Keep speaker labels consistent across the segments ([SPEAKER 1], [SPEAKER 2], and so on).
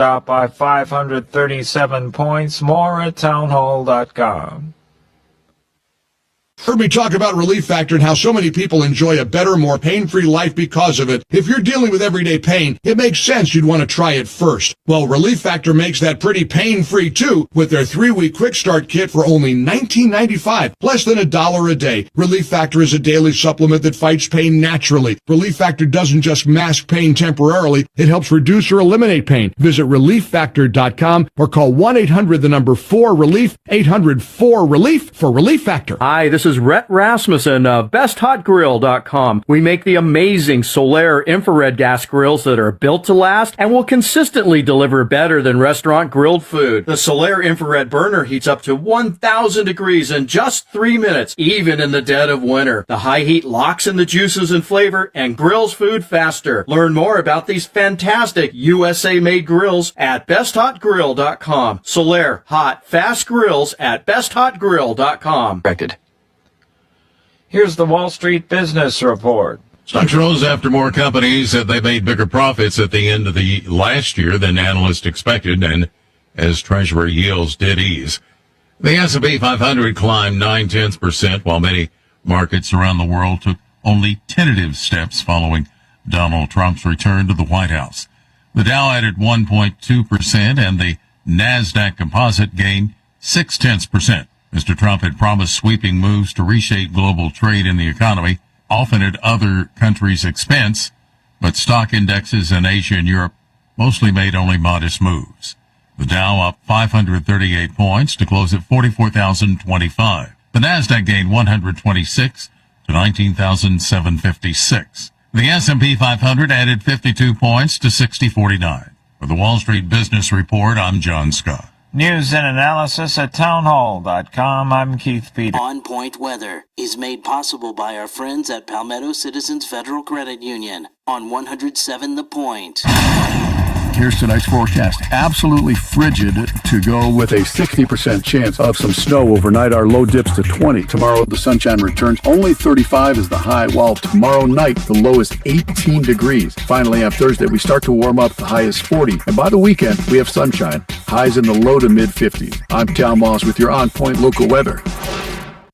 [SPEAKER 1] Up by 537 points. More at townhall.com.
[SPEAKER 2] Heard me talk about Relief Factor and how so many people enjoy a better, more pain-free life because of it. If you're dealing with everyday pain, it makes sense you'd want to try it first. Well, Relief Factor makes that pretty pain-free too with their 3-week quick start kit for only $19.95, less than $1 a day. Relief Factor is a daily supplement that fights pain naturally. Relief Factor doesn't just mask pain temporarily, it helps reduce or eliminate pain. Visit ReliefFactor.com or call 1-800-4RELIEF, 800-4RELIEF for Relief Factor.
[SPEAKER 3] Hi, this is Rhett Rasmussen of BestHotGrill.com. We make the amazing Solaire infrared gas grills that are built to last and will consistently deliver better than restaurant grilled food. The Solaire infrared burner heats up to 1,000 degrees in just 3 minutes, even in the dead of winter. The high heat locks in the juices and flavor and grills food faster. Learn more about these fantastic USA-made grills at BestHotGrill.com. Solaire, hot, fast grills at BestHotGrill.com.
[SPEAKER 4] Corrected.
[SPEAKER 1] Here's the Wall Street Business Report.
[SPEAKER 5] Stocks rose after more companies said they made bigger profits at the end of the last year than analysts expected, and as Treasury yields did ease. The S&P 500 climbed 0.9%, while many markets around the world took only tentative steps following Donald Trump's return to the White House. The Dow added 1.2%, and the NASDAQ Composite gained 0.6%. Mr. Trump had promised sweeping moves to reshape global trade and the economy, often at other countries' expense, but stock indexes in Asia and Europe mostly made only modest moves. The Dow up 538 points to close at 44,025. The NASDAQ gained 126 to 19,756. The S&P 500 added 52 points to 6049. For the Wall Street Business Report, I'm John Scott.
[SPEAKER 1] News and analysis at townhall.com. I'm Keith Peters.
[SPEAKER 6] On Point Weather is made possible by our friends at Palmetto Citizens Federal Credit Union on 107 The Point.
[SPEAKER 7] Here's tonight's forecast. Absolutely frigid to go with a 60% chance of some snow overnight. Our low dips to 20. Tomorrow, the sunshine returns. Only 35 is the high, while tomorrow night, the low is 18 degrees. Finally, on Thursday, we start to warm up. The high is 40. And by the weekend, we have sunshine. Highs in the low to mid-50s. I'm Tal Moss with your on-point local weather.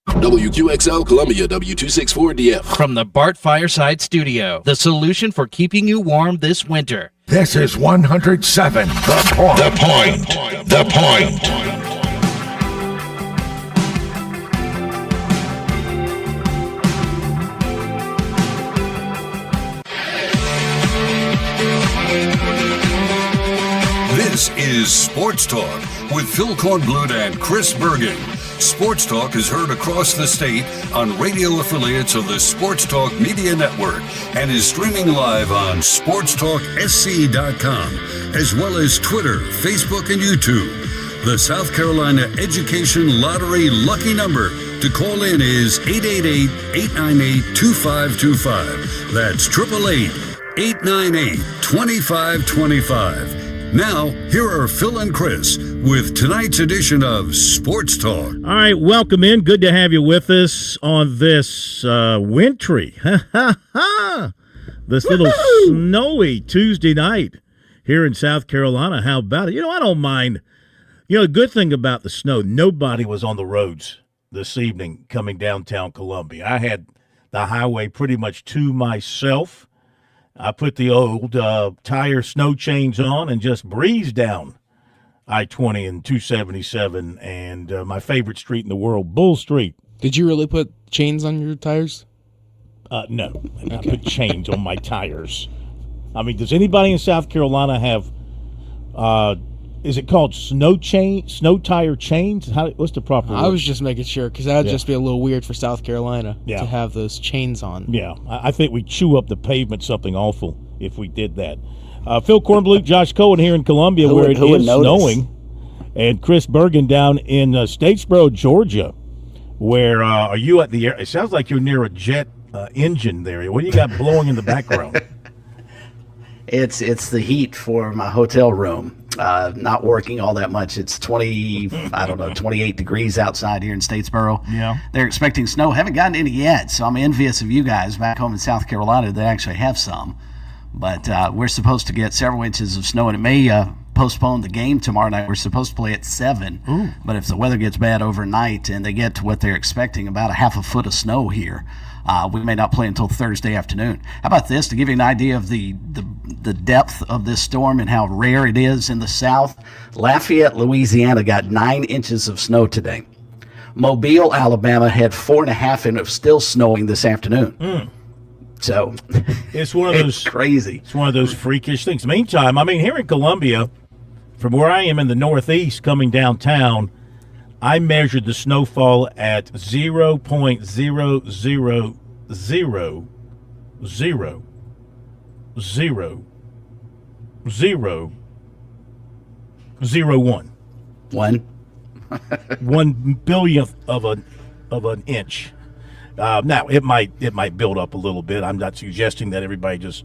[SPEAKER 8] WQXL Columbia, W264DF.
[SPEAKER 9] From the Bart Fireside Studio, the solution for keeping you warm this winter.
[SPEAKER 10] This is 107 The Point.
[SPEAKER 8] The Point. The Point. This is Sports Talk with Phil Kornblut and Chris Bergen. Sports Talk is heard across the state on radio affiliates of the Sports Talk Media Network and is streaming live on SportsTalkSC.com, as well as Twitter, Facebook, and YouTube. The South Carolina Education Lottery lucky number to call in is 888-898-2525. That's 888-898-2525. Now, here are Phil and Chris with tonight's edition of Sports Talk.
[SPEAKER 11] All right, welcome in. Good to have you with us on this wintry, this little snowy Tuesday night here in South Carolina. How about it? I don't mind. The good thing about the snow, nobody was on the roads this evening coming downtown Columbia. I had the highway pretty much to myself. I put the old tire snow chains on and just breezed down I-20 and 277 and my favorite street in the world, Bull Street.
[SPEAKER 4] Did you really put chains on your tires?
[SPEAKER 11] No, I put chains on my tires. I mean, does anybody in South Carolina have, is it called snow tire chains? What's the proper word?
[SPEAKER 4] I was just making sure, because that would just be a little weird for South Carolina to have those chains on.
[SPEAKER 11] Yeah, I think we'd chew up the pavement something awful if we did that. Phil Kornblut, Josh Cohen here in Columbia, where it is snowing, and Chris Bergen down in Statesboro, Georgia, where are you at the air? It sounds like you're near a jet engine there. What do you got blowing in the background?
[SPEAKER 12] It's the heat for my hotel room. Not working all that much. It's 28 degrees outside here in Statesboro.
[SPEAKER 11] Yeah.
[SPEAKER 12] They're expecting snow. Haven't gotten any yet, so I'm envious of you guys back home in South Carolina that actually have some. But we're supposed to get several inches of snow, and it may postpone the game tomorrow night. We're supposed to play at 7, but if the weather gets bad overnight and they get to what they're expecting, about a half a foot of snow here, we may not play until Thursday afternoon. How about this, to give you an idea of the depth of this storm and how rare it is in the South? Lafayette, Louisiana got 9 inches of snow today. Mobile, Alabama had 4.5 and it's still snowing this afternoon. So
[SPEAKER 11] it's one of those
[SPEAKER 12] crazy.
[SPEAKER 11] It's one of those freakish things. Meantime, I mean, here in Columbia, from where I am in the Northeast coming downtown, I measured the snowfall at 0.0000001. 1 billionth of an inch. Now it might build up a little bit. I'm not suggesting that everybody just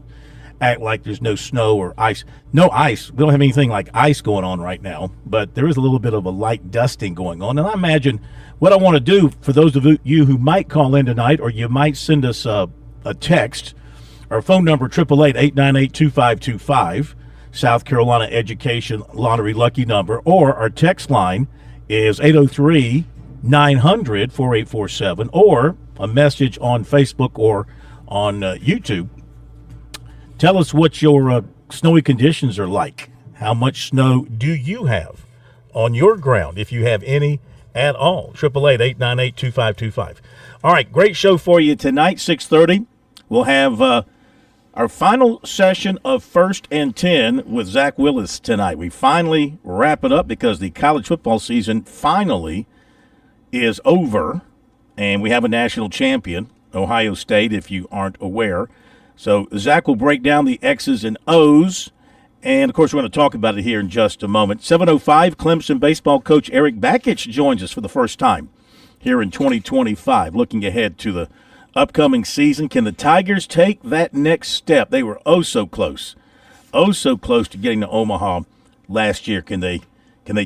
[SPEAKER 11] act like there's no snow or ice. No ice. We don't have anything like ice going on right now, but there is a little bit of a light dusting going on. And I imagine what I want to do for those of you who might call in tonight, or you might send us a text. Our phone number, 888-898-2525, South Carolina Education Lottery Lucky number, or our text line is 803-900-4847, or a message on Facebook or on YouTube. Tell us what your snowy conditions are like. How much snow do you have on your ground, if you have any at all? 888-898-2525. All right, great show for you tonight, 6:30. We'll have our final session of First and 10 with Zach Willis tonight. We finally wrap it up because the college football season finally is over, and we have a national champion, Ohio State, if you aren't aware. So Zach will break down the X's and O's, and, of course, we're going to talk about it here in just a moment. 7:05, Clemson baseball coach Eric Bakich joins us for the first time here in 2025, looking ahead to the upcoming season. Can the Tigers take that next step? They were so close to getting to Omaha last year. Can they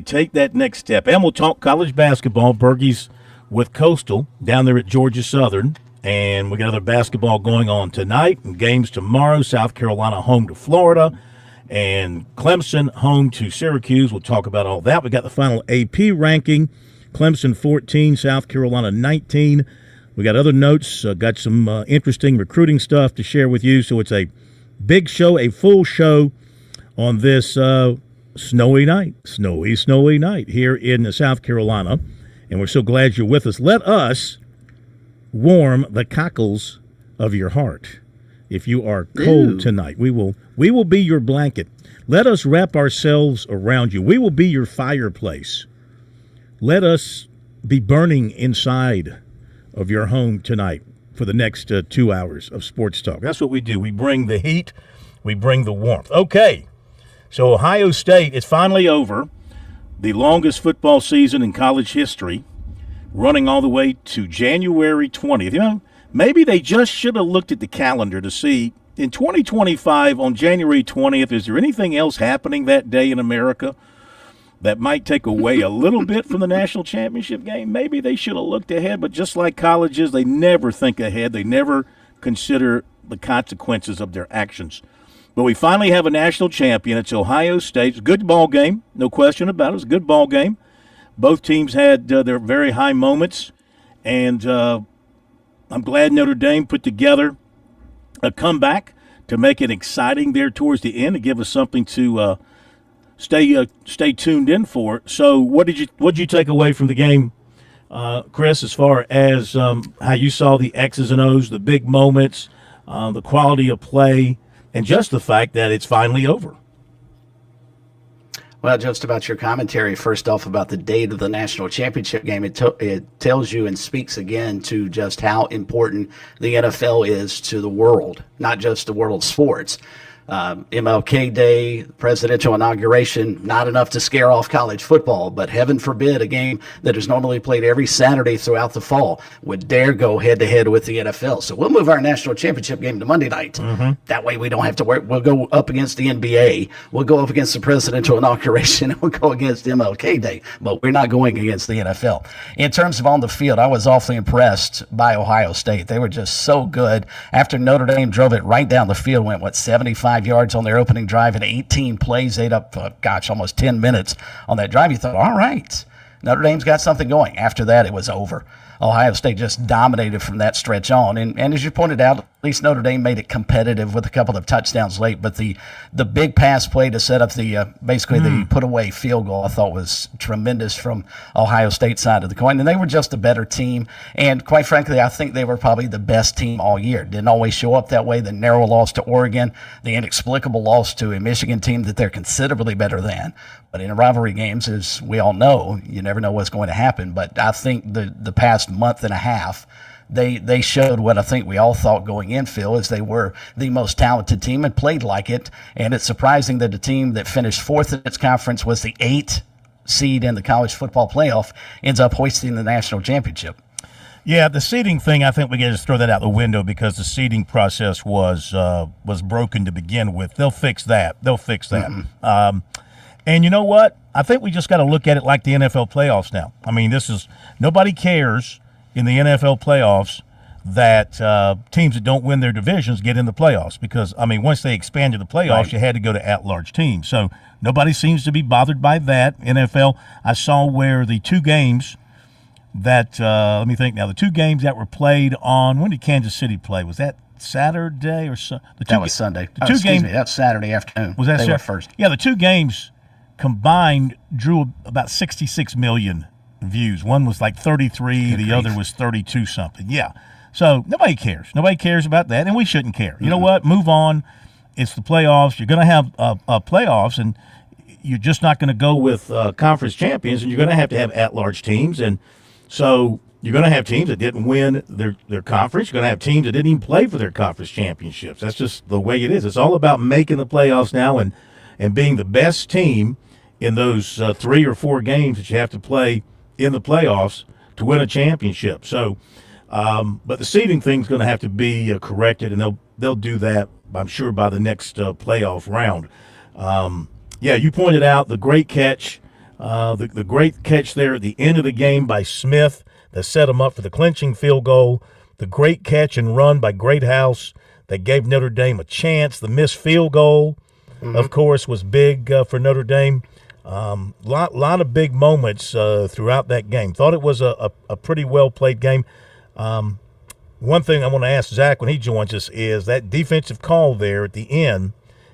[SPEAKER 11] take that next step? And we'll talk college basketball. Bergie's with Coastal down there at Georgia Southern. And we got other basketball going on tonight and games tomorrow. South Carolina home to Florida and Clemson home to Syracuse. We'll talk about all that. We got the final AP ranking. Clemson 14, South Carolina 19. We got other notes, got some interesting recruiting stuff to share with you. So it's a big show, a full show on this snowy night here in South Carolina. And we're so glad you're with us. Let us warm the cockles of your heart. If you are cold tonight, we will be your blanket. Let us wrap ourselves around you. We will be your fireplace. Let us be burning inside of your home tonight for the next 2 hours of Sports Talk. That's what we do. We bring the heat. We bring the warmth. Okay, so Ohio State is finally over. The longest football season in college history, running all the way to January 20th. You know, maybe they just should have looked at the calendar to see, in 2025, on January 20th, is there anything else happening that day in America that might take away a little bit from the national championship game? Maybe they should have looked ahead, but just like colleges, they never think ahead. They never consider the consequences of their actions. But we finally have a national champion. It's Ohio State. It's a good ball game, no question about it. It's a good ball game. Both teams had their very high moments, and I'm glad Notre Dame put together a comeback to make it exciting there towards the end, to give us something to stay tuned in for. So what did you take away from the game, Chris, as far as how you saw the X's and O's, the big moments, the quality of play, and just the fact that it's finally over?
[SPEAKER 12] Well, just about your commentary, first off, about the date of the national championship game, it tells you and speaks again to just how important the NFL is to the world, not just the world of sports. MLK Day, presidential inauguration, not enough to scare off college football, but heaven forbid a game that is normally played every Saturday throughout the fall would dare go head-to-head with the NFL. So we'll move our national championship game to Monday night. Mm-hmm. That way we don't have to worry. We'll go up against the NBA. We'll go up against the presidential inauguration, and we'll go against MLK Day, but we're not going against the NFL. In terms of on the field, I was awfully impressed by Ohio State. They were just so good. After Notre Dame drove it right down the field, went, 75 5 yards on their opening drive and 18 plays, ate up, almost 10 minutes on that drive. You thought, all right, Notre Dame's got something going. After that, it was over. Ohio State just dominated from that stretch on. And as you pointed out, at least Notre Dame made it competitive with a couple of touchdowns late. But the big pass play to set up the the put-away field goal I thought was tremendous from Ohio State's side of the coin. And they were just a better team. And quite frankly, I think they were probably the best team all year. Didn't always show up that way. The narrow loss to Oregon, the inexplicable loss to a Michigan team that they're considerably better than. But in rivalry games, as we all know, you never know what's going to happen. But I think the past month and a half, they showed what I think we all thought going in, Phil, is they were the most talented team and played like it. And it's surprising that the team that finished fourth in its conference was the 8th seed in the college football playoff ends up hoisting the national championship.
[SPEAKER 11] Yeah, the seeding thing, I think we can just throw that out the window because the seeding process was broken to begin with. They'll fix that. Mm-hmm. And you know what? I think we just got to look at it like the NFL playoffs now. I mean, nobody cares in the NFL playoffs that teams that don't win their divisions get in the playoffs because, I mean, once they expanded the playoffs, right, you had to go to at-large teams. So nobody seems to be bothered by that. NFL, I saw where the two games that, let me think now, the two games that were played on, when did Kansas City play? Was that Saturday or so?
[SPEAKER 12] That was Sunday. That's Saturday afternoon.
[SPEAKER 11] Was that
[SPEAKER 12] They were first.
[SPEAKER 11] Yeah, the two games combined drew about 66 million views. One was like 33, the other was 32 something. Yeah. So nobody cares. Nobody cares about that, and we shouldn't care. You know what? Move on. It's the playoffs. You're going to have playoffs, and you're just not going to go with conference champions, and you're going to have at-large teams. And so you're going to have teams that didn't win their conference. You're going to have teams that didn't even play for their conference championships. That's just the way it is. It's all about making the playoffs now and being the best team in those 3 or 4 games that you have to play in the playoffs to win a championship. So, but the seeding thing's going to have to be corrected, and they'll do that, I'm sure, by the next playoff round. Yeah, you pointed out the great catch, the great catch there at the end of the game by Smith that set him up for the clinching field goal. The great catch and run by Greathouse that gave Notre Dame a chance. The missed field goal, of course, was big for Notre Dame. Lot of big moments throughout that game. Thought it was a pretty well-played game. One thing I want to ask Zach when he joins us is that defensive call there at the end,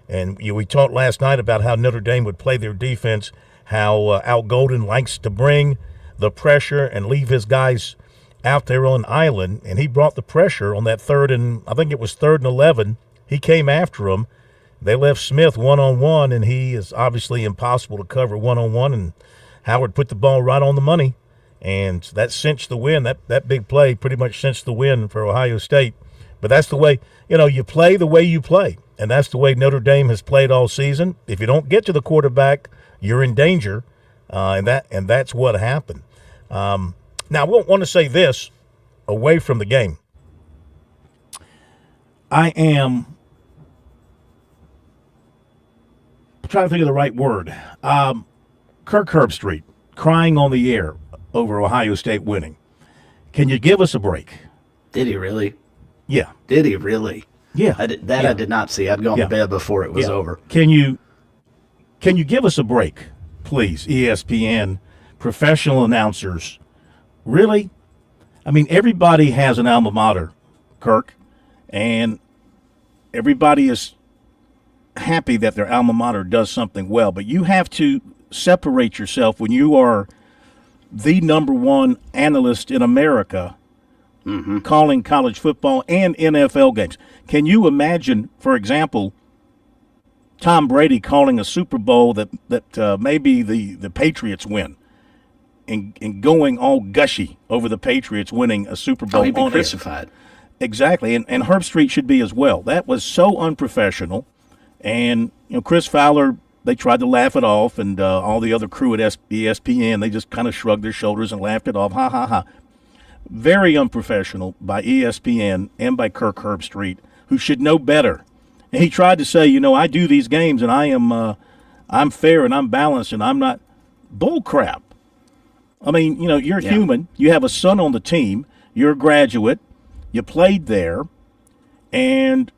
[SPEAKER 11] and we talked last night about how Notre Dame would play their defense, how Al Golden likes to bring the pressure and leave his guys out there on an island, and he brought the pressure on that third and 11. He came after him. They left Smith one-on-one, and he is obviously impossible to cover one-on-one, and Howard put the ball right on the money, and that cinched the win. That big play pretty much cinched the win for Ohio State. But that's the way, you play the way you play, and that's the way Notre Dame has played all season. If you don't get to the quarterback, you're in danger, and that's what happened. Now, I want to say this away from the game. I am trying to think of the right word. Kirk Herbstreit crying on the air over Ohio State winning. Can you give us a break?
[SPEAKER 12] Did he really?
[SPEAKER 11] Yeah.
[SPEAKER 12] Did he really?
[SPEAKER 11] Yeah.
[SPEAKER 12] I did not see. I'd gone to bed before it was over.
[SPEAKER 11] Can you give us a break, please, ESPN, professional announcers? Really? I mean, everybody has an alma mater, Kirk, and everybody is happy that their alma mater does something well, but you have to separate yourself when you are the number one analyst in America calling college football and NFL games. Can you imagine, for example, Tom Brady calling a Super Bowl that maybe the Patriots win and going all gushy over the Patriots winning a Super Bowl?
[SPEAKER 12] He'd be crucified.
[SPEAKER 11] Exactly, and Herbstreit should be as well. That was so unprofessional. And, Chris Fowler, they tried to laugh it off, and all the other crew at ESPN, they just kind of shrugged their shoulders and laughed it off. Ha, ha, ha. Very unprofessional by ESPN and by Kirk Herbstreit, who should know better. And he tried to say, I do these games, and I'm fair and I'm balanced, and I'm not. Bull crap. I mean, you're human. You have a son on the team. You're a graduate. You played there. And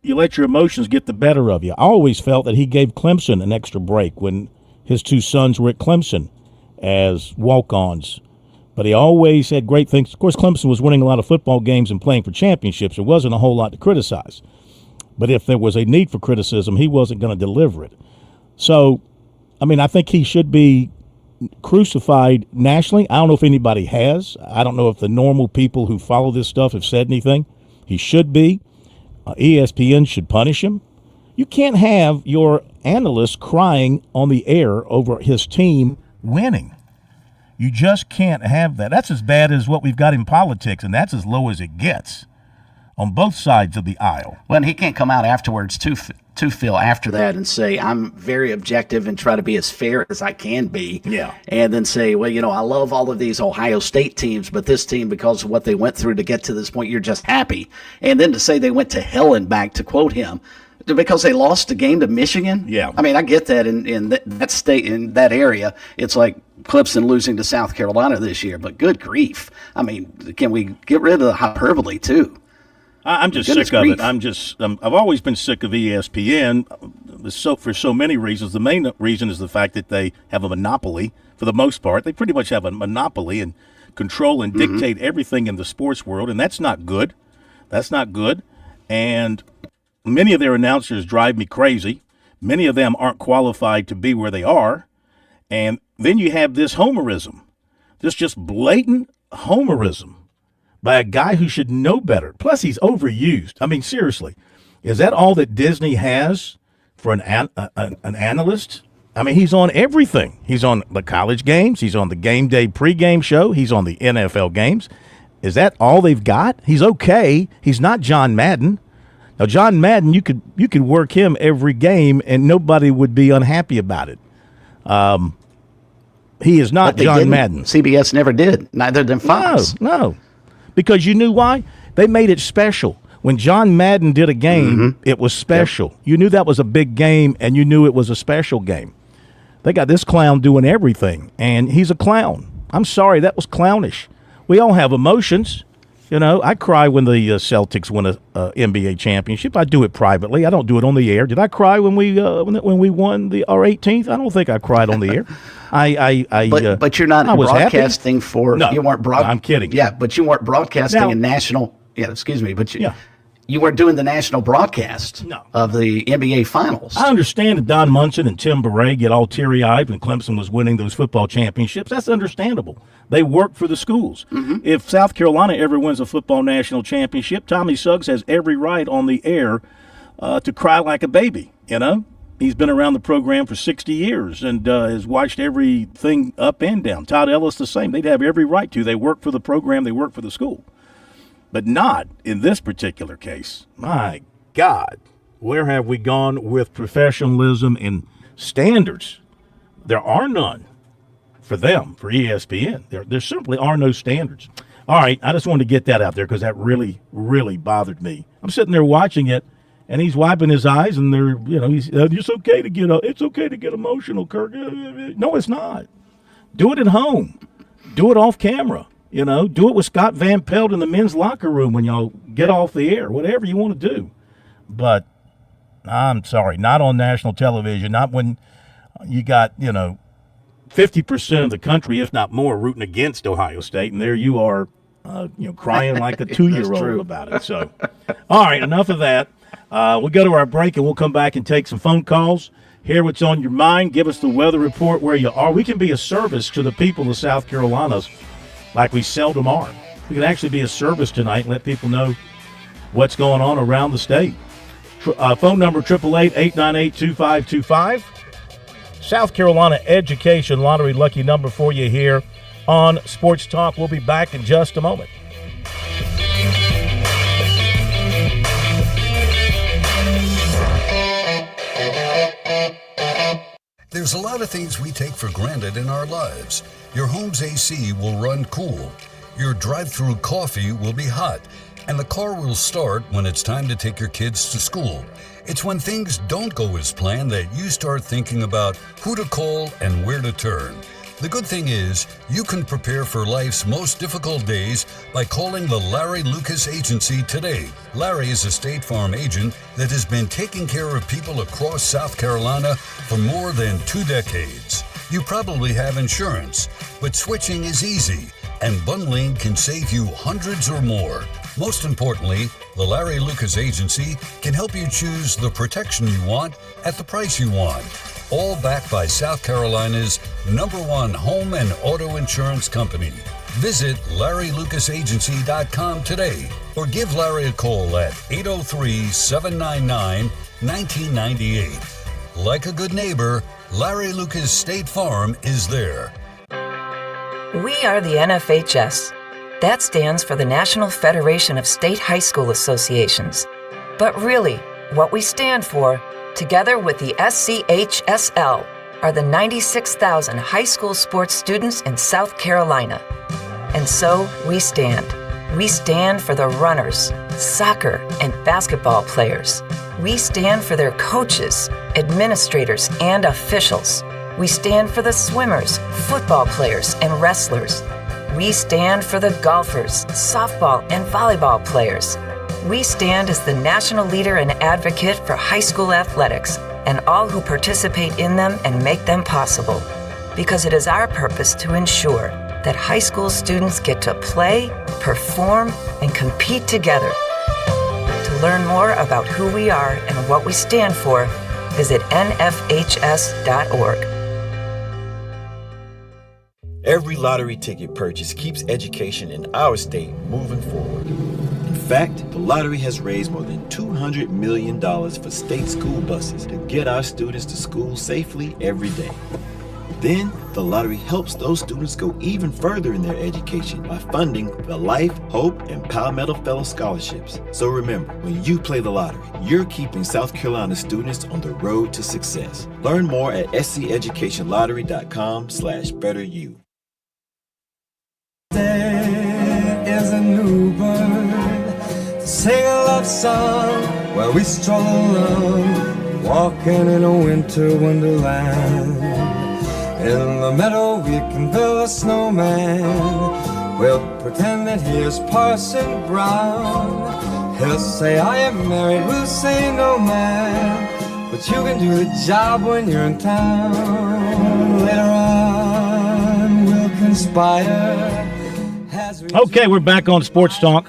[SPEAKER 11] you let your emotions get the better of you. I always felt that he gave Clemson an extra break when his two sons were at Clemson as walk-ons. But he always had great things. Of course, Clemson was winning a lot of football games and playing for championships. There wasn't a whole lot to criticize. But if there was a need for criticism, he wasn't going to deliver it. So, I mean, I think he should be crucified nationally. I don't know if anybody has. I don't know if the normal people who follow this stuff have said anything. He should be. ESPN should punish him. You can't have your analyst crying on the air over his team winning. You just can't have that. That's as bad as what we've got in politics, and that's as low as it gets on both sides of the aisle.
[SPEAKER 12] Well, and he can't come out afterwards to Phil after that and say, I'm very objective and try to be as fair as I can be.
[SPEAKER 11] Yeah.
[SPEAKER 12] And then say, well, I love all of these Ohio State teams, but this team, because of what they went through to get to this point, you're just happy. And then to say they went to hell and back, to quote him, because they lost a game to Michigan.
[SPEAKER 11] Yeah.
[SPEAKER 12] I mean, I get that in that state, in that area. It's like Clemson losing to South Carolina this year, but good grief. I mean, can we get rid of the hyperbole too?
[SPEAKER 11] I'm just sick of it. I've always been sick of ESPN for so many reasons. The main reason is the fact that they have a monopoly for the most part. They pretty much have a monopoly and control and dictate everything in the sports world, and that's not good. That's not good. And many of their announcers drive me crazy. Many of them aren't qualified to be where they are. And then you have this homerism, this just blatant homerism by a guy who should know better. Plus, he's overused. I mean, seriously, is that all that Disney has for an analyst? I mean, he's on everything. He's on the college games. He's on the game day pregame show. He's on the NFL games. Is that all they've got? He's okay. He's not John Madden. Now, John Madden, you could work him every game, and nobody would be unhappy about it. He is not John Madden.
[SPEAKER 12] CBS never did, neither did Fox.
[SPEAKER 11] No. Because you knew why? They made it special. When John Madden did a game, it was special. Yep. You knew that was a big game, and you knew it was a special game. They got this clown doing everything, and he's a clown. I'm sorry, that was clownish. We all have emotions. I cry when the Celtics win a NBA championship. I do it privately. I don't do it on the air. Did I cry when we won our 18th? I don't think I cried on the air.
[SPEAKER 12] But you're not broadcasting for.
[SPEAKER 11] No,
[SPEAKER 12] you weren't
[SPEAKER 11] I'm kidding.
[SPEAKER 12] Yeah, but you weren't broadcasting in national. Yeah, excuse me, but you weren't doing the national broadcast of the NBA Finals.
[SPEAKER 11] I understand that Don Munson and Tim Beret get all teary-eyed when Clemson was winning those football championships. That's understandable. They work for the schools. If South Carolina ever wins a football national championship, Tommy Suggs has every right on the air to cry like a baby, He's been around the program for 60 years and has watched everything up and down. Todd Ellis the same. They'd have every right to. They work for the program. They work for the school. But not in this particular case. My God, where have we gone with professionalism and standards? There are none for them, for ESPN. There simply are no standards. All right, I just wanted to get that out there because that really, really bothered me. I'm sitting there watching it, and he's wiping his eyes, and it's okay to get emotional, Kirk. No, it's not. Do it at home. Do it off camera. Do it with Scott Van Pelt in the men's locker room when y'all get off the air, whatever you want to do. But I'm sorry, not on national television, not when you got, 50% of the country, if not more, rooting against Ohio State, and there you are, crying like a 2-year-old about it. So, all right, enough of that. We'll go to our break, and we'll come back and take some phone calls. Hear what's on your mind. Give us the weather report where you are. We can be a service to the people of South Carolina like we seldom are. We can actually be a service tonight and let people know what's going on around the state. Phone number 888-898-2525. South Carolina Education Lottery lucky number for you here on Sports Talk. We'll be back in just a moment.
[SPEAKER 8] There's a lot of things we take for granted in our lives. Your home's AC will run cool. Your drive-through coffee will be hot. And the car will start when it's time to take your kids to school. It's when things don't go as planned that you start thinking about who to call and where to turn. The good thing is, you can prepare for life's most difficult days by calling the Larry Lucas Agency today. Larry is a State Farm agent that has been taking care of people across South Carolina for more than 2 decades. You probably have insurance, but switching is easy, and bundling can save you hundreds or more. Most importantly, the Larry Lucas Agency can help you choose the protection you want at the price you want. All backed by South Carolina's #1 home and auto insurance company. Visit LarryLucasAgency.com today or give Larry a call at 803-799-1998. Like a good neighbor, Larry Lucas State Farm is there.
[SPEAKER 13] We are the NFHS. That stands for the National Federation of State High School Associations. But really, what we stand for, together with the SCHSL, are the 96,000 high school sports students in South Carolina. And so we stand. We stand for the runners, soccer and basketball players. We stand for their coaches, administrators, and officials. We stand for the swimmers, football players, and wrestlers. We stand for the golfers, softball, and volleyball players. We stand as the national leader and advocate for high school athletics and all who participate in them and make them possible. Because it is our purpose to ensure that high school students get to play, perform, and compete together. To learn more about who we are and what we stand for, visit nfhs.org.
[SPEAKER 14] Every lottery ticket purchase keeps education in our state moving forward. In fact, the lottery has raised more than $200 million for state school buses to get our students to school safely every day. Then, the lottery helps those students go even further in their education by funding the Life, Hope, and Palmetto Fellow Scholarships. So remember, when you play the lottery, you're keeping South Carolina students on the road to success. Learn more at sceducationlottery.com/betteryou.
[SPEAKER 15] There is a new bird, sing a love song while we stroll along, walking in a winter wonderland. In the meadow we can build a snowman, we'll pretend that he is Parson Brown. He'll say I am married, we'll say no man, but you can do the job when you're in town. Later on we'll conspire.
[SPEAKER 11] Okay, we're back on Sports Talk.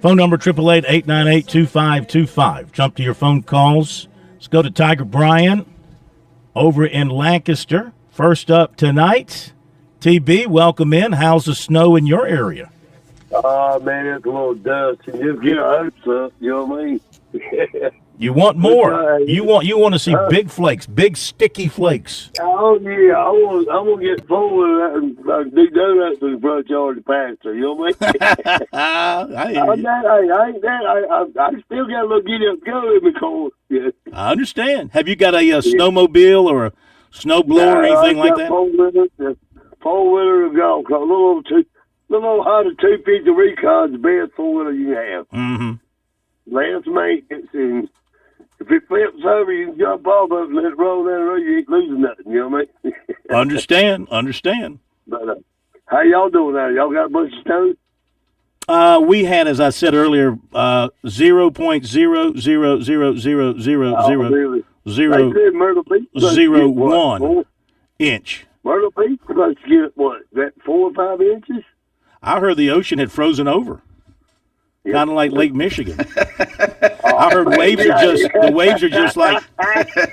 [SPEAKER 11] Phone number 888-898-2525. Jump to your phone calls. Let's go to Tiger Bryan over in Lancaster. First up tonight, TB, welcome in. How's the snow in your area?
[SPEAKER 16] Oh, man, it's a little dust. And just get our hopes up, you know what I mean?
[SPEAKER 11] You want more. You want to see big flakes, big sticky flakes.
[SPEAKER 16] Oh, yeah. I'm going to get full of that and do donuts in the front yard of the pastor, you know what I mean? I still got a little get up go in the car. Yeah.
[SPEAKER 11] I understand. Have you got a snowmobile or a snowblower or anything like that?
[SPEAKER 16] Four-wheeler and golf cart. Little old Honda 250 Recon's the best four-wheeler you can have.
[SPEAKER 11] Mm-hmm.
[SPEAKER 16] Less maintenance, and if it flips over, you can jump off of it and let it roll down the road. You ain't losing nothing, you know what I mean?
[SPEAKER 11] Understand.
[SPEAKER 16] But how y'all doing now? Y'all got a bunch of snow?
[SPEAKER 11] We had, as I said earlier, 0.0000001 inch.
[SPEAKER 16] Myrtle Beach supposed to get what? That 4 or 5 inches?
[SPEAKER 11] I heard the ocean had frozen over, kind of like Lake Michigan. I heard the waves are just like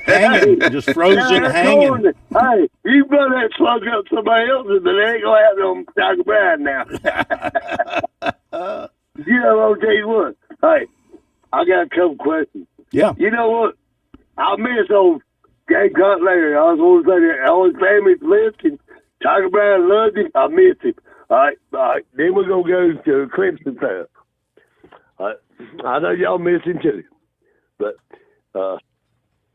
[SPEAKER 11] hanging, just frozen, hanging.
[SPEAKER 16] Hey, you blow that slug up somebody else's, but they ain't gonna have no Tiger Bryan now. You know, I'll tell you what. Hey, I got a couple questions.
[SPEAKER 11] Yeah.
[SPEAKER 16] You know what? I miss old Gamecock Larry. I was always like that. All his family lived, and Tiger Bryan loved him. I miss him. All right. Then we're gonna go to Clemson Fair. I know y'all miss him too, but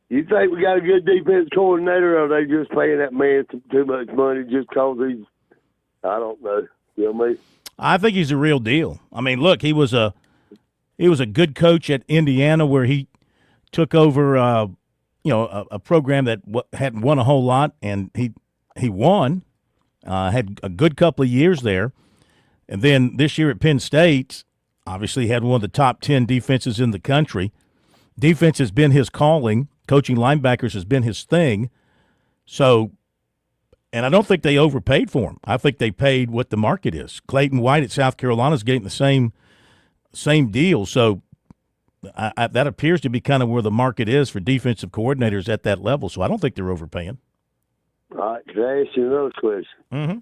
[SPEAKER 16] you think we got a good defense coordinator, or are they just paying that man too much money just because he's? I don't know. You know what I mean?
[SPEAKER 11] I think he's a real deal. I mean, look, he was a good coach at Indiana, where he took over, a program that hadn't won a whole lot, and he won. Had a good couple of years there. And then this year at Penn State, obviously had one of the top 10 defenses in the country. Defense has been his calling. Coaching linebackers has been his thing. So, and I don't think they overpaid for him. I think they paid what the market is. Clayton White at South Carolina is getting the same deal. So that appears to be kind of where the market is for defensive coordinators at that level. So I don't think they're overpaying.
[SPEAKER 16] All right, can I ask you another question?
[SPEAKER 11] Mm-hmm.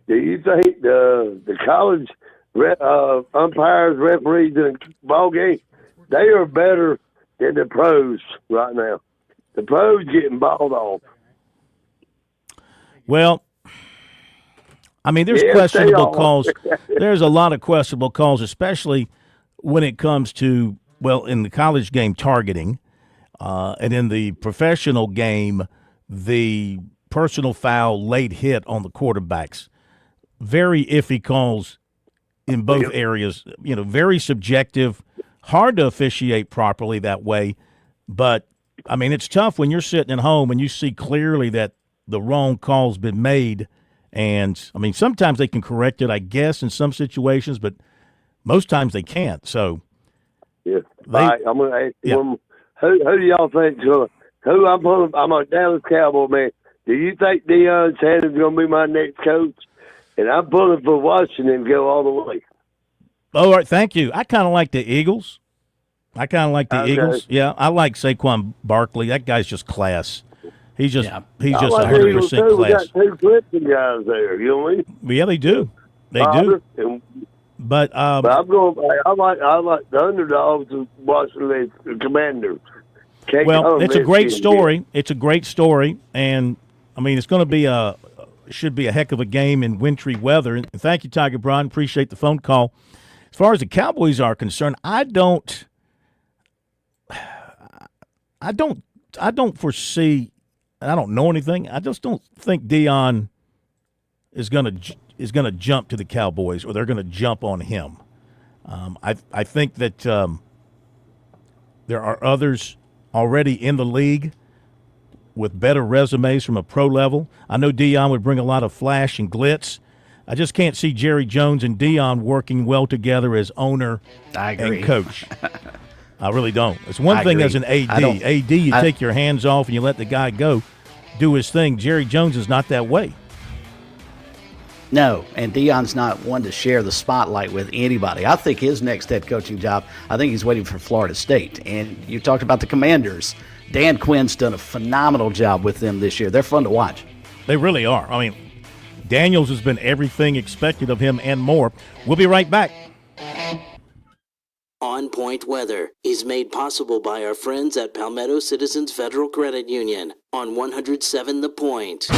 [SPEAKER 16] Do you think the college umpires, referees in the ball game, they are better than the pros right now? The pros getting balled off.
[SPEAKER 11] Well, I mean, there's questionable calls. There's a lot of questionable calls, especially when it comes to, well, in the college game, targeting, and in the professional game, the personal foul late hit on the quarterbacks. Very iffy calls in both areas, very subjective, hard to officiate properly that way. But, I mean, it's tough when you're sitting at home and you see clearly that the wrong call's been made. And, I mean, sometimes they can correct it, I guess, in some situations, but most times they can't. So,
[SPEAKER 16] yeah. All right, I'm going to ask you one more. Who do y'all think? I'm a Dallas Cowboy man. Do you think Deion Sanders is going to be my next coach? And I'm pulling for Washington to go all the way.
[SPEAKER 11] All right, thank you. I kind of like the Eagles. Eagles. Yeah, I like Saquon Barkley. That guy's just class. He's just 100% class.
[SPEAKER 16] We got two Clemson guys there. You know what I mean?
[SPEAKER 11] Yeah, they do. They do. But
[SPEAKER 16] I'm going. I like the underdogs of Washington Commanders.
[SPEAKER 11] It's a great story. It's a great story, and I mean it's going to be should be a heck of a game in wintry weather. And thank you, Tiger Braun. Appreciate the phone call. As far as the Cowboys are concerned, I don't foresee, and I don't know anything. I just don't think Deion is going to jump to the Cowboys, or they're going to jump on him. I think that there are others already in the league with better resumes from a pro level. I know Deion would bring a lot of flash and glitz. I just can't see Jerry Jones and Deion working well together as owner and coach. I really don't. It's one thing as an AD. You take your hands off and you let the guy go do his thing. Jerry Jones is not that way.
[SPEAKER 12] No, and Deion's not one to share the spotlight with anybody. I think his next head coaching job, I think he's waiting for Florida State. And you talked about the Commanders. Dan Quinn's done a phenomenal job with them this year. They're fun to watch.
[SPEAKER 11] They really are. I mean, Daniels has been everything expected of him and more. We'll be right back.
[SPEAKER 6] On Point Weather is made possible by our friends at Palmetto Citizens Federal Credit Union on 107 The Point.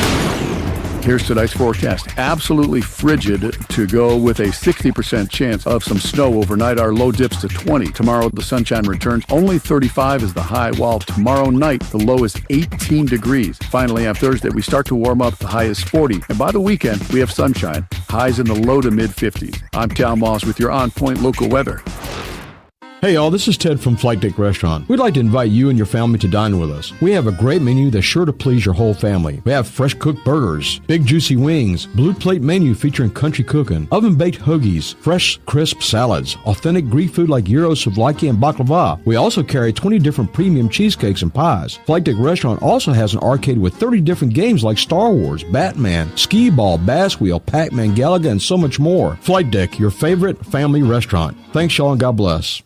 [SPEAKER 7] Here's tonight's forecast. Absolutely frigid to go with a 60% chance of some snow overnight. Our low dips to 20. Tomorrow, the sunshine returns. Only 35 is the high, while tomorrow night, the low is 18 degrees. Finally, on Thursday, we start to warm up. The high is 40. And by the weekend, we have sunshine. Highs in the low to mid-50s. I'm Tom Moss with your on-point local weather.
[SPEAKER 17] Hey y'all, this is Ted from Flight Deck Restaurant. We'd like to invite you and your family to dine with us. We have a great menu that's sure to please your whole family. We have fresh cooked burgers, big juicy wings, blue plate menu featuring country cooking, oven baked hoagies, fresh crisp salads, authentic Greek food like gyros, souvlaki, and baklava. We also carry 20 different premium cheesecakes and pies. Flight Deck Restaurant also has an arcade with 30 different games like Star Wars, Batman, Skee Ball, Bass Wheel, Pac-Man, Galaga, and so much more. Flight Deck, your favorite family restaurant. Thanks y'all and God bless.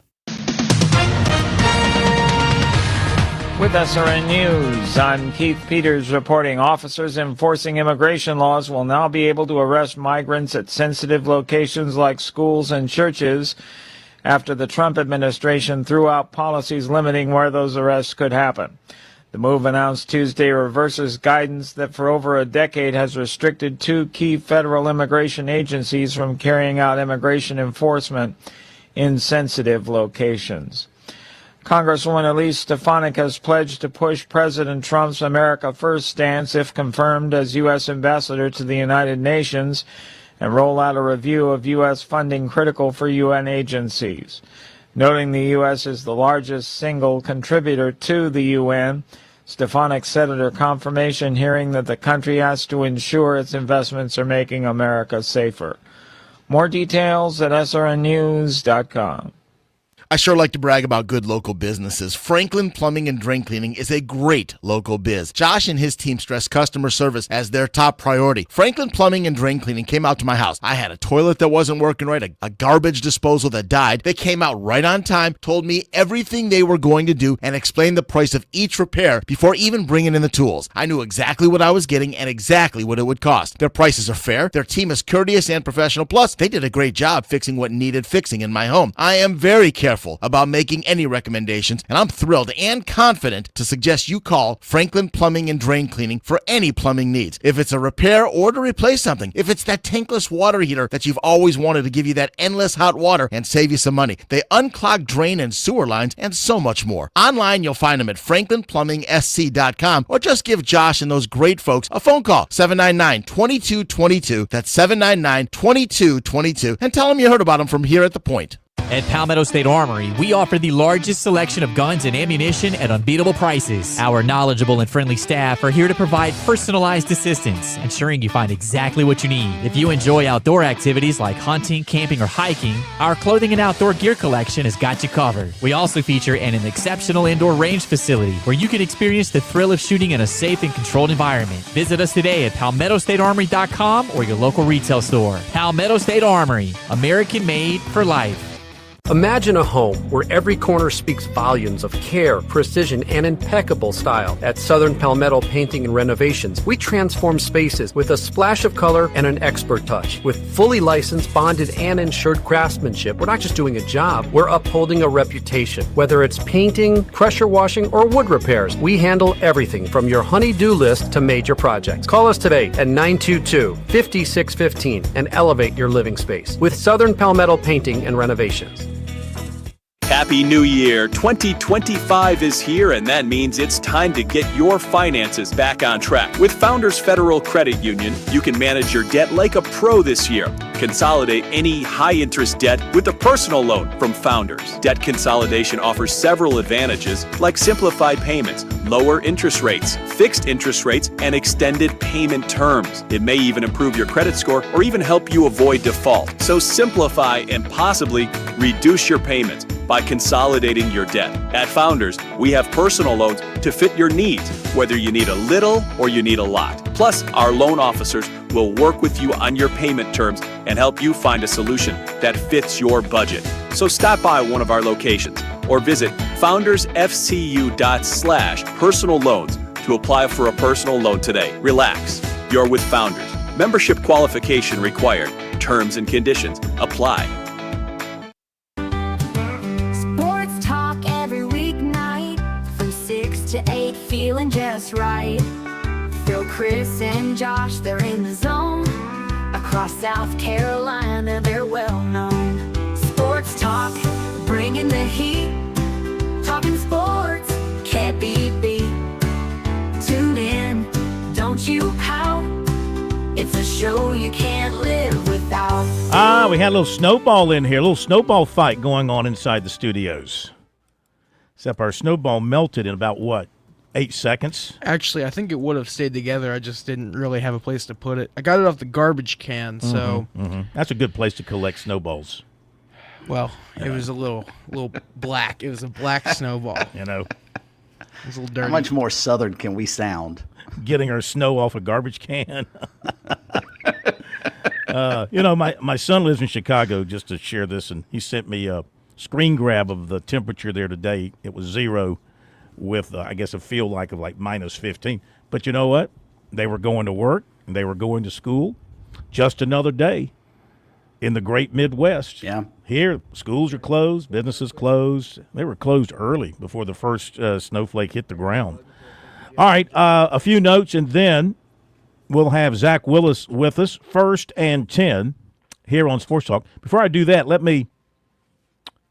[SPEAKER 1] With SRN News, I'm Keith Peters reporting officers enforcing immigration laws will now be able to arrest migrants at sensitive locations like schools and churches after the Trump administration threw out policies limiting where those arrests could happen. The move announced Tuesday reverses guidance that for over a decade has restricted two key federal immigration agencies from carrying out immigration enforcement in sensitive locations. Congresswoman Elise Stefanik has pledged to push President Trump's America First stance if confirmed as U.S. ambassador to the United Nations and roll out a review of U.S. funding critical for UN agencies. Noting the U.S. is the largest single contributor to the UN, Stefanik said at her confirmation hearing that the country has to ensure its investments are making America safer. More details at srnnews.com.
[SPEAKER 18] I sure like to brag about good local businesses. Franklin Plumbing and Drain Cleaning is a great local biz. Josh and his team stress customer service as their top priority. Franklin Plumbing and Drain Cleaning came out to my house. I had a toilet that wasn't working right, a garbage disposal that died. They came out right on time, told me everything they were going to do, and explained the price of each repair before even bringing in the tools. I knew exactly what I was getting and exactly what it would cost. Their prices are fair. Their team is courteous and professional. Plus, they did a great job fixing what needed fixing in my home. I am very careful about making any recommendations, and I'm thrilled and confident to suggest you call Franklin Plumbing and Drain Cleaning for any plumbing needs. If it's a repair or to replace something, if it's that tankless water heater that you've always wanted to give you that endless hot water and save you some money, they unclog drain and sewer lines and so much more. Online, you'll find them at franklinplumbing.sc.com or just give Josh and those great folks a phone call, 799-2222. That's 799-2222, and tell them you heard about them from here at The Point.
[SPEAKER 19] At Palmetto State Armory, we offer the largest selection of guns and ammunition at unbeatable prices. Our knowledgeable and friendly staff are here to provide personalized assistance, ensuring you find exactly what you need. If you enjoy outdoor activities like hunting, camping, or hiking, our clothing and outdoor gear collection has got you covered. We also feature an exceptional indoor range facility where you can experience the thrill of shooting in a safe and controlled environment. Visit us today at PalmettoStateArmory.com or your local retail store. Palmetto State Armory, American made for life.
[SPEAKER 20] Imagine a home where every corner speaks volumes of care, precision, and impeccable style. At Southern Palmetto Painting and Renovations, we transform spaces with a splash of color and an expert touch. With fully licensed, bonded, and insured craftsmanship, we're not just doing a job, we're upholding a reputation. Whether it's painting, pressure washing, or wood repairs, we handle everything from your honey-do list to major projects. Call us today at 922-5615 and elevate your living space with Southern Palmetto Painting and Renovations.
[SPEAKER 21] Happy New Year! 2025 is here, and that means it's time to get your finances back on track. With Founders Federal Credit Union, you can manage your debt like a pro this year. Consolidate any high-interest debt with a personal loan from Founders. Debt consolidation offers several advantages like simplified payments, lower interest rates, fixed interest rates, and extended payment terms. It may even improve your credit score or even help you avoid default. So simplify and possibly reduce your payments by consolidating your debt. At Founders, we have personal loans to fit your needs, whether you need a little or you need a lot. Plus, our loan officers will work with you on your payment terms and help you find a solution that fits your budget. So stop by one of our locations or visit foundersfcu.com/personal loans to apply for a personal loan today. Relax, you're with Founders. Membership qualification required. Terms and conditions apply.
[SPEAKER 22] Sports talk every weeknight from 6 to 8, feeling just right. Phil, Chris, and Josh, they're in the zone. Across South Carolina, they're well known. Sports talk, bringing the heat. Talking sports, can't be beat. Tune in, don't you pout. It's a show you can't live without.
[SPEAKER 11] We had a little snowball in here, a little snowball fight going on inside the studios. Except our snowball melted in about, 8 seconds?
[SPEAKER 4] Actually, I think it would have stayed together. I just didn't really have a place to put it. I got it off the garbage can, so...
[SPEAKER 11] That's a good place to collect snowballs.
[SPEAKER 4] Well, it was a little black. It was a black snowball.
[SPEAKER 11] You know.
[SPEAKER 4] It was a little dirty.
[SPEAKER 12] How much more southern can we sound?
[SPEAKER 11] Getting our snow off a garbage can. My son lives in Chicago, just to share this, and he sent me a screen grab of the temperature there today. It was 0 with, I guess, a feel like of minus 15. But you know what? They were going to work, and they were going to school. Just another day in the great Midwest.
[SPEAKER 12] Yeah.
[SPEAKER 11] Here, schools are closed, businesses closed. They were closed early before the first snowflake hit the ground. All right, a few notes, and then we'll have Zach Willis with us, 1st and 10, here on Sports Talk. Before I do that, let me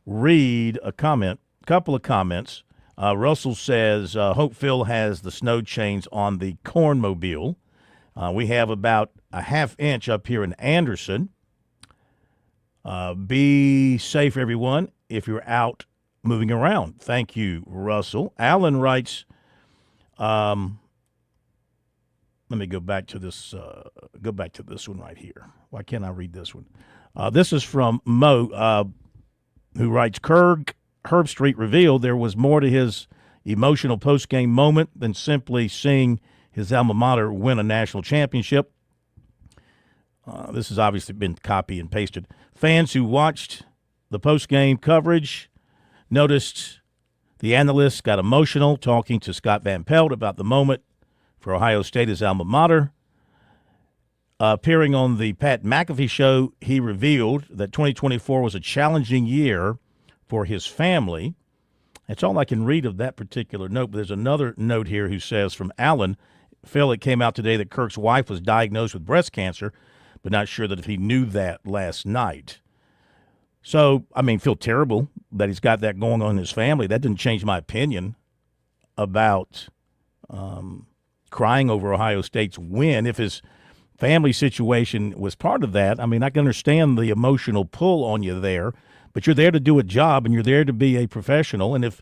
[SPEAKER 11] read a couple of comments. Russell says, Hope Phil has the snow chains on the Cornmobile. We have about a ½ inch up here in Anderson. Be safe, everyone, if you're out moving around. Thank you, Russell. Alan writes, Let me go back to this. Go back to this one right here. Why can't I read this one? This is from Mo, who writes, Herbstreit revealed there was more to his emotional post-game moment than simply seeing his alma mater win a national championship. This has obviously been copy and pasted. Fans who watched the post-game coverage noticed the analysts got emotional talking to Scott Van Pelt about the moment for Ohio State, his alma mater. Appearing on the Pat McAfee show, he revealed that 2024 was a challenging year for his family. That's all I can read of that particular note, but there's another note here who says, from Alan, Phil, it came out today that Kirk's wife was diagnosed with breast cancer, but not sure that if he knew that last night. So, I mean, feel terrible that he's got that going on in his family. That didn't change my opinion about crying over Ohio State's win. If his family situation was part of that, I mean, I can understand the emotional pull on you there, but you're there to do a job and you're there to be a professional. And if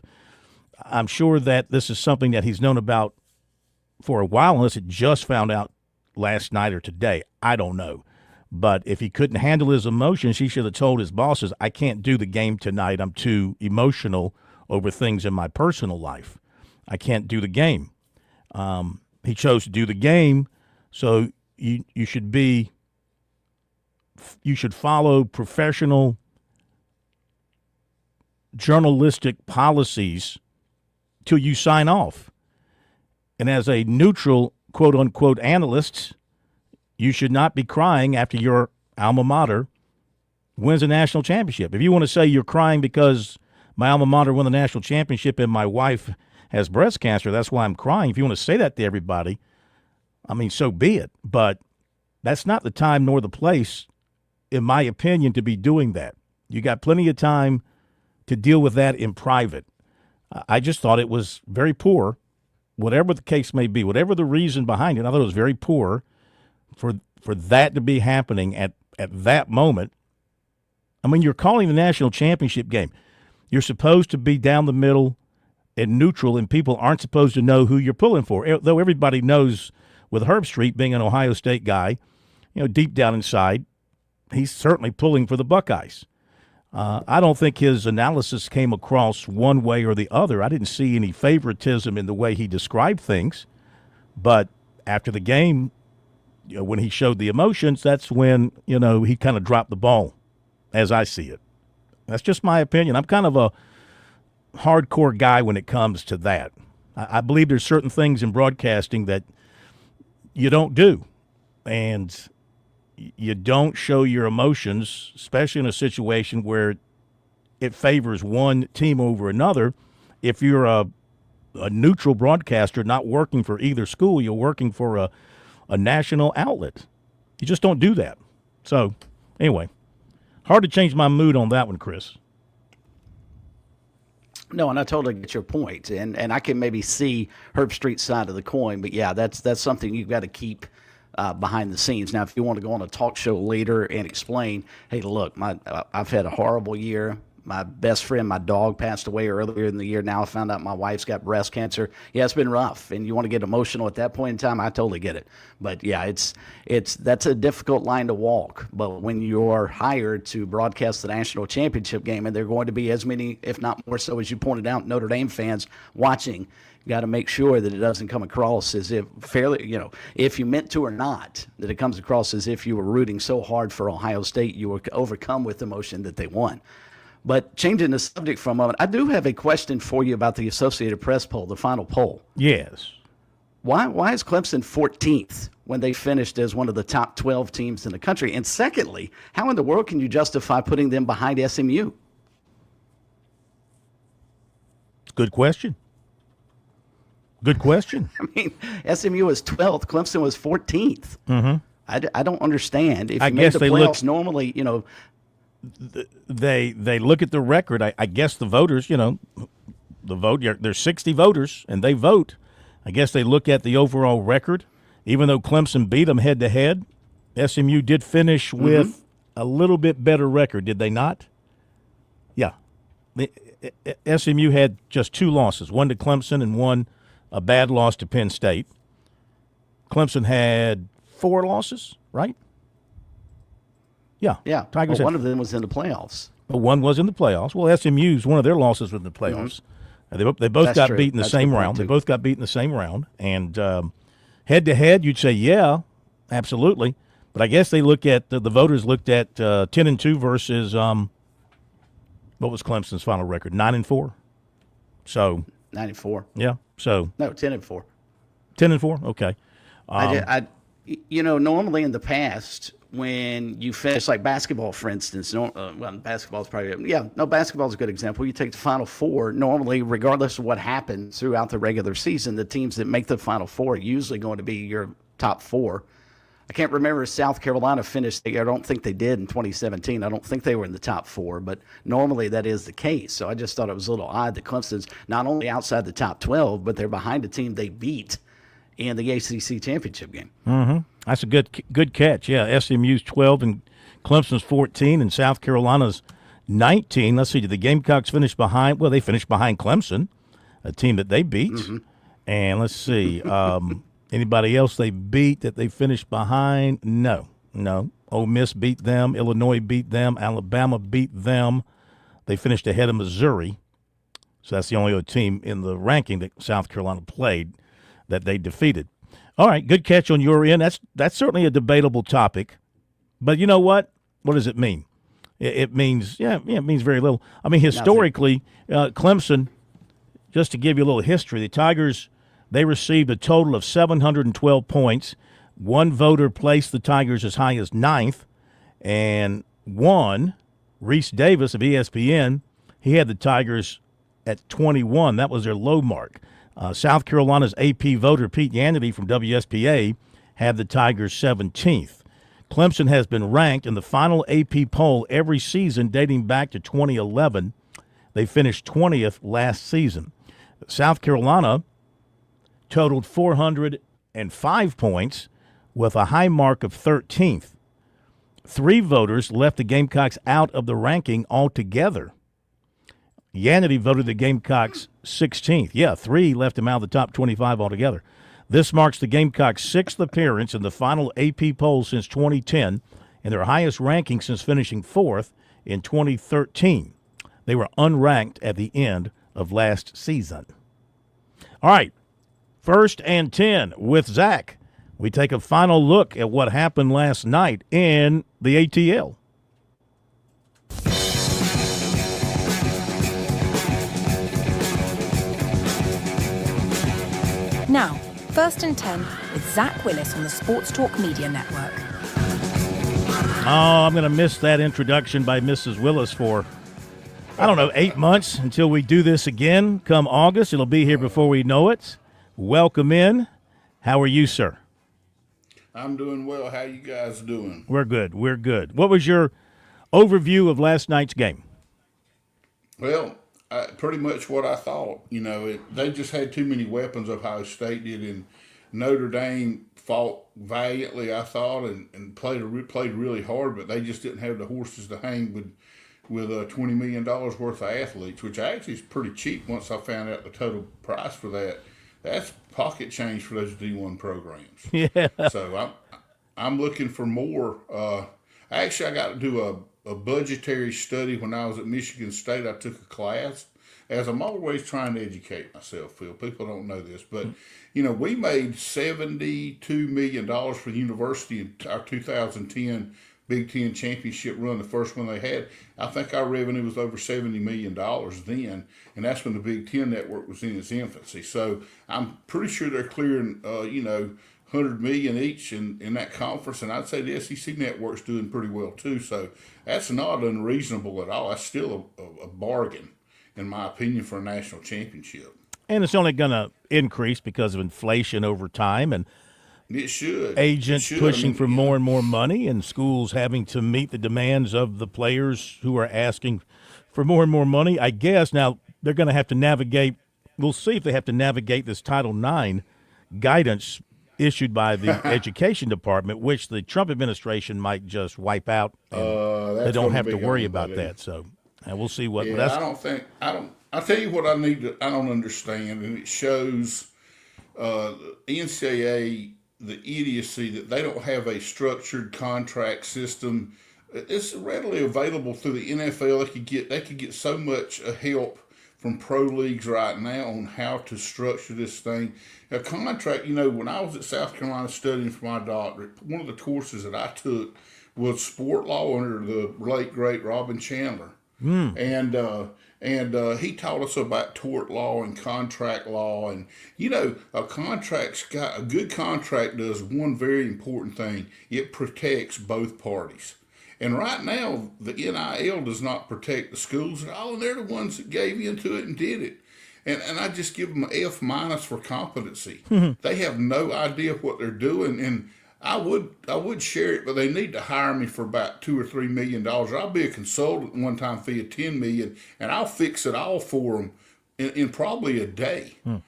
[SPEAKER 11] I'm sure that this is something that he's known about for a while, unless it just found out last night or today, I don't know. But if he couldn't handle his emotions, he should have told his bosses, I can't do the game tonight. I'm too emotional over things in my personal life. I can't do the game. He chose to do the game, so you should follow professional journalistic policies till you sign off. And as a neutral, quote-unquote, analyst, you should not be crying after your alma mater wins a national championship. If you want to say you're crying because my alma mater won the national championship and my wife has breast cancer, that's why I'm crying. If you want to say that to everybody, I mean, so be it. But that's not the time nor the place, in my opinion, to be doing that. You got plenty of time to deal with that in private. I just thought it was very poor, whatever the case may be, whatever the reason behind it. I thought it was very poor for that to be happening at that moment. I mean, you're calling the national championship game. You're supposed to be down the middle and neutral, and people aren't supposed to know who you're pulling for. Though everybody knows with Herbstreit being an Ohio State guy, you know, deep down inside, he's certainly pulling for the Buckeyes. I don't think his analysis came across one way or the other. I didn't see any favoritism in the way he described things. But after the game, you know, when he showed the emotions, that's when, you know, he kind of dropped the ball, as I see it. That's just my opinion. I'm kind of a hardcore guy when it comes to that. I believe there's certain things in broadcasting that you don't do. And you don't show your emotions, especially in a situation where it favors one team over another. If you're a neutral broadcaster not working for either school, you're working for a national outlet. You just don't do that. So, anyway, hard to change my mood on that one, Chris.
[SPEAKER 12] No, and I totally get your point, and I can maybe see Herbstreit's side of the coin, but yeah, that's something you've got to keep behind the scenes. Now, if you want to go on a talk show later and explain, hey, look, I've had a horrible year. My best friend, my dog, passed away earlier in the year. Now I found out my wife's got breast cancer. Yeah, it's been rough, and you want to get emotional at that point in time, I totally get it. But yeah, that's a difficult line to walk. But when you're hired to broadcast the national championship game, and there are going to be as many, if not more so, as you pointed out, Notre Dame fans watching, you got to make sure that it doesn't come across as if if you meant to or not, that it comes across as if you were rooting so hard for Ohio State, you were overcome with emotion that they won. But changing the subject for a moment, I do have a question for you about the Associated Press poll, the final poll.
[SPEAKER 11] Yes.
[SPEAKER 12] Why is Clemson 14th when they finished as one of the top 12 teams in the country? And secondly, how in the world can you justify putting them behind SMU?
[SPEAKER 11] Good question. Good question.
[SPEAKER 12] I mean, SMU was 12th. Clemson was 14th.
[SPEAKER 11] Mm-hmm.
[SPEAKER 12] I don't understand. If you
[SPEAKER 11] I
[SPEAKER 12] made
[SPEAKER 11] guess
[SPEAKER 12] the
[SPEAKER 11] they
[SPEAKER 12] playoffs normally,
[SPEAKER 11] they look at the record. I guess the voters, the vote. There's 60 voters, and they vote. I guess they look at the overall record. Even though Clemson beat them head to head, SMU did finish with a little bit better record, did they not? Yeah. SMU had just 2 losses, one to Clemson and one a bad loss to Penn State. Clemson had 4 losses, right? Yeah.
[SPEAKER 12] Yeah.
[SPEAKER 11] Tigers
[SPEAKER 12] Well,
[SPEAKER 11] had
[SPEAKER 12] one of them was in the playoffs.
[SPEAKER 11] But one was in the playoffs. Well, SMU's one of their losses was in the playoffs. They both
[SPEAKER 12] That's
[SPEAKER 11] got
[SPEAKER 12] true.
[SPEAKER 11] beat in the
[SPEAKER 12] That's a
[SPEAKER 11] same
[SPEAKER 12] good point,
[SPEAKER 11] round. They
[SPEAKER 12] too.
[SPEAKER 11] both got beat in the same round. And head-to-head, you'd say, yeah, absolutely. But I guess they look at the voters looked at 10-2 versus what was Clemson's final record? 9-4. So
[SPEAKER 12] 9-4.
[SPEAKER 11] yeah. So
[SPEAKER 12] No, 10-4.
[SPEAKER 11] 10-4. Okay.
[SPEAKER 12] Normally in the past, when you finish like basketball, for instance, basketball's basketball's a good example. You take the Final Four. Normally, regardless of what happens throughout the regular season, the teams that make the Final Four are usually going to be your top 4. I can't remember if South Carolina finished. I don't think they did in 2017. I don't think they were in the top 4, but normally that is the case. So I just thought it was a little odd that Clemson's not only outside the top 12, but they're behind a team they beat in the ACC championship game.
[SPEAKER 11] Mm-hmm. That's a good catch. Yeah, SMU's 12 and Clemson's 14 and South Carolina's 19. Let's see, did the Gamecocks finish behind? Well, they finished behind Clemson, a team that they beat.
[SPEAKER 12] Mm-hmm.
[SPEAKER 11] And let's see, anybody else they beat that they finished behind? No. Ole Miss beat them. Illinois beat them. Alabama beat them. They finished ahead of Missouri. So that's the only other team in the ranking that South Carolina played that they defeated. All right, good catch on your end. That's certainly a debatable topic. But you know what? What does it mean? It means, it means very little. I mean, historically, Clemson, just to give you a little history, the Tigers, they received a total of 712 points. One voter placed the Tigers as high as 9th. And one, Reese Davis of ESPN, he had the Tigers at 21. That was their low mark. South Carolina's AP voter, Pete Yannity from WSPA, had the Tigers 17th. Clemson has been ranked in the final AP poll every season dating back to 2011. They finished 20th last season. South Carolina totaled 405 points with a high mark of 13th. 3 voters left the Gamecocks out of the ranking altogether. Yannity voted the Gamecocks 16th. Yeah, 3 left him out of the top 25 altogether. This marks the Gamecocks' 6th appearance in the final AP poll since 2010 and their highest ranking since finishing 4th in 2013. They were unranked at the end of last season. All right, 1st and 10 with Zach. We take a final look at what happened last night in the ATL.
[SPEAKER 2] Now, 1st and 10 with Zach Willis on the Sports Talk Media Network.
[SPEAKER 11] Oh, I'm going to miss that introduction by Mrs. Willis for, 8 months until we do this again. Come August, it'll be here before we know it. Welcome in. How are you, sir?
[SPEAKER 3] I'm doing well. How you guys doing?
[SPEAKER 11] We're good. What was your overview of last night's game?
[SPEAKER 3] Well, pretty much what I thought. They just had too many weapons. Ohio State did, and Notre Dame fought valiantly, I thought, and played really hard, but they just didn't have the horses to hang with $20 million worth of athletes, which actually is pretty cheap once I found out the total price for that. That's pocket change for those D1 programs.
[SPEAKER 11] Yeah.
[SPEAKER 3] So I'm looking for more. Actually, I got to do a budgetary study when I was at Michigan State. I took a class, as I'm always trying to educate myself, Phil. People don't know this, but, we made $72 million for the university in our 2010 Big Ten championship run, the first one they had. I think our revenue was over $70 million then, and that's when the Big Ten network was in its infancy. So I'm pretty sure they're clearing, $100 million each in that conference, and I'd say the SEC network's doing pretty well too. So that's not unreasonable at all. That's still a bargain, in my opinion, for a national championship.
[SPEAKER 11] And it's only going to increase because of inflation over time, and
[SPEAKER 3] it should.
[SPEAKER 11] Agents pushing for more and more money, and schools having to meet the demands of the players who are asking for more and more money. I guess now they're going to have to navigate. We'll see if they have to navigate this Title IX guidance issued by the Education Department, which the Trump administration might just wipe out. And they don't have to worry about that. So we'll see what.
[SPEAKER 3] Yeah, I'll tell you what I don't understand, and it shows NCAA, the idiocy that they don't have a structured contract system. It's readily available through the NFL. They could get so much help from pro leagues right now on how to structure this thing. A contract, when I was at South Carolina studying for my doctorate, one of the courses that I took was sport law under the late great Robin Chandler. And he taught us about tort law and contract law. And, a good contract does one very important thing. It protects both parties. And right now, the NIL does not protect the schools at all, and they're the ones that gave into it and did it. And I just give them an F- for competency. They have no idea what they're doing, and I would share it, but they need to hire me for about $2 or $3 million. I'll be a consultant one time fee of $10 million, and I'll fix it all for them in probably a day. And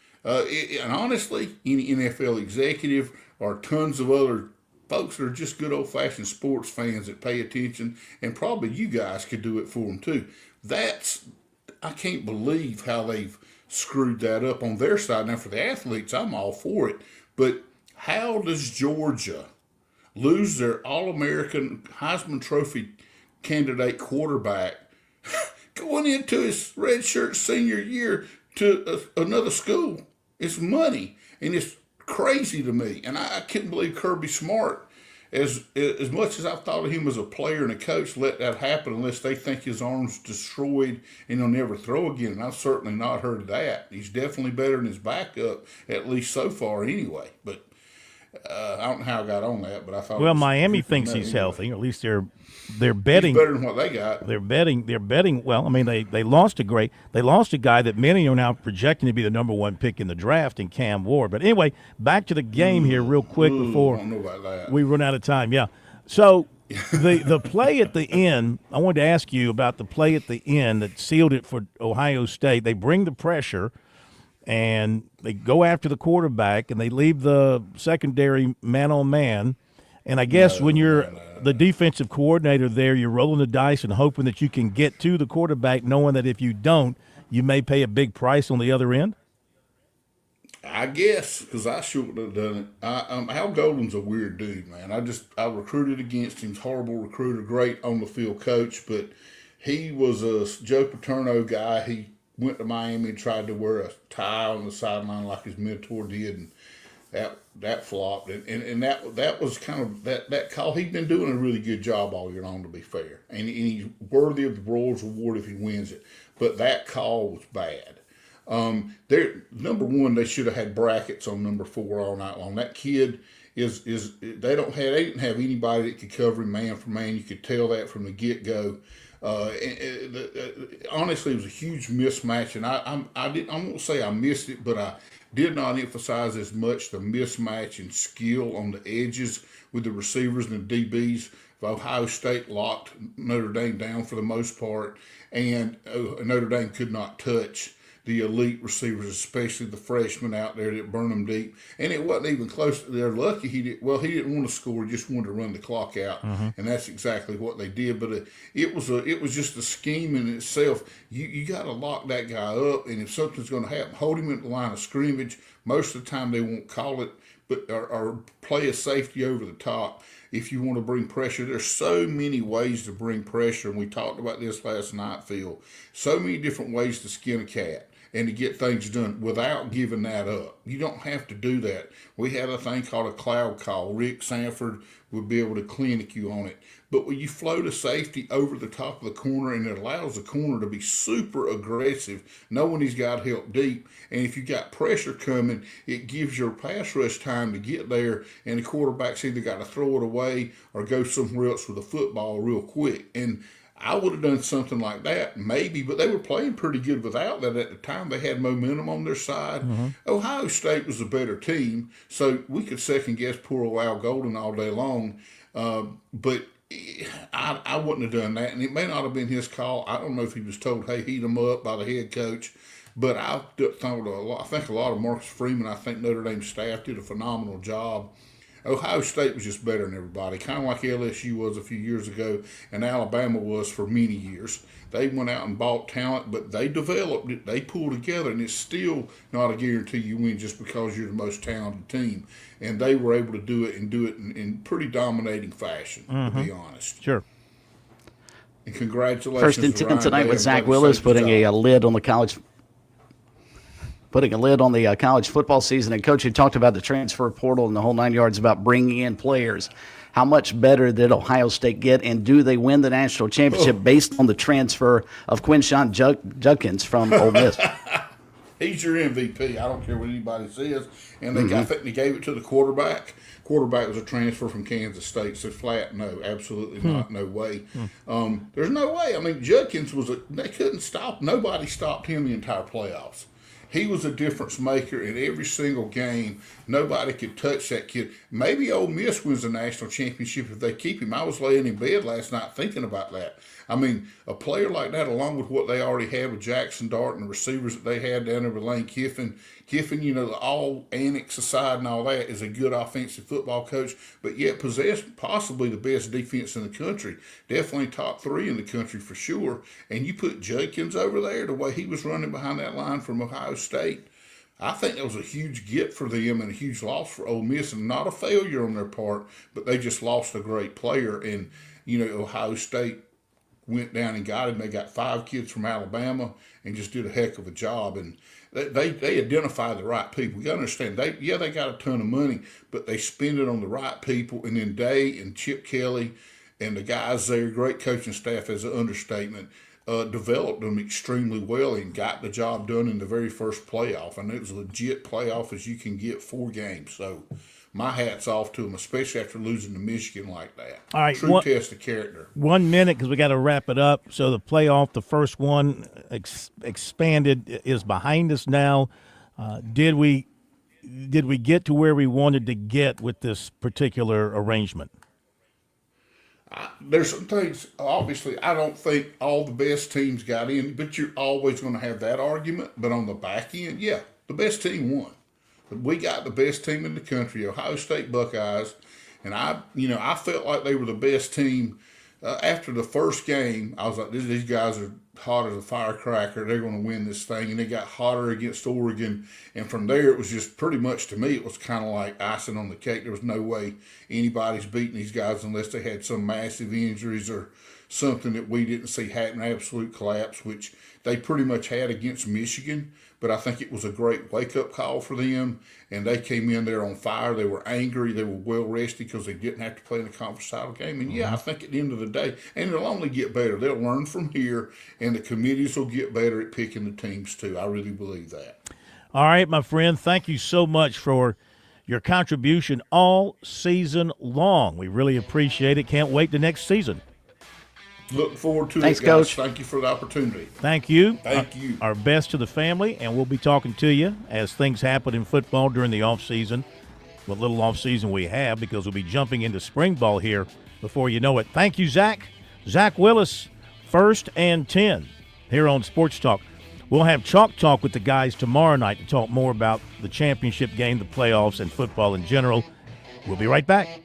[SPEAKER 3] honestly, any NFL executive or tons of other folks that are just good old-fashioned sports fans that pay attention, and probably you guys could do it for them too. I can't believe how they've screwed that up on their side. Now, for the athletes, I'm all for it, but how does Georgia lose their All-American Heisman Trophy candidate quarterback going into his redshirt senior year to another school? It's money, and it's crazy to me. And I couldn't believe Kirby Smart, as much as I thought of him as a player and a coach, let that happen unless they think his arm's destroyed and he'll never throw again. And I've certainly not heard of that. He's definitely better than his backup, at least so far anyway. But I don't know how I got on that, but I thought.
[SPEAKER 11] Well, Miami thinks he's healthy. Or at least they're betting.
[SPEAKER 3] He's better than what they got.
[SPEAKER 11] They're betting. Well, I mean, they lost a guy that many are now projecting to be the number one pick in the draft in Cam Ward. But anyway, back to the game here real quick before
[SPEAKER 3] I don't know about that.
[SPEAKER 11] we run out of time. Yeah. So the play at the end, I wanted to ask you about the play at the end that sealed it for Ohio State. They bring the pressure, and they go after the quarterback, and they leave the secondary man-on-man. And I guess when you're the defensive coordinator there, you're rolling the dice and hoping that you can get to the quarterback, knowing that if you don't, you may pay a big price on the other end?
[SPEAKER 3] I guess, because I sure would have done it. Al Golden's a weird dude, man. I recruited against him. Horrible recruiter, great on the field coach, but he was a Joe Paterno guy. He went to Miami and tried to wear a tie on the sideline like his mentor did, and that flopped. And that was kind of that call. He's been doing a really good job all year long, to be fair, and he's worthy of the Royals Award if he wins it. But that call was bad. Number one, they should have had brackets on number 4 all night long. That kid they didn't have anybody that could cover him man for man. You could tell that from the get-go. Honestly, it was a huge mismatch, and I won't say I missed it, but I did not emphasize as much the mismatch and skill on the edges with the receivers and the DBs. Ohio State locked Notre Dame down for the most part, and Notre Dame could not touch the elite receivers, especially the freshmen out there that burn them deep. And it wasn't even close. They're lucky he didn't want to score. He just wanted to run the clock out, and that's exactly what they did. But it was just a scheme in itself. You got to lock that guy up, and if something's going to happen, hold him at the line of scrimmage. Most of the time they won't call it, but or play a safety over the top. If you want to bring pressure, there's so many ways to bring pressure, and we talked about this last night, Phil. So many different ways to skin a cat and to get things done without giving that up. You don't have to do that. We had a thing called a cloud call. Rick Sanford would be able to clinic you on it. But when you float a safety over the top of the corner, and it allows the corner to be super aggressive, knowing he's got help deep, and if you got pressure coming, it gives your pass rush time to get there, and the quarterback's either got to throw it away or go somewhere else with the football real quick. And I would have done something like that, maybe, but they were playing pretty good without that at the time. They had momentum on their side. Ohio State was a better team, so we could second-guess poor old Al Golden all day long, but I wouldn't have done that, and it may not have been his call. I don't know if he was told, hey, heat him up by the head coach, but I think a lot of Marcus Freeman, I think Notre Dame staff did a phenomenal job. Ohio State was just better than everybody, kind of like LSU was a few years ago and Alabama was for many years. They went out and bought talent, but they developed it. They pulled together, and it's still not a guarantee you win just because you're the most talented team. And they were able to do it and do it in pretty dominating fashion, to be honest.
[SPEAKER 11] Sure.
[SPEAKER 3] And congratulations.
[SPEAKER 12] First and 10 tonight with Zach Willis putting a lid on the college football season. And Coach, you talked about the transfer portal and the whole 9 yards about bringing in players. How much better did Ohio State get, and do they win the national championship based on the transfer of Quinshon Judkins from Ole Miss?
[SPEAKER 3] He's your MVP. I don't care what anybody says. And I think they gave it to the quarterback. Quarterback was a transfer from Kansas State, so flat no, absolutely not, no way. There's no way. I mean, Judkins they couldn't stop. Nobody stopped him the entire playoffs. He was a difference maker in every single game. Nobody could touch that kid. Maybe Ole Miss wins the national championship if they keep him. I was laying in bed last night thinking about that. I mean, a player like that, along with what they already had with Jackson Dart and the receivers that they had down there with Lane Kiffin, all annex aside and all that, is a good offensive football coach, but yet possessed possibly the best defense in the country. Definitely top 3 in the country for sure. And you put Judkins over there, the way he was running behind that line from Ohio State, I think that was a huge get for them and a huge loss for Ole Miss, and not a failure on their part, but they just lost a great player. And, Ohio State went down and got him. They got 5 kids from Alabama and just did a heck of a job. And they identify the right people. You got to understand, they got a ton of money, but they spend it on the right people. And then Day and Chip Kelly and the guys there, great coaching staff as an understatement, developed them extremely well and got the job done in the very first playoff. And it was a legit playoff as you can get 4 games. So my hat's off to them, especially after losing to Michigan like that.
[SPEAKER 11] All right,
[SPEAKER 3] True test of character.
[SPEAKER 11] 1 minute because we got to wrap it up. So the playoff, the first one expanded, is behind us now. Did we get to where we wanted to get with this particular arrangement?
[SPEAKER 3] There's some things, obviously, I don't think all the best teams got in, but you're always going to have that argument. But on the back end, yeah, the best team won. We got the best team in the country, Ohio State Buckeyes, and I felt like they were the best team. After the first game, I was like, these guys are hot as a firecracker. They're going to win this thing. And they got hotter against Oregon. And from there, it was just pretty much, to me, it was kind of like icing on the cake. There was no way anybody's beating these guys unless they had some massive injuries or something that we didn't see happen, absolute collapse, which they pretty much had against Michigan. But I think it was a great wake-up call for them, and they came in there on fire. They were angry. They were well-rested because they didn't have to play in a conference title game. And, I think at the end of the day, and it'll only get better. They'll learn from here, and the committees will get better at picking the teams too. I really believe that.
[SPEAKER 11] All right, my friend, thank you so much for your contribution all season long. We really appreciate it. Can't wait the next season.
[SPEAKER 3] Look forward to
[SPEAKER 12] Thanks,
[SPEAKER 3] it, guys.
[SPEAKER 12] Coach.
[SPEAKER 3] Thank you for the opportunity.
[SPEAKER 11] Thank you.
[SPEAKER 3] Thank you.
[SPEAKER 11] Our best to the family, and we'll be talking to you as things happen in football during the offseason. What little offseason we have, because we'll be jumping into spring ball here before you know it. Thank you, Zach. Zach Willis, 1st and 10 here on Sports Talk. We'll have Chalk Talk with the guys tomorrow night to talk more about the championship game, the playoffs, and football in general. We'll be right back.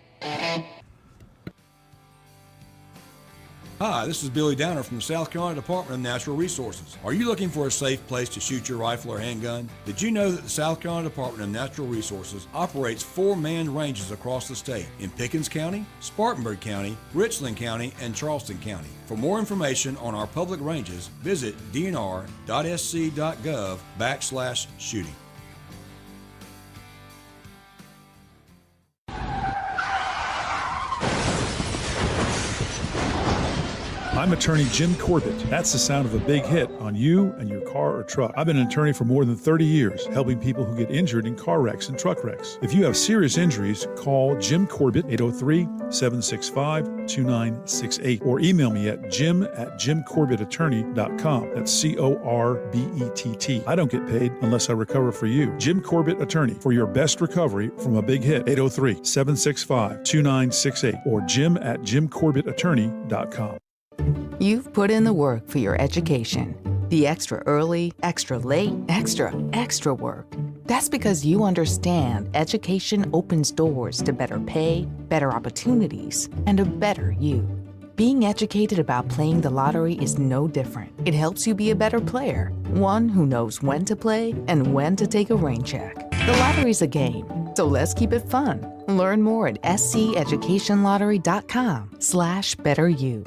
[SPEAKER 5] Hi, this is Billy Downer from the South Carolina Department of Natural Resources. Are you looking for a safe place to shoot your rifle or handgun? Did you know that the South Carolina Department of Natural Resources operates 4 manned ranges across the state in Pickens County, Spartanburg County, Richland County, and Charleston County? For more information on our public ranges, visit dnr.sc.gov/shooting.
[SPEAKER 9] I'm attorney Jim Corbett. That's the sound of a big hit on you and your car or truck. I've been an attorney for more than 30 years, helping people who get injured in car wrecks and truck wrecks. If you have serious injuries, call Jim Corbett, 803-765-2968, or email me at jim@jimcorbettattorney.com. That's Corbett. I don't get paid unless I recover for you. Jim Corbett Attorney, for your best recovery from a big hit, 803-765-2968, or jim@jimcorbettattorney.com.
[SPEAKER 23] You've put in the work for your education. The extra early, extra late, extra work. That's because you understand education opens doors to better pay, better opportunities, and a better you. Being educated about playing the lottery is no different. It helps you be a better player, one who knows when to play and when to take a rain check. The lottery's a game, so let's keep it fun. Learn more at sceducationlottery.com/betteryou.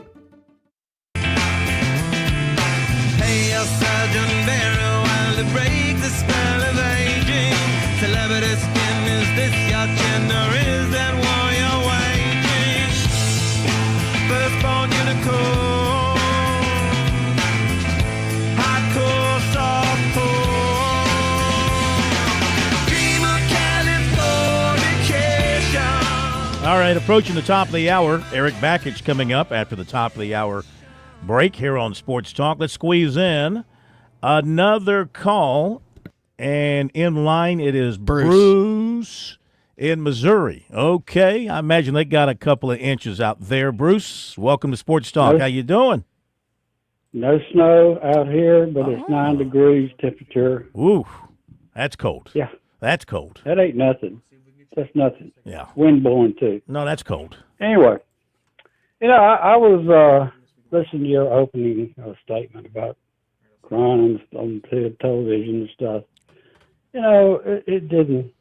[SPEAKER 15] Hey, your surgeon very well to break the spell of aging. Celebrity skin, is this your chin or is that war you're waging? Firstborn unicorn, hardcore, softcore, dream of Californication.
[SPEAKER 11] All right, approaching the top of the hour. Eric Bakich coming up after the top of the hour break here on Sports Talk. Let's squeeze in another call, and in line it is Bruce in Missouri. Okay, I imagine they got a couple of inches out there. Bruce, welcome to Sports Talk. How you doing?
[SPEAKER 8] No snow out here, but it's 9 degrees temperature.
[SPEAKER 11] Ooh, that's cold.
[SPEAKER 8] Yeah.
[SPEAKER 11] That's cold.
[SPEAKER 8] That ain't nothing. That's nothing.
[SPEAKER 11] Yeah.
[SPEAKER 8] Wind blowing, too.
[SPEAKER 11] No, that's cold.
[SPEAKER 8] Anyway, I was listening to your opening statement about crying on television and stuff. It didn't.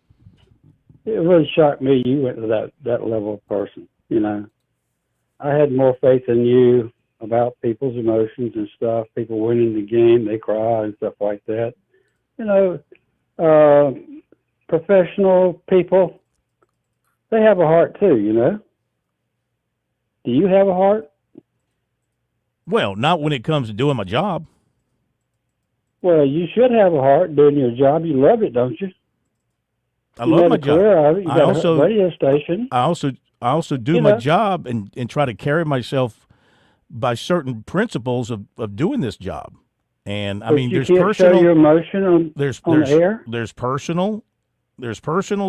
[SPEAKER 8] It really shocked me you went to that level of person. I had more faith in you about people's emotions and stuff. People winning the game, they cry and stuff like that. Professional people, they have a heart too, Do you have a heart?
[SPEAKER 11] Well, not when it comes to doing my job.
[SPEAKER 8] Well, you should have a heart doing your job. You love it, don't you?
[SPEAKER 11] I love my job.
[SPEAKER 8] You got a radio station.
[SPEAKER 11] I also do my job and try to carry myself by certain principles of doing this job. And I mean, there's personal.
[SPEAKER 8] Show your emotion on the air.
[SPEAKER 11] There's personal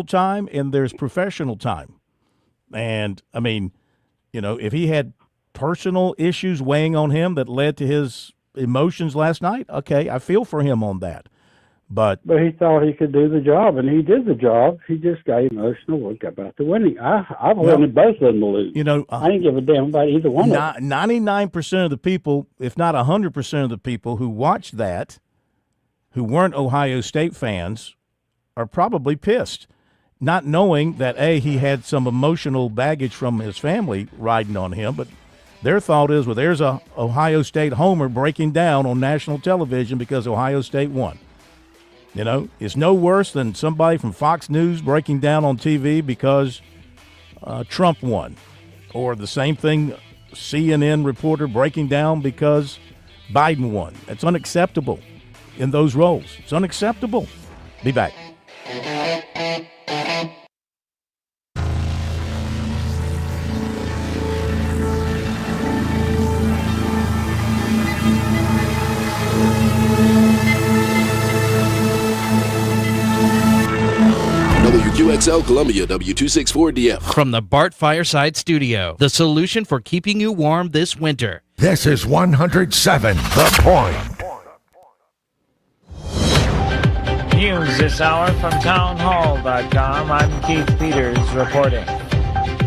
[SPEAKER 11] time and there's professional time. And I mean, if he had personal issues weighing on him that led to his emotions last night, okay, I feel for him on that. But
[SPEAKER 8] he thought he could do the job, and he did the job. He just got emotional about the winning. I wanted both of them to lose. I didn't give a damn about either one of them.
[SPEAKER 11] 99% of the people, if not 100% of the people who watched that, who weren't Ohio State fans, are probably pissed, not knowing that, A, he had some emotional baggage from his family riding on him, but their thought is, well, there's a Ohio State homer breaking down on national television because Ohio State won. It's no worse than somebody from Fox News breaking down on TV because Trump won. Or the same thing, CNN reporter breaking down because Biden won. It's unacceptable in those roles. It's unacceptable. Be back.
[SPEAKER 10] WQXL Columbia, W264DF.
[SPEAKER 13] From the Bart Fireside Studio, the solution for keeping you warm this winter.
[SPEAKER 24] This is 107 The Point.
[SPEAKER 1] News this hour from townhall.com. I'm Keith Peters reporting.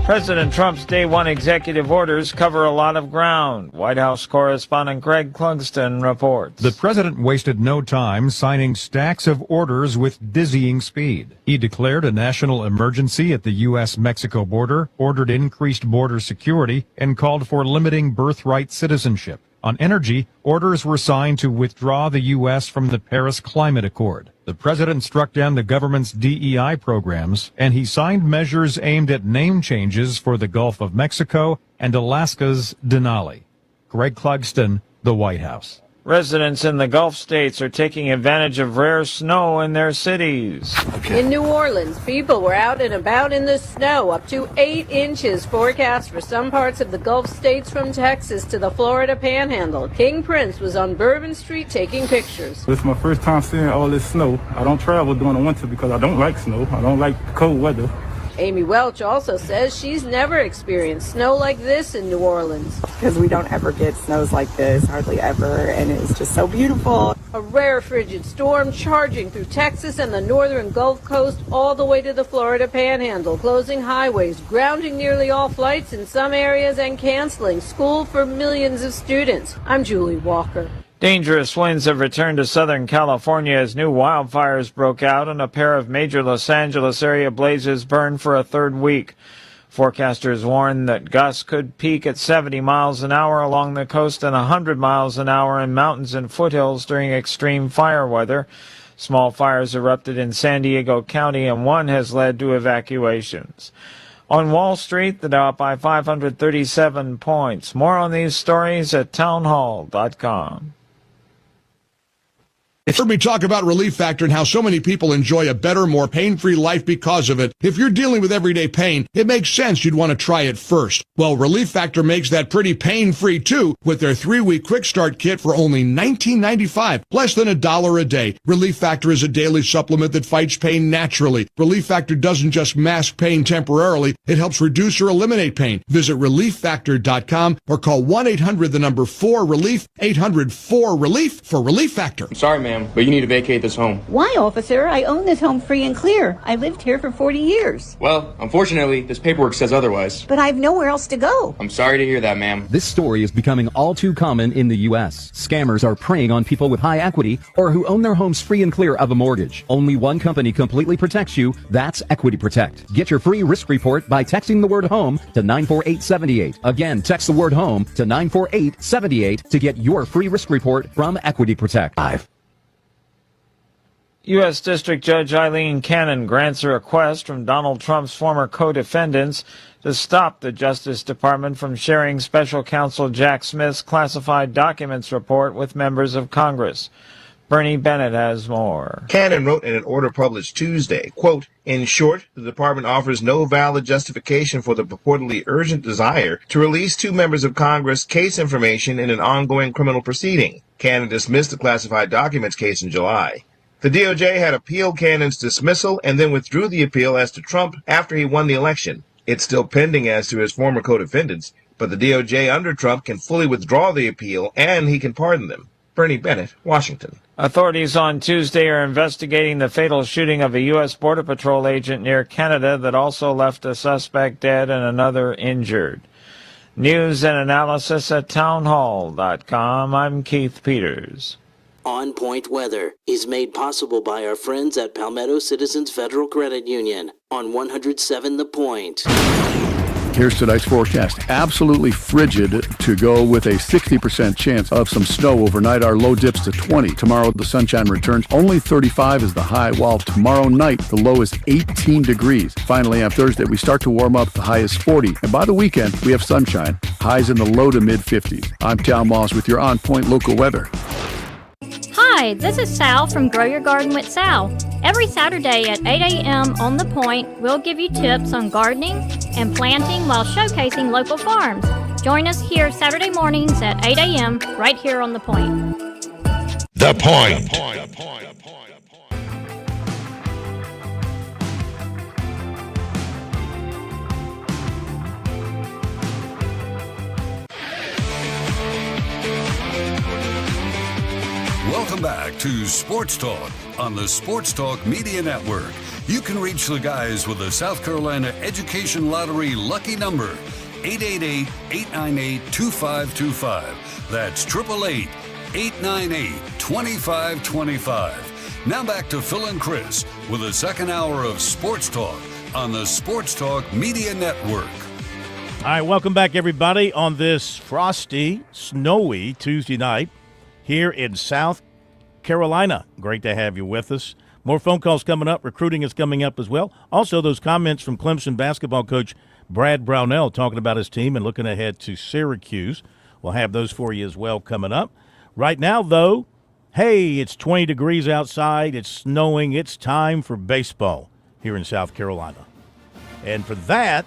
[SPEAKER 1] President Trump's Day 1 executive orders cover a lot of ground. White House correspondent Greg Clugston reports.
[SPEAKER 25] The president wasted no time signing stacks of orders with dizzying speed. He declared a national emergency at the U.S.-Mexico border, ordered increased border security, and called for limiting birthright citizenship. On energy, orders were signed to withdraw the U.S. from the Paris Climate Accord. The president struck down the government's DEI programs, and he signed measures aimed at name changes for the Gulf of Mexico and Alaska's Denali. Greg Clugston, the White House.
[SPEAKER 1] Residents in the Gulf states are taking advantage of rare snow in their cities.
[SPEAKER 26] In New Orleans, people were out and about in the snow, up to 8 inches forecast for some parts of the Gulf states from Texas to the Florida Panhandle. King Prince was on Bourbon Street taking pictures.
[SPEAKER 27] This is my first time seeing all this snow. I don't travel during the winter because I don't like snow. I don't like cold weather.
[SPEAKER 26] Amy Welch also says she's never experienced snow like this in New Orleans.
[SPEAKER 28] Because we don't ever get snows like this, hardly ever, and it's just so beautiful.
[SPEAKER 26] A rare frigid storm charging through Texas and the northern Gulf Coast all the way to the Florida Panhandle, closing highways, grounding nearly all flights in some areas, and canceling school for millions of students. I'm Julie Walker.
[SPEAKER 1] Dangerous winds have returned to Southern California as new wildfires broke out and a pair of major Los Angeles area blazes burned for a third week. Forecasters warn that gusts could peak at 70 miles an hour along the coast and 100 miles an hour in mountains and foothills during extreme fire weather. Small fires erupted in San Diego County, and one has led to evacuations. On Wall Street, the Dow up by 537 points. More on these stories at townhall.com.
[SPEAKER 6] You've heard me talk about Relief Factor and how so many people enjoy a better, more pain-free life because of it. If you're dealing with everyday pain, it makes sense you'd want to try it first. Well, Relief Factor makes that pretty pain-free too with their 3-week quick start kit for only $19.95, less than $1 a day. Relief Factor is a daily supplement that fights pain naturally. Relief Factor doesn't just mask pain temporarily, it helps reduce or eliminate pain. Visit ReliefFactor.com or call 1-800-4-RELIEF, 800-4-RELIEF for Relief Factor.
[SPEAKER 7] I'm sorry, ma'am, but you need to vacate this home.
[SPEAKER 14] Why, officer? I own this home free and clear. I lived here for 40 years.
[SPEAKER 7] Well, unfortunately, this paperwork says otherwise.
[SPEAKER 14] But I've nowhere else to go.
[SPEAKER 7] I'm sorry to hear that, ma'am.
[SPEAKER 16] This story is becoming all too common in the U.S. Scammers are preying on people with high equity or who own their homes free and clear of a mortgage. Only one company completely protects you. That's Equity Protect. Get your free risk report by texting the word HOME to 94878. Again, text the word HOME to 94878 to get your free risk report from Equity Protect.
[SPEAKER 1] U.S. District Judge Eileen Cannon grants a request from Donald Trump's former co-defendants to stop the Justice Department from sharing Special Counsel Jack Smith's classified documents report with members of Congress. Bernie Bennett has more.
[SPEAKER 17] Cannon wrote in an order published Tuesday, quote, "In short, the department offers no valid justification for the purportedly urgent desire to release 2 members of Congress case information in an ongoing criminal proceeding." Cannon dismissed the classified documents case in July. The DOJ had appealed Cannon's dismissal and then withdrew the appeal as to Trump after he won the election. It's still pending as to his former co-defendants, but the DOJ under Trump can fully withdraw the appeal and he can pardon them. Bernie Bennett, Washington.
[SPEAKER 1] Authorities on Tuesday are investigating the fatal shooting of a U.S. Border Patrol agent near Canada that also left a suspect dead and another injured. News and analysis at townhall.com. I'm Keith Peters.
[SPEAKER 18] On Point Weather is made possible by our friends at Palmetto Citizens Federal Credit Union on 107 The Point.
[SPEAKER 19] Here's tonight's forecast. Absolutely frigid to go with a 60% chance of some snow overnight. Our low dips to 20. Tomorrow the sunshine returns. Only 35 is the high, while tomorrow night the low is 18 degrees. Finally, on Thursday we start to warm up. The high is 40. And by the weekend we have sunshine. Highs in the low to mid 50s. I'm Tal Moss with your On Point local weather.
[SPEAKER 28] Hi, this is Sal from Grow Your Garden with Sal. Every Saturday at 8 a.m. on The Point, we'll give you tips on gardening and planting while showcasing local farms. Join us here Saturday mornings at 8 a.m. right here on The Point.
[SPEAKER 24] The Point.
[SPEAKER 29] Welcome back to Sports Talk on the Sports Talk Media Network. You can reach the guys with the South Carolina Education Lottery lucky number, 888-898-2525. That's 888-898-2525. Now back to Phil and Chris with the second hour of Sports Talk on the Sports Talk Media Network.
[SPEAKER 11] All right, welcome back, everybody, on this frosty, snowy Tuesday night here in South Carolina. Great to have you with us. More phone calls coming up. Recruiting is coming up as well. Also, those comments from Clemson basketball coach Brad Brownell talking about his team and looking ahead to Syracuse. We'll have those for you as well coming up. Right now, though, hey, it's 20 degrees outside. It's snowing. It's time for baseball here in South Carolina. And for that,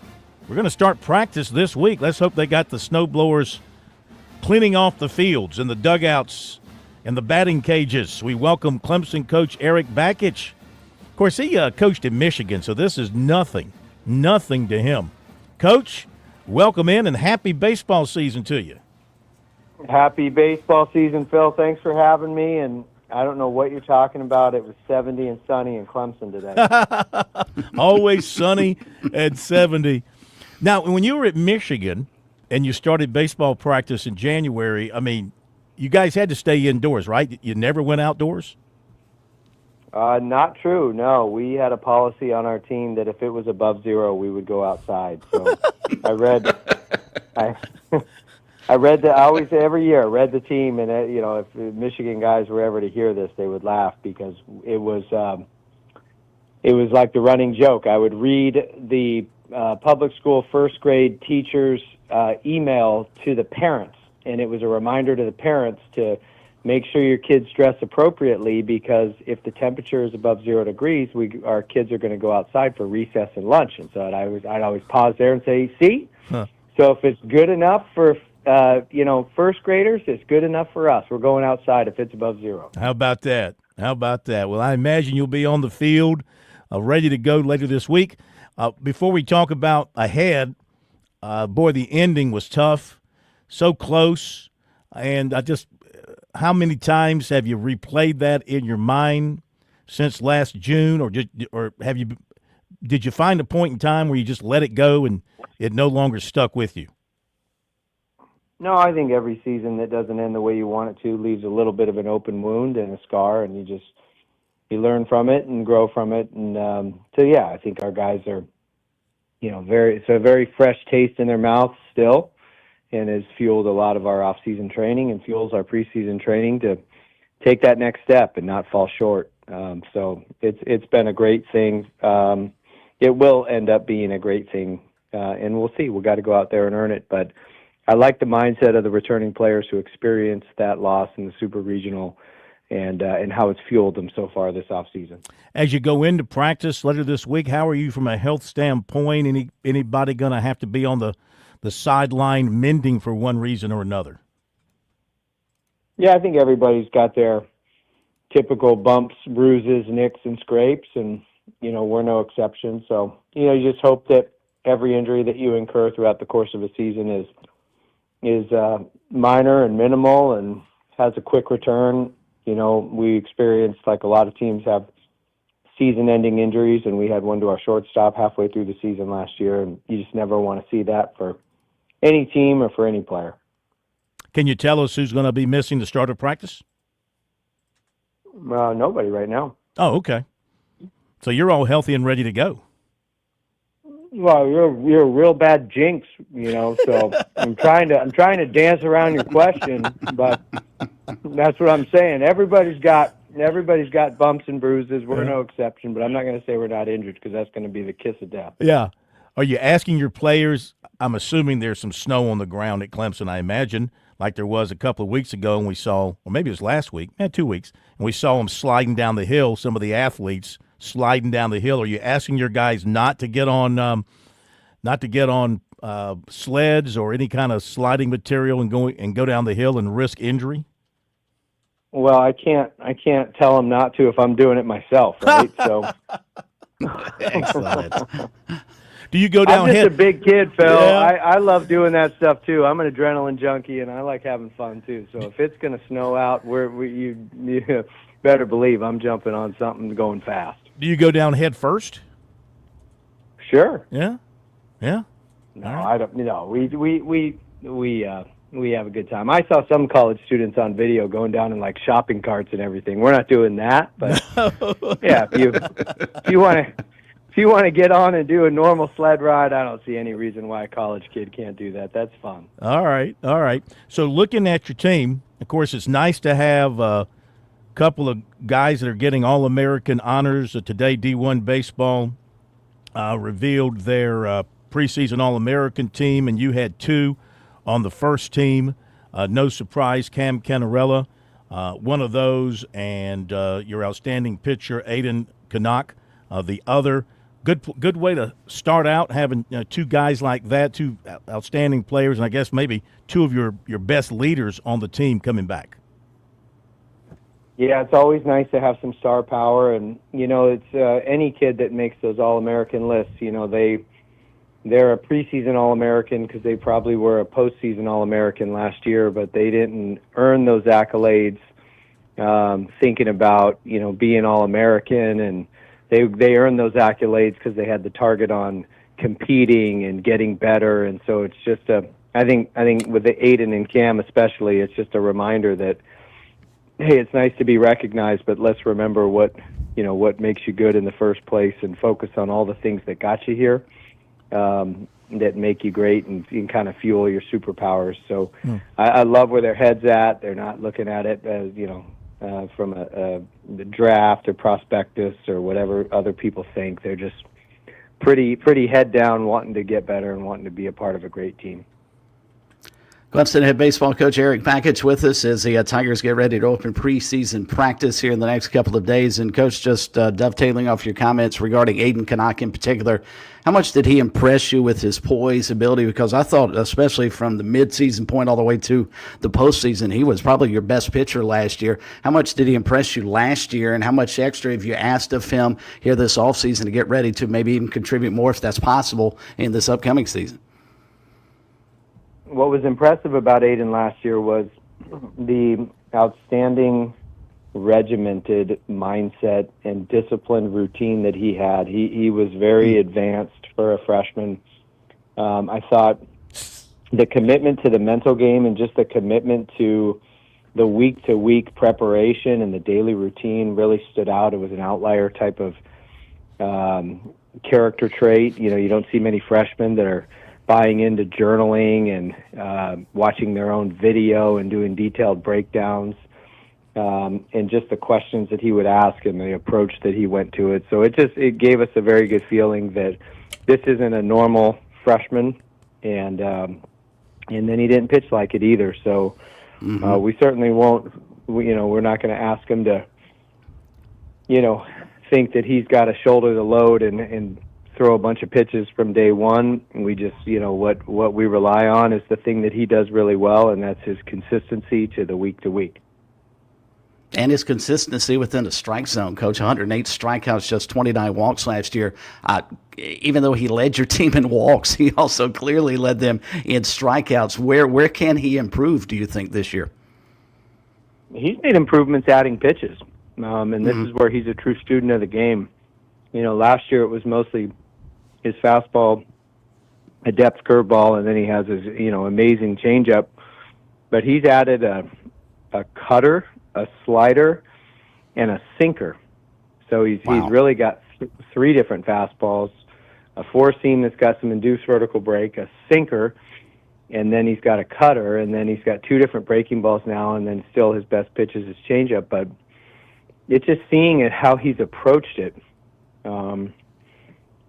[SPEAKER 11] we're going to start practice this week. Let's hope they got the snow blowers cleaning off the fields and the dugouts and the batting cages. We welcome Clemson coach Eric Bakich. Of course, he coached in Michigan, so this is nothing to him. Coach, welcome in and happy baseball season to you.
[SPEAKER 30] Happy baseball season, Phil. Thanks for having me. And
[SPEAKER 2] I don't know what you're talking about. It was 70 and sunny in Clemson today.
[SPEAKER 11] Always sunny and 70. Now, when you were at Michigan and you started baseball practice in January, I mean, you guys had to stay indoors, right? You never went outdoors?
[SPEAKER 2] Not true. No, we had a policy on our team that if it was above zero, we would go outside. So I read I always every year read the team, and if Michigan guys were ever to hear this, they would laugh because it was like the running joke. I would read the public school first grade teacher's email to the parents, and it was a reminder to the parents to make sure your kids dress appropriately, because if the temperature is above 0 degrees, our kids are going to go outside for recess and lunch. And so I'd always pause there and say, see?
[SPEAKER 11] Huh.
[SPEAKER 2] So if it's good enough for first graders, it's good enough for us. We're going outside if it's above 0.
[SPEAKER 11] How about that? Well, I imagine you'll be on the field ready to go later this week. Before we talk about ahead, boy, the ending was tough, so close, and how many times have you replayed that in your mind since last June, or did you find a point in time where you just let it go and it no longer stuck with you?
[SPEAKER 2] No, I think every season that doesn't end the way you want it to leaves a little bit of an open wound and a scar, and you learn from it and grow from it. And I think our guys are, it's a very fresh taste in their mouth still, and has fueled a lot of our off-season training and fuels our preseason training to take that next step and not fall short. So it's been a great thing. It will end up being a great thing, and we'll see. We've got to go out there and earn it. But I like the mindset of the returning players who experienced that loss in the Super Regional and how it's fueled them so far this offseason.
[SPEAKER 11] As you go into practice later this week, how are you from a health standpoint? Anybody going to have to be on the sideline mending for one reason or another?
[SPEAKER 2] Yeah, I think everybody's got their typical bumps, bruises, nicks, and scrapes, and, we're no exception. So, you just hope that every injury that you incur throughout the course of a season is minor and minimal and has a quick return. We experienced, like a lot of teams have, season-ending injuries, and we had one to our shortstop halfway through the season last year, and you just never want to see that for any team or for any player.
[SPEAKER 11] Can you tell us who's going to be missing the start of practice?
[SPEAKER 2] Nobody right now.
[SPEAKER 11] Oh, okay. So you're all healthy and ready to go.
[SPEAKER 2] Well, you're a real bad jinx, so I'm trying to dance around your question, but that's what I'm saying. Everybody's got bumps and bruises. We're no exception, but I'm not going to say we're not injured, because that's going to be the kiss of death.
[SPEAKER 11] Yeah. Are you asking your players? I'm assuming there's some snow on the ground at Clemson, I imagine, like there was a couple of weeks ago, and we saw, or maybe it was last week, 2 weeks, and we saw them sliding down the hill, some of the athletes sliding down the hill. Are you asking your guys not to get on sleds or any kind of sliding material and go down the hill and risk injury?
[SPEAKER 2] Well, I can't tell them not to if I'm doing it myself, right? So
[SPEAKER 11] excellent. Do you go down?
[SPEAKER 2] I'm just a big kid, Phil. Yeah. I love doing that stuff too. I'm an adrenaline junkie, and I like having fun too. So if it's going to snow out, you better believe I'm jumping on something going fast.
[SPEAKER 11] Do you go down head first?
[SPEAKER 2] Sure.
[SPEAKER 11] Yeah. Yeah.
[SPEAKER 2] No, I don't. We have a good time. I saw some college students on video going down in like shopping carts and everything. We're not doing that, but yeah, if you want to get on and do a normal sled ride, I don't see any reason why a college kid can't do that. That's fun.
[SPEAKER 11] All right. So looking at your team, of course, it's nice to have a couple of guys that are getting All-American honors. Today, D1 Baseball revealed their preseason All-American team, and you had 2 on the first team. No surprise, Cam Canarella, one of those, and your outstanding pitcher, Aiden Canuck, the other. Good way to start out, having 2 guys like that, 2 outstanding players, and I guess maybe 2 of your best leaders on the team coming back.
[SPEAKER 2] Yeah, it's always nice to have some star power, and it's any kid that makes those All-American lists. They're a preseason All-American because they probably were a postseason All-American last year, but they didn't earn those accolades thinking about, being All-American, and they earned those accolades because they had the target on competing and getting better. And so it's just I think with the Aiden and Cam especially, it's just a reminder that, hey, it's nice to be recognized, but let's remember what makes you good in the first place and focus on all the things that got you here, that make you great and kind of fuel your superpowers. So I love where their head's at. They're not looking at it as, from the draft or prospectus or whatever other people think. They're just pretty head down, wanting to get better and wanting to be a part of a great team.
[SPEAKER 3] Clemson head baseball coach Eric Package with us as the Tigers get ready to open preseason practice here in the next couple of days. And, Coach, just dovetailing off your comments regarding Aiden Canuck in particular, how much did he impress you with his poise, ability? Because I thought, especially from the midseason point all the way to the postseason, he was probably your best pitcher last year. How much did he impress you last year, and how much extra have you asked of him here this offseason to get ready to maybe even contribute more, if that's possible, in this upcoming season?
[SPEAKER 2] What was impressive about Aiden last year was the outstanding regimented mindset and disciplined routine that he had. He was very advanced for a freshman. I thought the commitment to the mental game and just the commitment to the week-to-week preparation and the daily routine really stood out. It was an outlier type of character trait. You don't see many freshmen that are buying into journaling and watching their own video and doing detailed breakdowns, and just the questions that he would ask and the approach that he went to it. So it gave us a very good feeling that this isn't a normal freshman, and then he didn't pitch like it either. So we certainly won't. We're not going to ask him to, think that he's got to shoulder the load and throw a bunch of pitches from day one. We just, what we rely on is the thing that he does really well, and that's his consistency to the week to week.
[SPEAKER 3] And his consistency within the strike zone, Coach. 108 strikeouts, just 29 walks last year. Even though he led your team in walks, he also clearly led them in strikeouts. Where can he improve, do you think, this year?
[SPEAKER 2] He's made improvements adding pitches, and this is where he's a true student of the game. Last year it was mostly his fastball, a depth curveball, and then he has his, amazing changeup. But he's added a cutter, a slider, and a sinker. So he's really got three different fastballs, a four-seam that's got some induced vertical break, a sinker, and then he's got a cutter, and then he's got two different breaking balls now, and then still his best pitch is his changeup. But it's just seeing it, how he's approached it.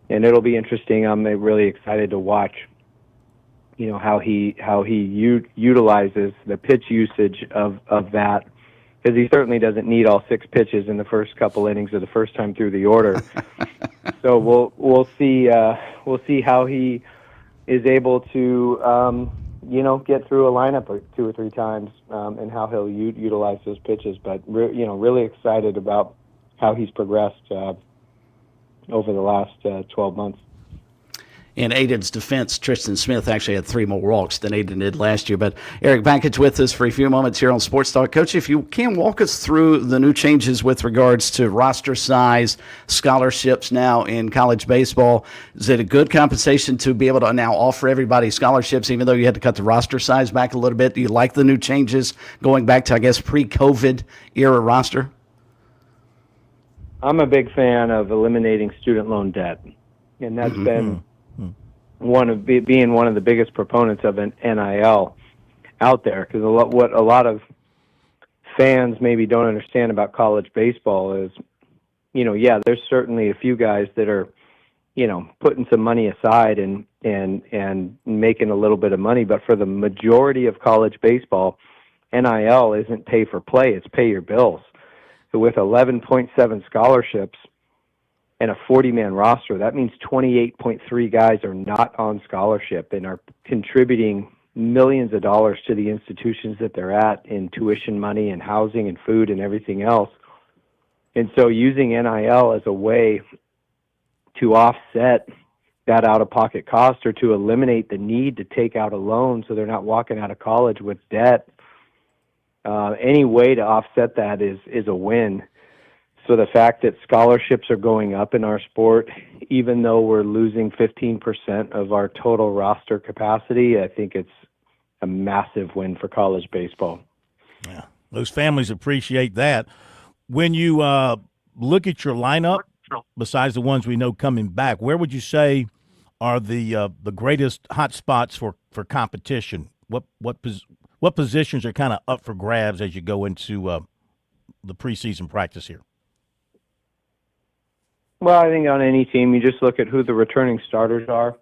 [SPEAKER 2] And it'll be interesting. I'm really excited to watch, how he utilizes the pitch usage of that, because he certainly doesn't need all six pitches in the first couple innings or the first time through the order. So we'll see how he is able to get through a lineup or two or three times, and how he'll utilize those pitches. But really excited about how he's progressed over the last 12 months.
[SPEAKER 3] In Aiden's defense, Tristan Smith actually had 3 more walks than Aiden did last year. But Eric Package with us for a few moments here on Sports Talk. Coach, if you can walk us through the new changes with regards to roster size, scholarships now in college baseball. Is it a good compensation to be able to now offer everybody scholarships, even though you had to cut the roster size back a little bit? Do you like the new changes going back to, I guess, pre-COVID era roster?
[SPEAKER 2] I'm a big fan of eliminating student loan debt, and that's been being one of the biggest proponents of an NIL out there, because what a lot of fans maybe don't understand about college baseball is, there's certainly a few guys that are, putting some money aside and making a little bit of money, but for the majority of college baseball, NIL isn't pay for play, it's pay your bills. So with 11.7 scholarships and a 40-man roster, that means 28.3 guys are not on scholarship and are contributing millions of dollars to the institutions that they're at in tuition money and housing and food and everything else. And so using NIL as a way to offset that out-of-pocket cost, or to eliminate the need to take out a loan so they're not walking out of college with debt, any way to offset that is a win. So the fact that scholarships are going up in our sport, even though we're losing 15% of our total roster capacity, I think it's a massive win for college baseball.
[SPEAKER 11] Yeah, those families appreciate that. When you look at your lineup, besides the ones we know coming back, where would you say are the greatest hot spots for competition? What positions are kind of up for grabs as you go into the preseason practice here?
[SPEAKER 2] Well, I think on any team, you just look at who the returning starters are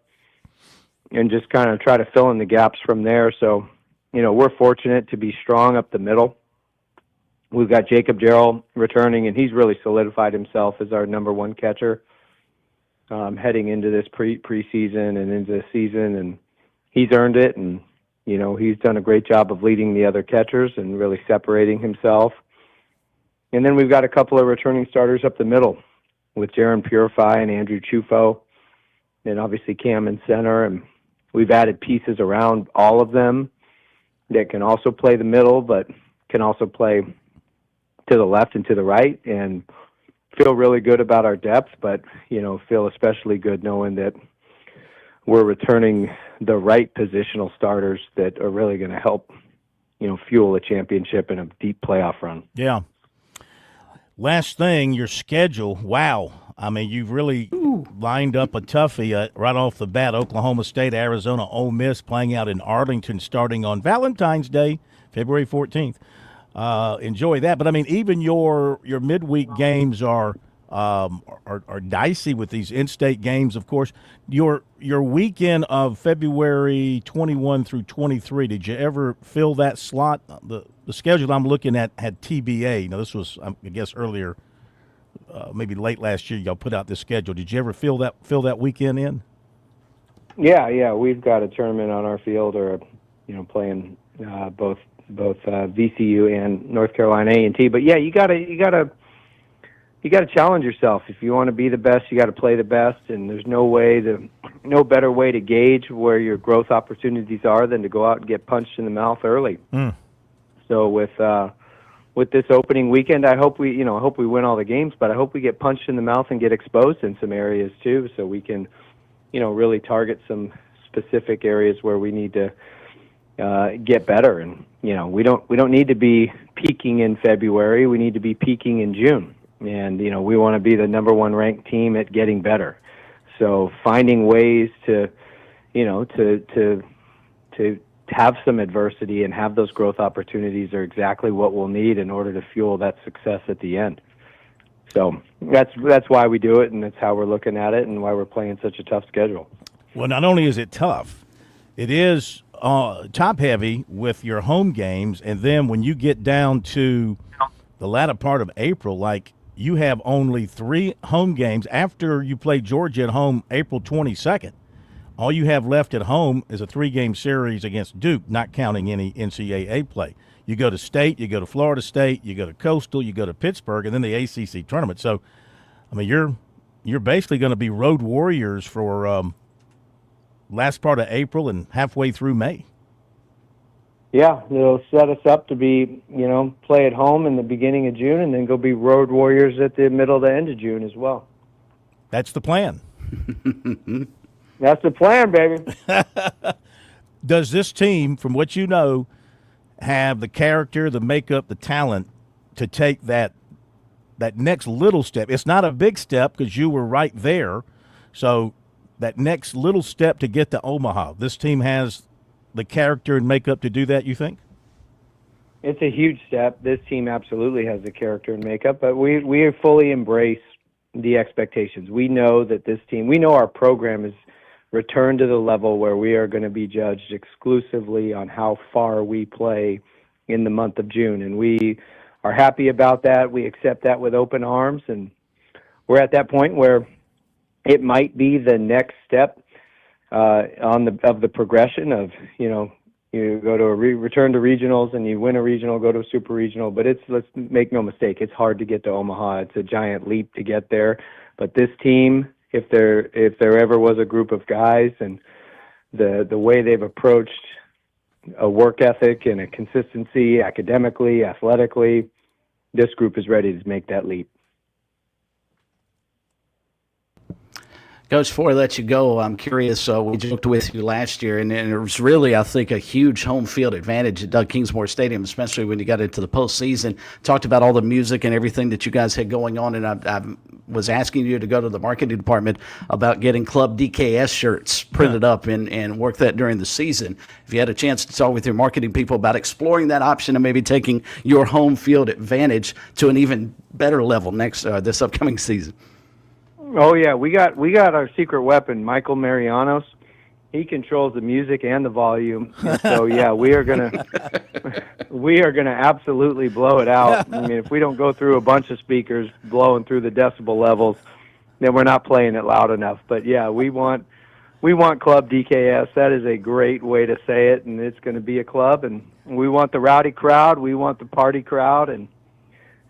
[SPEAKER 2] and just kind of try to fill in the gaps from there. So, we're fortunate to be strong up the middle. We've got Jacob Jarrell returning, and he's really solidified himself as our number one catcher heading into this preseason and into the season, and he's earned it, and he's done a great job of leading the other catchers and really separating himself. And then we've got a couple of returning starters up the middle with Jaron Purify and Andrew Chufo, and obviously Cam in center, and we've added pieces around all of them that can also play the middle, but can also play to the left and to the right, and feel really good about our depth, but, feel especially good knowing that we're returning the right positional starters that are really going to help, fuel a championship and a deep playoff run.
[SPEAKER 11] Yeah. Last thing, your schedule. Wow. I mean, you've really lined up a toughie right off the bat. Oklahoma State, Arizona, Ole Miss playing out in Arlington starting on Valentine's Day, February 14th. Enjoy that. But, I mean, even your midweek games are dicey with these in-state games, of course. Your weekend of February 21 through 23, did you ever fill that slot? The schedule I'm looking at had TBA. Now, this was, I guess, earlier, maybe late last year, y'all put out this schedule. Did you ever fill that weekend in?
[SPEAKER 2] Yeah. We've got a tournament on our field, or playing both VCU and North Carolina A&T. But yeah, you gotta challenge yourself. If you want to be the best, you got to play the best. And there's no better way to gauge where your growth opportunities are than to go out and get punched in the mouth early. So with this opening weekend, I hope we win all the games, but I hope we get punched in the mouth and get exposed in some areas too, so we can, really target some specific areas where we need to get better. And we don't need to be peaking in February. We need to be peaking in June. And we want to be the number one ranked team at getting better. So finding ways to have some adversity and have those growth opportunities are exactly what we'll need in order to fuel that success at the end. So that's why we do it, and that's how we're looking at it, and why we're playing such a tough schedule.
[SPEAKER 11] Well, not only is it tough, it is top heavy with your home games, and then when you get down to the latter part of April, like you have only 3 home games after you play Georgia at home April 22nd. All you have left at home is a 3-game series against Duke, not counting any NCAA play. You go to State, you go to Florida State, you go to Coastal, you go to Pittsburgh, and then the ACC tournament. So, I mean, you're basically going to be road warriors for last part of April and halfway through May.
[SPEAKER 2] Yeah, it'll set us up to be, play at home in the beginning of June and then go be road warriors at the middle to end of June as well.
[SPEAKER 11] That's the plan.
[SPEAKER 2] That's the plan, baby.
[SPEAKER 11] Does this team, from what you know, have the character, the makeup, the talent to take that next little step? It's not a big step because you were right there. So that next little step to get to Omaha, this team has the character and makeup to do that, you think?
[SPEAKER 2] It's a huge step. This team absolutely has the character and makeup, but we fully embrace the expectations. We know that this team, we know our program is returned to the level where we are going to be judged exclusively on how far we play in the month of June. And we are happy about that. We accept that with open arms. And we're at that point where it might be the next step of the progression of, you go to return to regionals and you win a regional, go to a super regional. But let's make no mistake, it's hard to get to Omaha. It's a giant leap to get there. But this team, if there ever was a group of guys, and the way they've approached a work ethic and a consistency academically, athletically. This group is ready to make that leap.
[SPEAKER 3] Coach, before I let you go, I'm curious. We joked with you last year, and it was really, I think, a huge home field advantage at Doug Kingsmore Stadium, especially when you got into the postseason. Talked about all the music and everything that you guys had going on, and I was asking you to go to the marketing department about getting Club DKS shirts printed up and work that during the season. If you had a chance to talk with your marketing people about exploring that option and maybe taking your home field advantage to an even better level this upcoming season.
[SPEAKER 2] Oh yeah, we got our secret weapon, Michael Marianos. He controls the music and the volume. And so yeah, we are gonna absolutely blow it out. I mean, if we don't go through a bunch of speakers blowing through the decibel levels, then we're not playing it loud enough. But yeah, we want Club DKS. That is a great way to say it, and it's going to be a club, and we want the rowdy crowd, we want the party crowd, and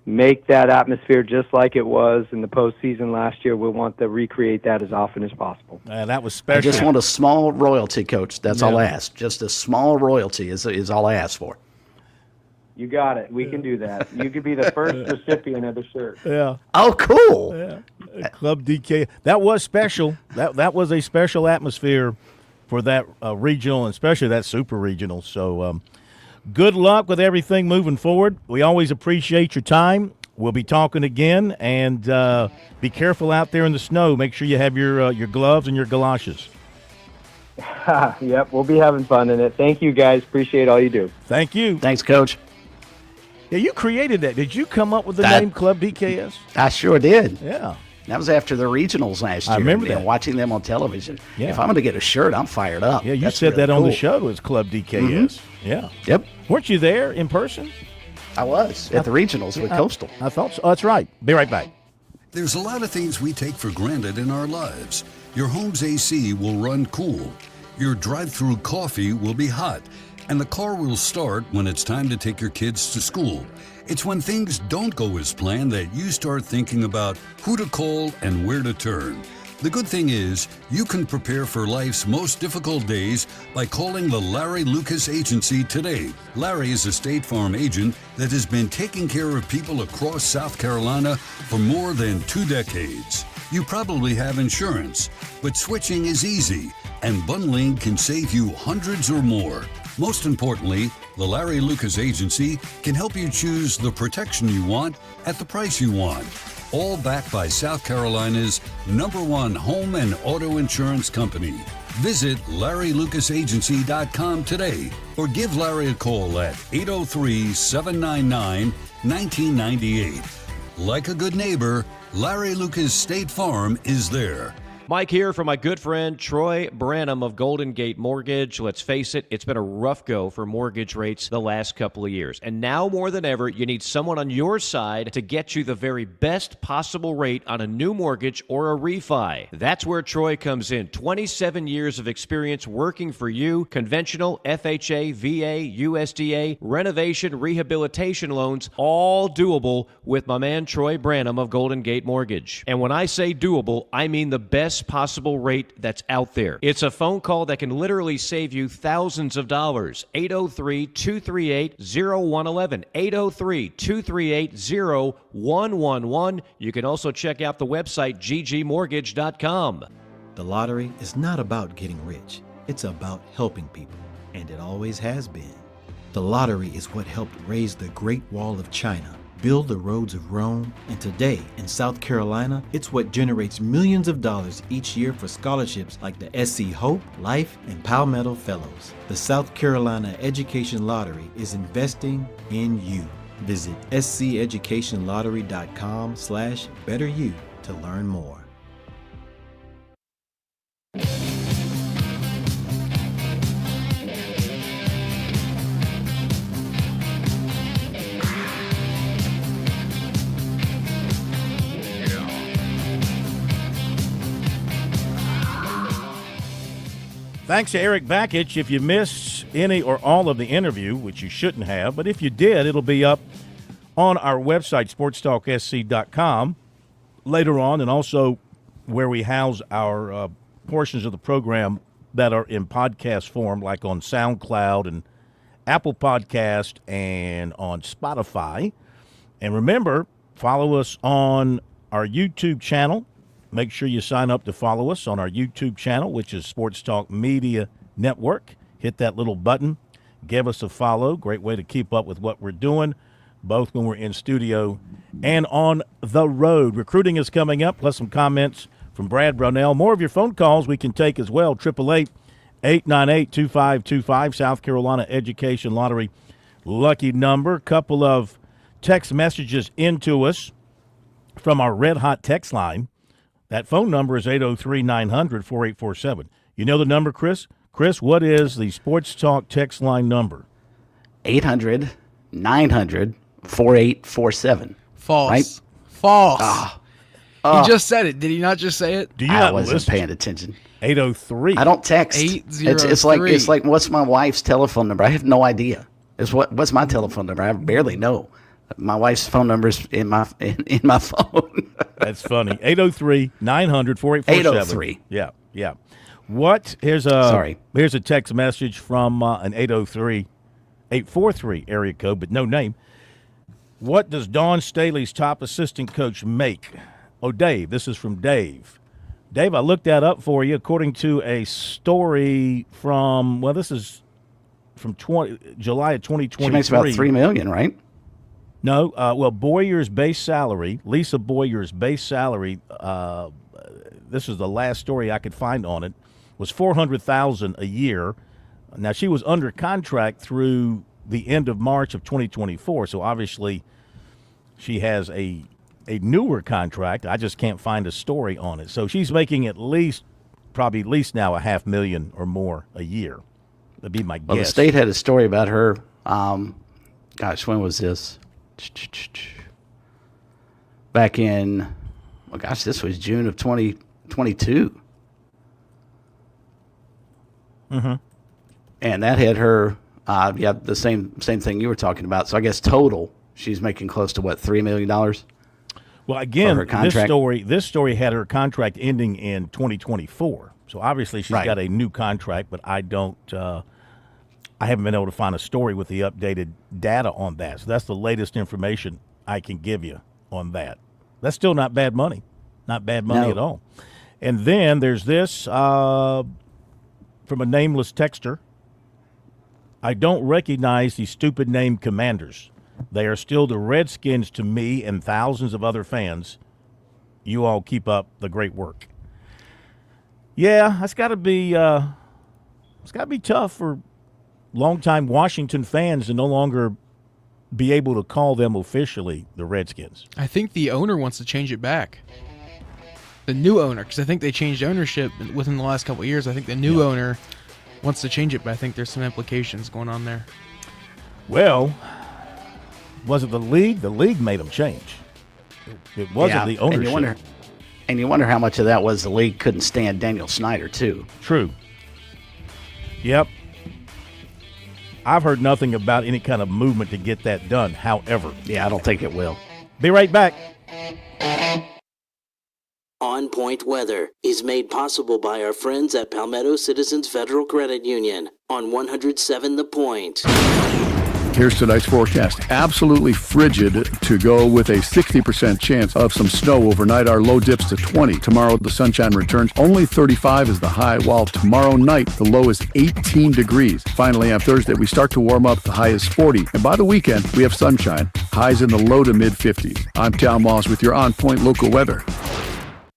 [SPEAKER 2] make that atmosphere just like it was in the postseason last year. We want to recreate that as often as possible.
[SPEAKER 11] That was special.
[SPEAKER 3] I just want a small royalty, Coach. That's all I ask. Just a small royalty is all I ask for.
[SPEAKER 2] You got it. We can do that. You could be the first recipient of the shirt.
[SPEAKER 11] Yeah.
[SPEAKER 3] Oh, cool.
[SPEAKER 11] Yeah. Club DK. That was special. That was a special atmosphere for that regional, and especially that super regional. So good luck with everything moving forward. We always appreciate your time. We'll be talking again, and be careful out there in the snow. Make sure you have your gloves and your galoshes.
[SPEAKER 2] Yep, we'll be having fun in it. Thank you, guys. Appreciate all you do.
[SPEAKER 11] Thank you.
[SPEAKER 3] Thanks, Coach.
[SPEAKER 11] Yeah, you created that. Did you come up with the name Club DKS?
[SPEAKER 3] I sure did.
[SPEAKER 11] Yeah.
[SPEAKER 3] That was after the regionals last year.
[SPEAKER 11] I remember that.
[SPEAKER 3] And watching them on television.
[SPEAKER 11] Yeah.
[SPEAKER 3] If I'm going to get a shirt, I'm fired up.
[SPEAKER 11] Yeah, you
[SPEAKER 3] That's
[SPEAKER 11] said
[SPEAKER 3] really
[SPEAKER 11] that on the
[SPEAKER 3] cool.
[SPEAKER 11] show. It was Club DKS.
[SPEAKER 3] Mm-hmm.
[SPEAKER 11] Yeah.
[SPEAKER 3] Yep.
[SPEAKER 11] Weren't you there in person?
[SPEAKER 3] I was at the regionals with Coastal.
[SPEAKER 11] I thought so. Oh, that's right. Be right back.
[SPEAKER 29] There's a lot of things we take for granted in our lives. Your home's AC will run cool. Your drive-through coffee will be hot. And the car will start when it's time to take your kids to school. It's when things don't go as planned that you start thinking about who to call and where to turn. The good thing is, you can prepare for life's most difficult days by calling the Larry Lucas Agency today. Larry is a State Farm agent that has been taking care of people across South Carolina for more than 2 decades. You probably have insurance, but switching is easy, and bundling can save you hundreds or more. Most importantly, the Larry Lucas Agency can help you choose the protection you want at the price you want. All backed by South Carolina's #1 home and auto insurance company. Visit LarryLucasAgency.com today or give Larry a call at 803-799-1998. Like a good neighbor, Larry Lucas State Farm is there.
[SPEAKER 4] Mike here for my good friend Troy Branham of Golden Gate Mortgage. Let's face it, it's been a rough go for mortgage rates the last couple of years. And now more than ever, you need someone on your side to get you the very best possible rate on a new mortgage or a refi. That's where Troy comes in. 27 years of experience working for you. Conventional, FHA, VA, USDA, renovation, rehabilitation loans, all doable with my man Troy Branham of Golden Gate Mortgage. And when I say doable, I mean the best possible rate that's out there. It's a phone call that can literally save you thousands of dollars. 803-238-0111. 803-238-0111. You can also check out the website ggmortgage.com.
[SPEAKER 5] The lottery is not about getting rich. It's about helping people, and it always has been. The lottery is what helped raise the Great Wall of China, build the roads of Rome, and today in South Carolina, it's what generates millions of dollars each year for scholarships like the SC Hope, Life, and Palmetto Fellows. The South Carolina Education Lottery is investing in you. Visit sceducationlottery.com/betteryou to learn more.
[SPEAKER 11] Thanks to Eric Bakich. If you missed any or all of the interview, which you shouldn't have, but if you did, it'll be up on our website, SportsTalkSC.com, later on, and also where we house our portions of the program that are in podcast form, like on SoundCloud and Apple Podcast, and on Spotify. And remember, follow us on our YouTube channel. Make sure you sign up to follow us on our YouTube channel, which is Sports Talk Media Network. Hit that little button. Give us a follow. Great way to keep up with what we're doing, both when we're in studio and on the road. Recruiting is coming up, plus some comments from Brad Brownell. More of your phone calls we can take as well. 888-898-2525, South Carolina Education Lottery lucky number. Couple of text messages into us from our Red Hot text line. That phone number is 803-900-4847. You know the number, Chris? Chris, what is the Sports Talk text line number?
[SPEAKER 3] 800-900-4847.
[SPEAKER 8] False.
[SPEAKER 3] Right?
[SPEAKER 8] False. He just said it. Did he not just say it?
[SPEAKER 11] Do you
[SPEAKER 3] I
[SPEAKER 11] not
[SPEAKER 3] wasn't
[SPEAKER 11] listen?
[SPEAKER 3] paying attention.
[SPEAKER 11] 803.
[SPEAKER 3] I don't text.
[SPEAKER 8] 803.
[SPEAKER 3] It's like what's my wife's telephone number? I have no idea. What's my telephone number? I barely know. My wife's phone number's in my phone.
[SPEAKER 11] That's funny. 803-900-4847.
[SPEAKER 3] 803.
[SPEAKER 11] Yeah. Here's a text message from an 843 area code, but no name. What does Dawn Staley's top assistant coach make? Oh, Dave. This is from Dave. Dave, I looked that up for you. According to a story from, this is from July of 2023.
[SPEAKER 3] She makes about $3 million, right?
[SPEAKER 11] No. Boyer's base salary, Lisa Boyer's base salary, this is the last story I could find on it, was $400,000 a year. Now, she was under contract through the end of March of 2024, so obviously she has a newer contract. I just can't find a story on it. So she's making probably at least now $500,000 or more a year. That'd be my guess.
[SPEAKER 3] Well, the state had a story about her. Gosh, when was this? Back in, this was June of 2022.
[SPEAKER 11] Mm-hmm.
[SPEAKER 3] And that had her, the same thing you were talking about. So I guess total, she's making close to $3 million?
[SPEAKER 11] Well, again, this story had her contract ending in 2024. So obviously she's got a new contract, but I haven't been able to find a story with the updated data on that. So that's the latest information I can give you on that. That's still not bad money. Not bad money at all. And then there's this from a nameless texter. I don't recognize these stupid name Commanders. They are still the Redskins to me and thousands of other fans. You all keep up the great work. Yeah, it's got to be tough for longtime Washington fans to no longer be able to call them officially the Redskins.
[SPEAKER 8] I think the owner wants to change it back. The new owner, because I think they changed ownership within the last couple of years. I think the new owner wants to change it, but I think there's some implications going on there.
[SPEAKER 11] Well, was it the league? The league made them change. It wasn't the ownership.
[SPEAKER 3] And you wonder how much of that was the league couldn't stand Daniel Snyder, too.
[SPEAKER 11] True. Yep. I've heard nothing about any kind of movement to get that done, however.
[SPEAKER 3] Yeah, I don't think it will.
[SPEAKER 11] Be right back.
[SPEAKER 18] On Point Weather is made possible by our friends at Palmetto Citizens Federal Credit Union on 107 The Point.
[SPEAKER 19] Here's tonight's forecast. Absolutely frigid to go with a 60% chance of some snow overnight. Our low dips to 20. Tomorrow, the sunshine returns. Only 35 is the high, while tomorrow night, the low is 18 degrees. Finally, on Thursday, we start to warm up. The high is 40. And by the weekend, we have sunshine. Highs in the low to mid-50s. I'm Tom Moss with your On Point local weather.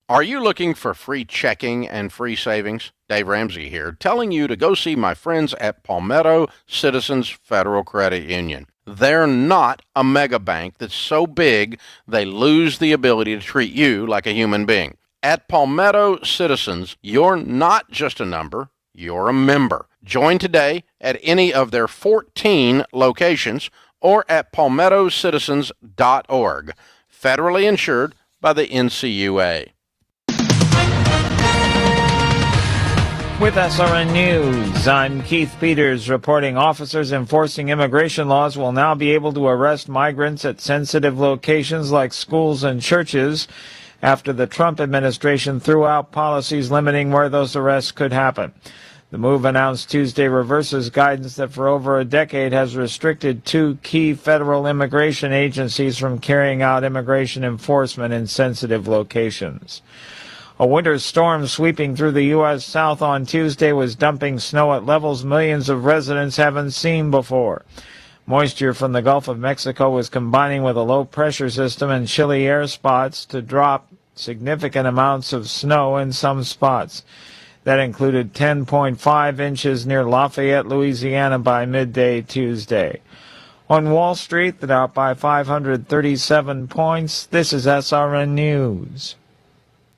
[SPEAKER 9] Are you looking for free checking and free savings? Dave Ramsey here, telling you to go see my friends at Palmetto Citizens Federal Credit Union. They're not a mega bank that's so big they lose the ability to treat you like a human being. At Palmetto Citizens, you're not just a number, you're a member. Join today at any of their 14 locations or at palmettocitizens.org. Federally insured by the NCUA.
[SPEAKER 1] With SRN News, I'm Keith Peters reporting officers enforcing immigration laws will now be able to arrest migrants at sensitive locations like schools and churches after the Trump administration threw out policies limiting where those arrests could happen. The move announced Tuesday reverses guidance that for over a decade has restricted two key federal immigration agencies from carrying out immigration enforcement in sensitive locations. A winter storm sweeping through the U.S. South on Tuesday was dumping snow at levels millions of residents haven't seen before. Moisture from the Gulf of Mexico was combining with a low-pressure system and chilly air spots to drop significant amounts of snow in some spots. That included 10.5 inches near Lafayette, Louisiana by midday Tuesday. On Wall Street, the Dow by 537 points. This is SRN News.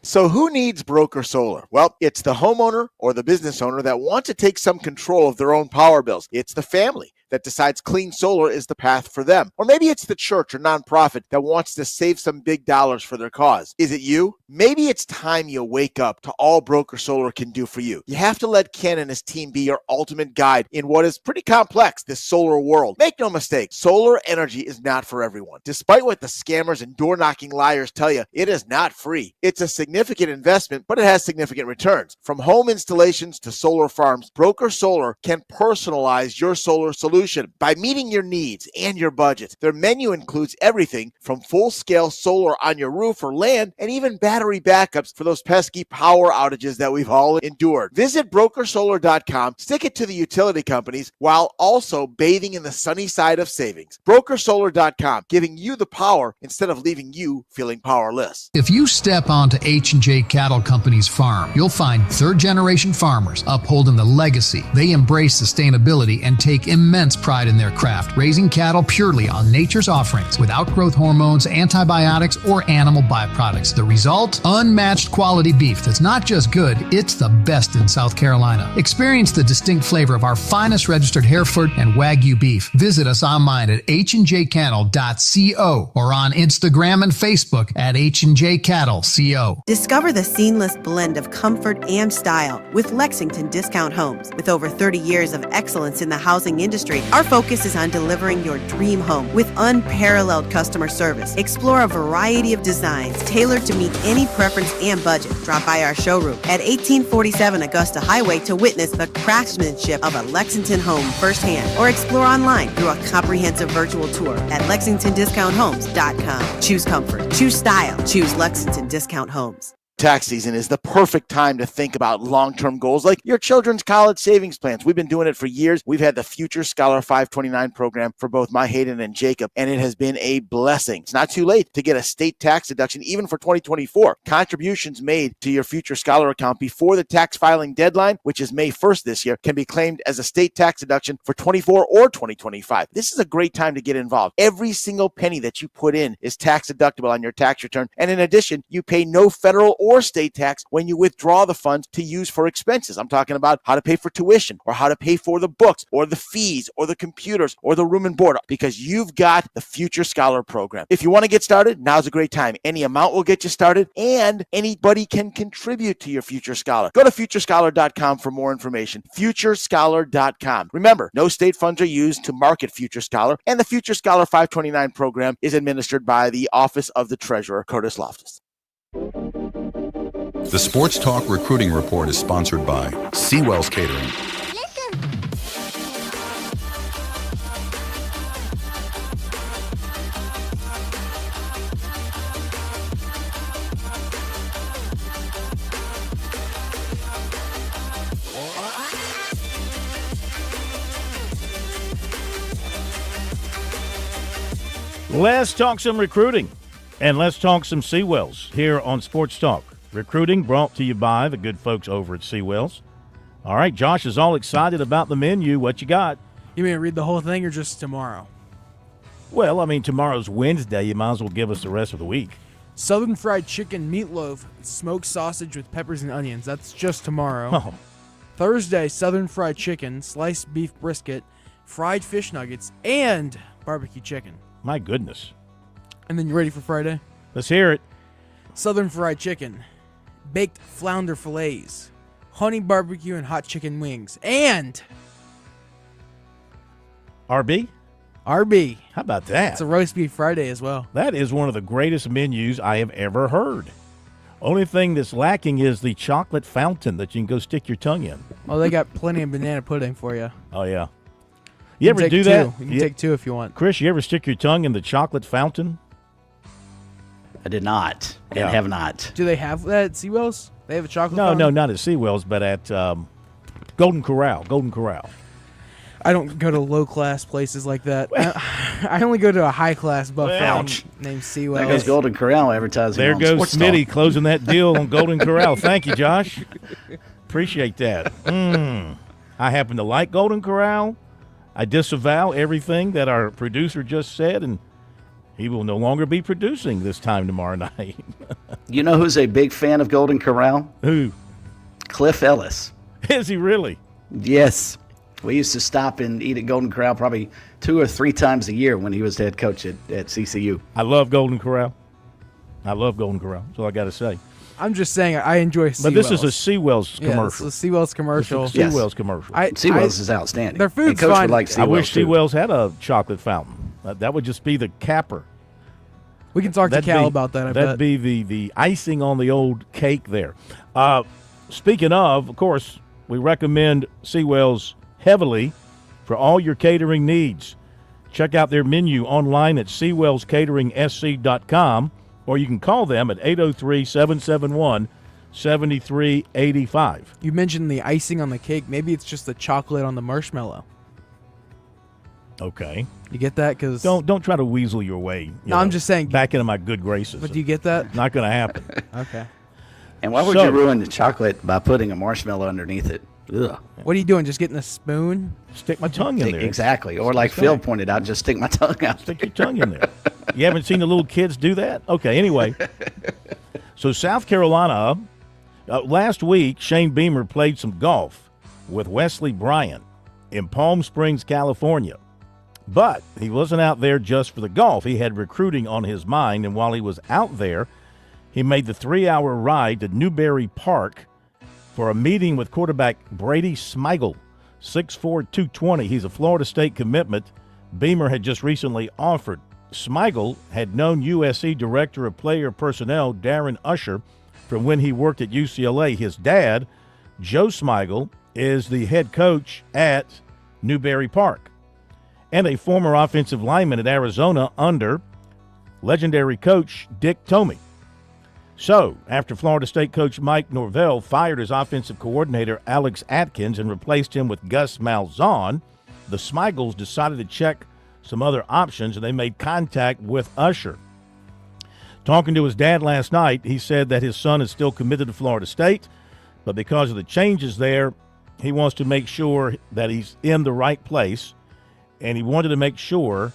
[SPEAKER 10] So who needs broker solar? Well, it's the homeowner or the business owner that want to take some control of their own power bills. It's the family that decides clean solar is the path for them. Or maybe it's the church or nonprofit that wants to save some big dollars for their cause. Is it you? Maybe it's time you wake up to all broker solar can do for you. You have to let Ken and his team be your ultimate guide in what is pretty complex, this solar world. Make no mistake, solar energy is not for everyone. Despite what the scammers and door-knocking liars tell you, it is not free. It's a significant investment, but it has significant returns. From home installations to solar farms, broker solar can personalize your solar solution by meeting your needs and your budget. Their menu includes everything from full-scale solar on your roof or land and even battery backups for those pesky power outages that we've all endured. Visit brokersolar.com, stick it to the utility companies while also bathing in the sunny side of savings. Brokersolar.com, giving you the power instead of leaving you feeling powerless.
[SPEAKER 12] If you step onto H&J Cattle Company's farm, you'll find third-generation farmers upholding the legacy. They embrace sustainability and take immense pride in their craft, raising cattle purely on nature's offerings without growth hormones, antibiotics, or animal byproducts. The result? Unmatched quality beef that's not just good, it's the best in South Carolina. Experience the distinct flavor of our finest registered Hereford and Wagyu beef. Visit us online at hdjcattle.co or on Instagram and Facebook at hdjcattleco.
[SPEAKER 13] Discover the seamless blend of comfort and style with Lexington Discount Homes. With over 30 years of excellence in the housing industry, our focus is on delivering your dream home with unparalleled customer service. Explore a variety of designs tailored to meet any preference and budget. Drop by our showroom at 1847 Augusta Highway to witness the craftsmanship of a Lexington home firsthand, or explore online through a comprehensive virtual tour at lexingtondiscounthomes.com. Choose comfort, choose style, choose Lexington Discount Homes.
[SPEAKER 10] Tax season is the perfect time to think about long-term goals like your children's college savings plans. We've been doing it for years. We've had the Future Scholar 529 program for both my Hayden and Jacob, and it has been a blessing. It's not too late to get a state tax deduction even for 2024. Contributions made to your Future Scholar account before the tax filing deadline, which is May 1st this year, can be claimed as a state tax deduction for 24 or 2025. This is a great time to get involved. Every single penny that you put in is tax deductible on your tax return, and in addition, you pay no federal or state tax when you withdraw the funds to use for expenses. I'm talking about how to pay for tuition or how to pay for the books or the fees or the computers or the room and board, because you've got the Future Scholar program. If you want to get started, now's a great time. Any amount will get you started, and anybody can contribute to your Future Scholar. Go to futurescholar.com for more information. futurescholar.com. Remember, no state funds are used to market Future Scholar, and the Future Scholar 529 program is administered by the Office of the Treasurer, Curtis Loftus.
[SPEAKER 15] The Sports Talk Recruiting Report is sponsored by Seawell's Catering.
[SPEAKER 11] Let's talk some recruiting, and let's talk some Seawells here on Sports Talk. Recruiting brought to you by the good folks over at Seawells. All right, Josh is all excited about the menu. What you got?
[SPEAKER 8] You mean read the whole thing or just tomorrow?
[SPEAKER 11] Well, I mean, tomorrow's Wednesday. You might as well give us the rest of the week.
[SPEAKER 8] Southern fried chicken meatloaf, smoked sausage with peppers and onions. That's just tomorrow.
[SPEAKER 11] Oh.
[SPEAKER 8] Thursday, southern fried chicken, sliced beef brisket, fried fish nuggets, and barbecue chicken.
[SPEAKER 11] My goodness.
[SPEAKER 8] And then you ready for Friday?
[SPEAKER 11] Let's hear it.
[SPEAKER 8] Southern fried chicken, baked flounder fillets, honey barbecue and hot chicken wings, and
[SPEAKER 11] RB?
[SPEAKER 8] RB.
[SPEAKER 11] How about that?
[SPEAKER 8] It's a roast beef Friday as well.
[SPEAKER 11] That is one of the greatest menus I have ever heard. Only thing that's lacking is the chocolate fountain that you can go stick your tongue in.
[SPEAKER 8] Oh, they got plenty of banana pudding for you.
[SPEAKER 11] Oh, yeah. You ever
[SPEAKER 8] take
[SPEAKER 11] do
[SPEAKER 8] two.
[SPEAKER 11] that?
[SPEAKER 8] You can take two if you want.
[SPEAKER 11] Chris, you ever stick your tongue in the chocolate fountain?
[SPEAKER 3] I did not and
[SPEAKER 11] Yeah.
[SPEAKER 3] have not.
[SPEAKER 8] Do they have that at Seawells? They have a chocolate
[SPEAKER 11] No,
[SPEAKER 8] fountain?
[SPEAKER 11] no, not at Seawells, but at Golden Corral. Golden Corral.
[SPEAKER 8] I don't go to low-class places like that. I only go to a high-class buffet
[SPEAKER 3] Ouch.
[SPEAKER 8] named Seawells.
[SPEAKER 3] There goes Golden Corral advertising.
[SPEAKER 11] There
[SPEAKER 3] on
[SPEAKER 11] goes
[SPEAKER 3] Sports Talk.
[SPEAKER 11] Smitty closing that deal on Golden Corral. Thank you, Josh. Appreciate that. I happen to like Golden Corral. I disavow everything that our producer just said, and he will no longer be producing this time tomorrow night.
[SPEAKER 3] You know who's a big fan of Golden Corral?
[SPEAKER 11] Who?
[SPEAKER 3] Cliff Ellis.
[SPEAKER 11] Is he really?
[SPEAKER 3] Yes. We used to stop and eat at Golden Corral probably 2 or 3 times a year when he was head coach at CCU.
[SPEAKER 11] I love Golden Corral. I love Golden Corral. That's all I got to say.
[SPEAKER 8] I'm just saying I enjoy Seawells.
[SPEAKER 11] But this is a Seawells commercial.
[SPEAKER 8] Yeah, it's a Seawells commercial.
[SPEAKER 11] This is a Seawells commercial.
[SPEAKER 3] Seawells is outstanding.
[SPEAKER 8] Their food's
[SPEAKER 3] And Coach
[SPEAKER 8] fine.
[SPEAKER 3] would like Seawells
[SPEAKER 11] I wish
[SPEAKER 3] too.
[SPEAKER 11] Seawells had a chocolate fountain. That would just be the capper.
[SPEAKER 8] We can talk to Cal about that, I
[SPEAKER 11] That'd
[SPEAKER 8] bet.
[SPEAKER 11] be the icing on the old cake there. Speaking of course, we recommend Seawells heavily for all your catering needs. Check out their menu online at SeawellsCateringSC.com, or you can call them at 803-771-7385.
[SPEAKER 8] You mentioned the icing on the cake. Maybe it's just the chocolate on the marshmallow.
[SPEAKER 11] Okay.
[SPEAKER 8] You get that? Because
[SPEAKER 11] Don't try to weasel your way.
[SPEAKER 8] I'm just saying.
[SPEAKER 11] Back into my good graces.
[SPEAKER 8] But do you get that?
[SPEAKER 11] Not going to happen.
[SPEAKER 8] Okay.
[SPEAKER 3] And why would
[SPEAKER 11] So-
[SPEAKER 3] you ruin the chocolate by putting a marshmallow underneath it? Ugh.
[SPEAKER 8] What are you doing? Just getting a spoon?
[SPEAKER 11] Stick my tongue in there.
[SPEAKER 3] Exactly. Or like
[SPEAKER 11] That's
[SPEAKER 3] Phil
[SPEAKER 11] right.
[SPEAKER 3] pointed out, just stick my tongue out.
[SPEAKER 11] Stick your tongue in there. You haven't seen the little kids do that? Okay, anyway. So South Carolina, last week, Shane Beamer played some golf with Wesley Bryant in Palm Springs, California. But he wasn't out there just for the golf. He had recruiting on his mind, and while he was out there, he made the 3-hour ride to Newberry Park for a meeting with quarterback Brady Smigel, 6'4", 220. He's a Florida State commitment. Beamer had just recently offered. Smigel had known USC Director of Player Personnel Darren Usher from when he worked at UCLA. His dad, Joe Smigel, is the head coach at Newberry Park and a former offensive lineman at Arizona under legendary coach Dick Tomey. So, after Florida State coach Mike Norvell fired his offensive coordinator Alex Atkins and replaced him with Gus Malzahn, the Smigels decided to check some other options, and they made contact with Usher. Talking to his dad last night, he said that his son is still committed to Florida State, but because of the changes there, he wants to make sure that he's in the right place, and he wanted to make sure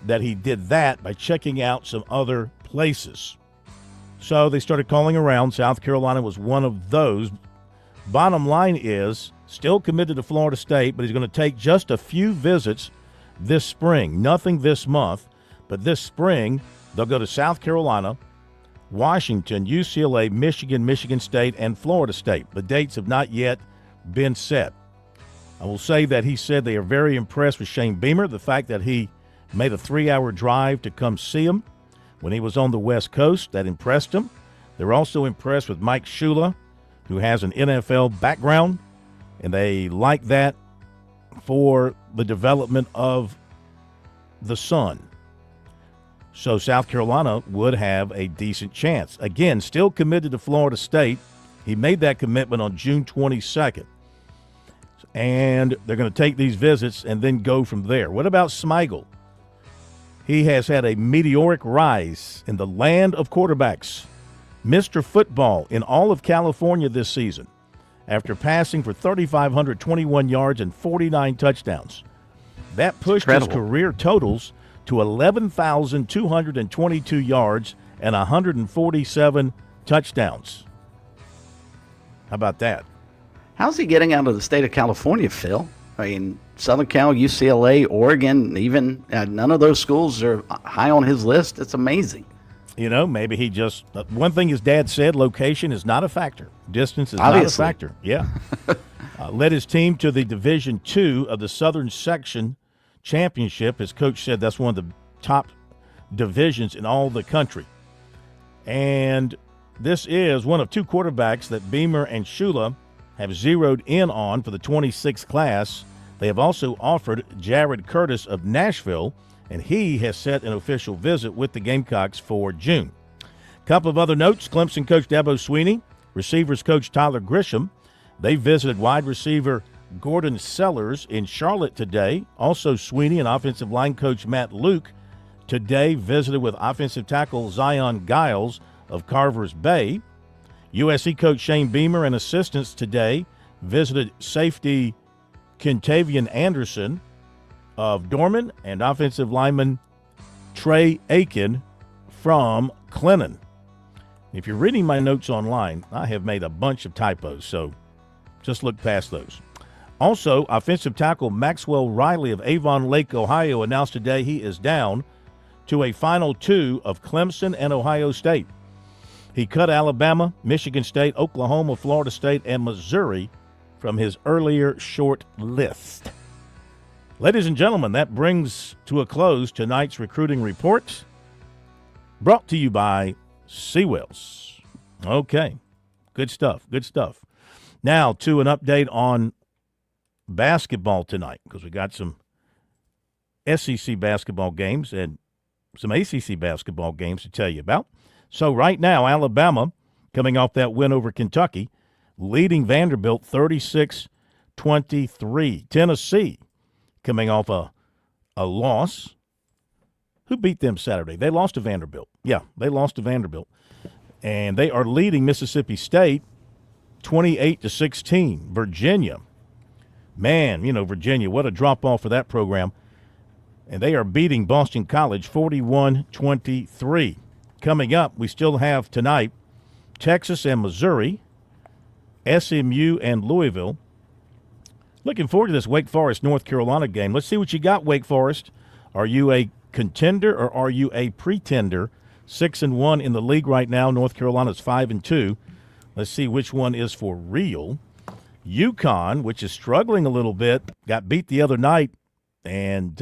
[SPEAKER 11] that he did that by checking out some other places. So they started calling around. South Carolina was one of those. Bottom line is, still committed to Florida State, but he's going to take just a few visits this spring. Nothing this month, but this spring they'll go to South Carolina, Washington, UCLA, Michigan, Michigan State, and Florida State. The dates have not yet been set. I will say that he said they are very impressed with Shane Beamer, the fact that he made a 3-hour drive to come see him when he was on the West Coast. That impressed him. They're also impressed with Mike Shula, who has an NFL background, and they like that for the development of the son. So South Carolina would have a decent chance. Again, still committed to Florida State. He made that commitment on June 22nd. And they're going to take these visits and then go from there. What about Smigel? He has had a meteoric rise in the land of quarterbacks. Mr. Football in all of California this season, after passing for 3,521 yards and 49 touchdowns. That pushed his career totals to 11,222 yards and 147 touchdowns. How about that?
[SPEAKER 3] How's he getting out of the state of California, Phil? I mean, Southern Cal, UCLA, Oregon, even none of those schools are high on his list. It's amazing.
[SPEAKER 11] You know, maybe he just one thing his dad said, location is not a factor. Distance is
[SPEAKER 3] Obviously.
[SPEAKER 11] not a factor. Yeah. Led his team to the Division II of the Southern Section Championship. His coach said that's one of the top divisions in all the country. And this is one of two quarterbacks that Beamer and Shula have zeroed in on for the 26th class. They have also offered Jared Curtis of Nashville, and he has set an official visit with the Gamecocks for June. Couple of other notes. Clemson coach Dabo Sweeney, receivers coach Tyler Grisham. They visited wide receiver Gordon Sellers in Charlotte today. Also Sweeney and offensive line coach Matt Luke today visited with offensive tackle Zion Giles of Carver's Bay. USC coach Shane Beamer and assistants today visited safety Kentavian Anderson of Dorman and offensive lineman Trey Aiken from Clinton. If you're reading my notes online, I have made a bunch of typos, so just look past those. Also, offensive tackle Maxwell Riley of Avon Lake, Ohio, announced today he is down to a final 2 of Clemson and Ohio State. He cut Alabama, Michigan State, Oklahoma, Florida State, and Missouri from his earlier short list. Ladies and gentlemen, that brings to a close tonight's recruiting report, brought to you by Seawells. Okay, good stuff, good stuff. Now to an update on basketball tonight, because we got some SEC basketball games and some ACC basketball games to tell you about. So right now, Alabama, coming off that win over Kentucky, leading Vanderbilt 36-23. Tennessee, coming off a loss. Who beat them Saturday? They lost to Vanderbilt. Yeah, they lost to Vanderbilt. And they are leading Mississippi State 28-16. Virginia, man, Virginia, what a drop-off for that program. And they are beating Boston College 41-23. Coming up, we still have tonight Texas and Missouri, SMU and Louisville. Looking forward to this Wake Forest, North Carolina game. Let's see what you got, Wake Forest. Are you a contender or are you a pretender? 6-1 in the league right now. North Carolina's 5-2. Let's see which one is for real. UConn, which is struggling a little bit, got beat the other night, and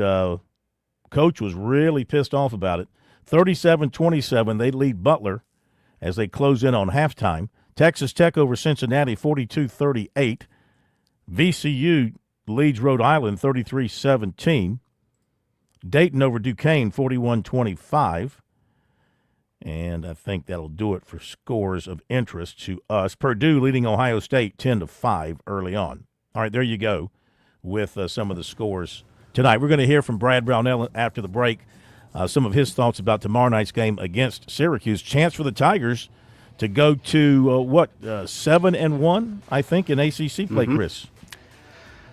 [SPEAKER 11] coach was really pissed off about it. 37-27, they lead Butler as they close in on halftime. Texas Tech over Cincinnati, 42-38. VCU leads Rhode Island, 33-17. Dayton over Duquesne, 41-25. And I think that'll do it for scores of interest to us. Purdue leading Ohio State 10-5 early on. All right, there you go with some of the scores tonight. We're going to hear from Brad Brownell after the break, some of his thoughts about tomorrow night's game against Syracuse. Chance for the Tigers to go to, 7-1, I think, in ACC play, Chris.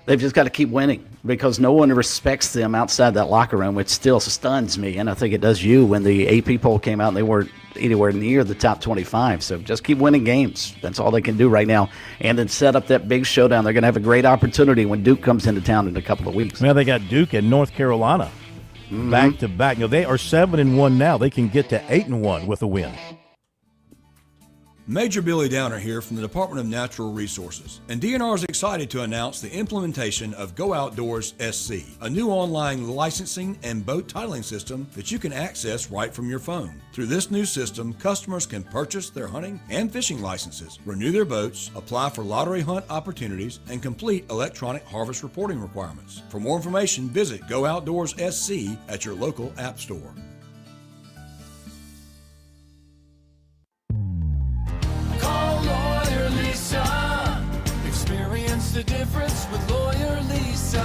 [SPEAKER 3] They've just got to keep winning because no one respects them outside that locker room, which still stuns me. And I think it does you when the AP poll came out and they weren't anywhere near the top 25. So just keep winning games. That's all they can do right now. And then set up that big showdown. They're going to have a great opportunity when Duke comes into town in a couple of weeks.
[SPEAKER 11] Well, they got Duke and North Carolina back to back. They are 7-1 now. They can get to 8-1 with a win.
[SPEAKER 6] Major Billy Downer here from the Department of Natural Resources, and DNR is excited to announce the implementation of Go Outdoors SC, a new online licensing and boat titling system that you can access right from your phone. Through this new system, customers can purchase their hunting and fishing licenses, renew their boats, apply for lottery hunt opportunities, and complete electronic harvest reporting requirements. For more information, visit Go Outdoors SC at your local app store.
[SPEAKER 14] Experience the difference with Lawyer Lisa.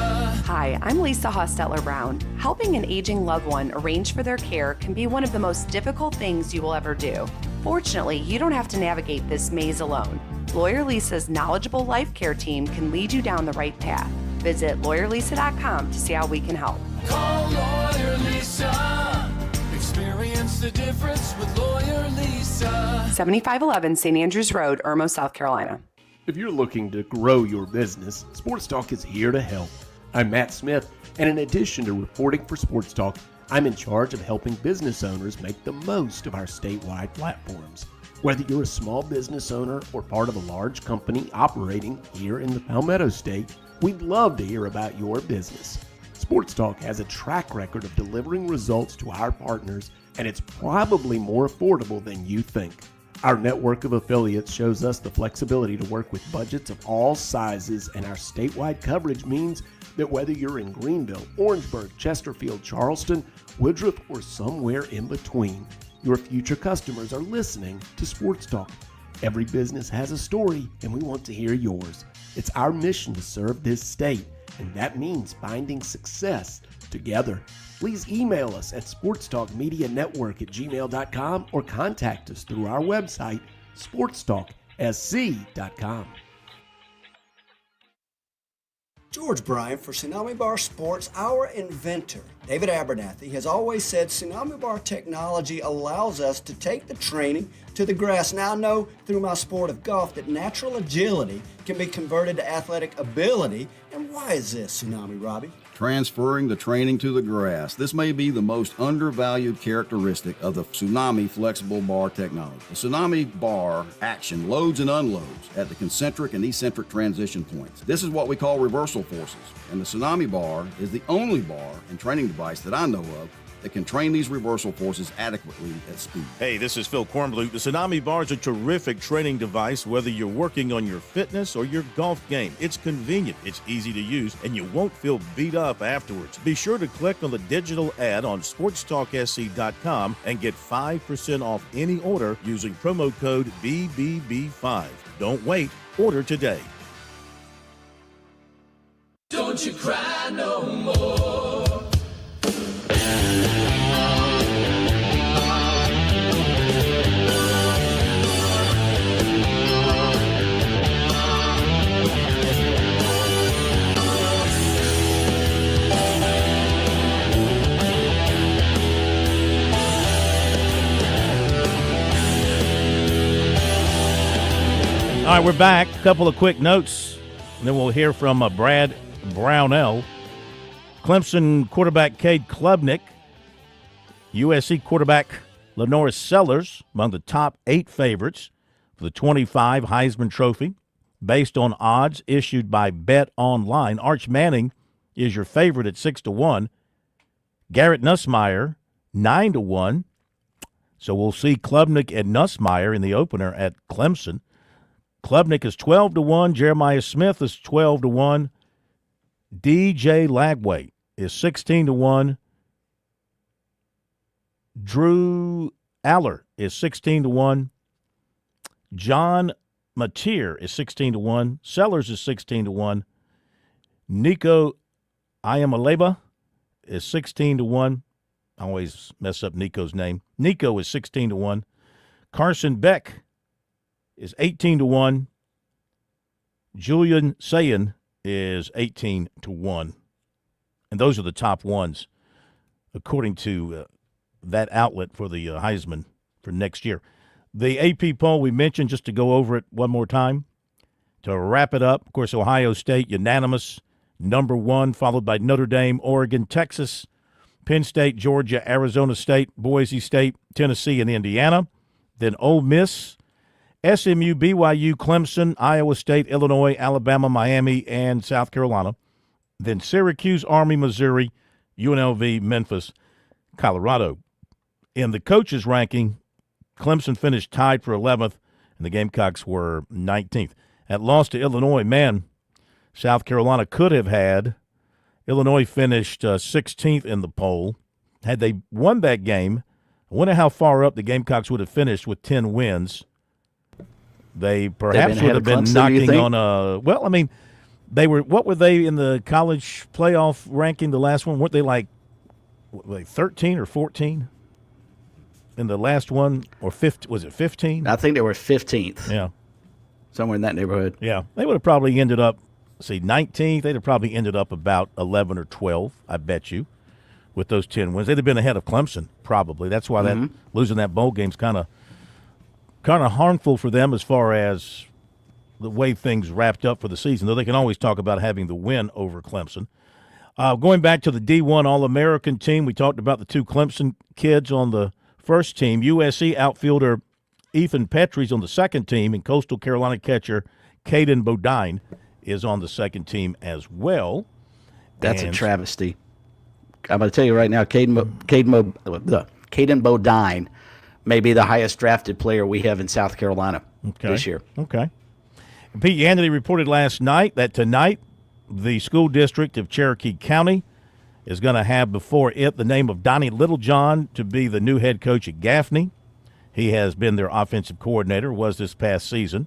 [SPEAKER 14] Hi, I'm Lisa Hostetler Brown. Helping an aging loved one arrange for their care can be one of the most difficult things you will ever do. Fortunately, you don't have to navigate this maze alone. Lawyer Lisa's knowledgeable life care team can lead you down the right path. Visit lawyerlisa.com to see how we can help. Call Lawyer Lisa. Experience the difference with Lawyer Lisa. 7511 St. Andrews Road, Irmo, South Carolina.
[SPEAKER 20] If you're looking to grow your business, Sports Talk is here to help. I'm Matt Smith, and in addition to reporting for Sports Talk, I'm in charge of helping business owners make the most of our statewide platforms. Whether you're a small business owner or part of a large company operating here in the Palmetto State, we'd love to hear about your business. Sports Talk has a track record of delivering results to our partners, and it's probably more affordable than you think. Our network of affiliates shows us the flexibility to work with budgets of all sizes, and our statewide coverage means that whether you're in Greenville, Orangeburg, Chesterfield, Charleston, Woodruff, or somewhere in between, your future customers are listening to Sports Talk. Every business has a story, and we want to hear yours. It's our mission to serve this state, and that means finding success together. Please email us at sportstalkmedianetwork@gmail.com or contact us through our website, sportstalksc.com.
[SPEAKER 7] George Bryant for Tsunami Bar Sports. Our inventor, David Abernathy, has always said Tsunami Bar technology allows us to take the training to the grass. Now I know through my sport of golf that natural agility can be converted to athletic ability. And why is this, Tsunami Robbie?
[SPEAKER 16] Transferring the training to the grass. This may be the most undervalued characteristic of the Tsunami flexible bar technology. The Tsunami bar action loads and unloads at the concentric and eccentric transition points. This is what we call reversal forces, and the Tsunami bar is the only bar and training device that I know of that can train these reversal forces adequately at speed.
[SPEAKER 11] Hey, this is Phil Kornblut. The Tsunami Bar is a terrific training device, whether you're working on your fitness or your golf game. It's convenient, it's easy to use, and you won't feel beat up afterwards. Be sure to click on the digital ad on SportsTalkSC.com and get 5% off any order using promo code BBB5. Don't wait, order today.
[SPEAKER 17] Don't you cry no more.
[SPEAKER 11] All right, we're back. A couple of quick notes, and then we'll hear from Brad Brownell. Clemson quarterback Cade Klubnik, USC quarterback Lenora Sellers among the top 8 favorites for the 25 Heisman Trophy based on odds issued by Bet Online. Arch Manning is your favorite at 6-1. Garrett Nussmeier 9-1. So we'll see Klubnik and Nussmeier in the opener at Clemson. Klubnik is 12-1. Jeremiah Smith is 12-1. DJ Lagway is 16-1. Drew Aller is 16-1. John Mateer is 16-1. Sellers is 16-1. Nico Ayamaleba is 16-1. I always mess up Nico's name. Nico is 16-1. Carson Beck is 18-1. Julian Sayin is 18-1. And those are the top ones, according to that outlet for the Heisman for next year. The AP poll we mentioned, just to go over it one more time, to wrap it up, of course, Ohio State, unanimous, number 1, followed by Notre Dame, Oregon, Texas, Penn State, Georgia, Arizona State, Boise State, Tennessee, and Indiana. Then Ole Miss, SMU, BYU, Clemson, Iowa State, Illinois, Alabama, Miami, and South Carolina. Then Syracuse, Army, Missouri, UNLV, Memphis, Colorado. In the coaches' ranking, Clemson finished tied for 11th, and the Gamecocks were 19th. At loss to Illinois, man, South Carolina could have had. Illinois finished 16th in the poll. Had they won that game, I wonder how far up the Gamecocks would have finished with 10 wins. They perhaps would have been knocking on a – well, I mean, they were – what were they in the college playoff ranking, the last one? Weren't they like 13 or 14 in the last one? Or 15, was it 15?
[SPEAKER 3] I think they were 15th.
[SPEAKER 11] Yeah.
[SPEAKER 3] Somewhere in that neighborhood.
[SPEAKER 11] Yeah. They would have probably ended up, 19th. They'd have probably ended up about 11 or 12, I bet you, with those 10 wins. They'd have been ahead of Clemson, probably. That's why that losing that bowl game's kind of harmful for them as far as the way things wrapped up for the season, though they can always talk about having the win over Clemson. Going back to the D1 All-American team, we talked about the 2 Clemson kids on the first team. USC outfielder Ethan Petrie's on the second team, and Coastal Carolina catcher Caden Bodine is on the second team as well.
[SPEAKER 3] That's a travesty. I'm going to tell you right now, Caden Bodine maybe the highest drafted player we have in South Carolina this year.
[SPEAKER 11] Okay. Pete Anthony reported last night that tonight the school district of Cherokee County is going to have before it the name of Donnie Littlejohn to be the new head coach at Gaffney. He has been their offensive coordinator, was this past season.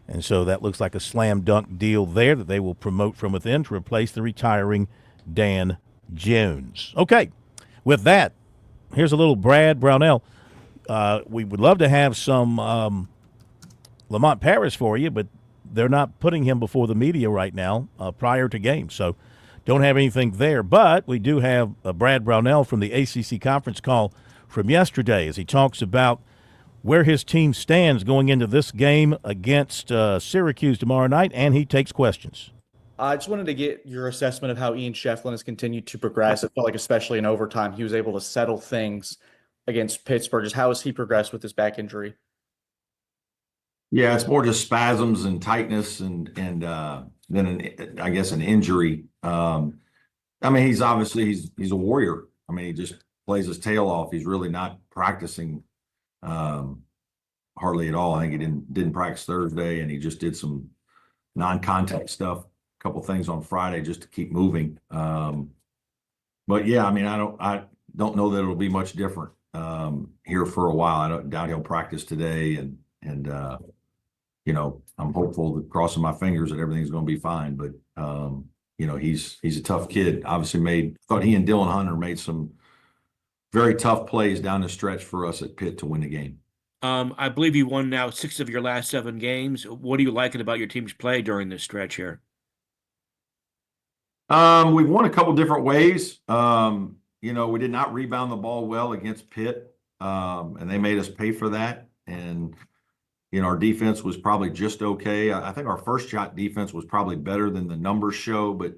[SPEAKER 11] And so that looks like a slam dunk deal there that they will promote from within to replace the retiring Dan Jones. Okay, with that, here's a little Brad Brownell. We would love to have some Lamont Paris for you, but they're not putting him before the media right now prior to games. So don't have anything there. But we do have Brad Brownell from the ACC conference call from yesterday as he talks about where his team stands going into this game against Syracuse tomorrow night, and he takes questions.
[SPEAKER 2] I just wanted to get your assessment of how Ian Shefflin has continued to progress. It felt like, especially in overtime, he was able to settle things against Pittsburgh. Just how has he progressed with his back injury?
[SPEAKER 21] Yeah, it's more just spasms and tightness and then I guess an injury. I mean, he's a warrior. I mean, he just plays his tail off. He's really not practicing hardly at all. I think he didn't practice Thursday, and he just did some non-contact stuff, a couple things on Friday just to keep moving. But yeah, I mean, I don't know that it'll be much different here for a while. I doubt he'll practice today, and you know, I'm hopeful, crossing my fingers, that everything's going to be fine. But you know, he's a tough kid. Obviously, thought he and Dylan Hunter made some very tough plays down the stretch for us at Pitt to win the game.
[SPEAKER 22] I believe you won now 6 of your last 7 games. What are you liking about your team's play during this stretch here?
[SPEAKER 21] We've won a couple different ways. You know, we did not rebound the ball well against Pitt, and they made us pay for that. And, you know, our defense was probably just okay. I think our first shot defense was probably better than the numbers show, but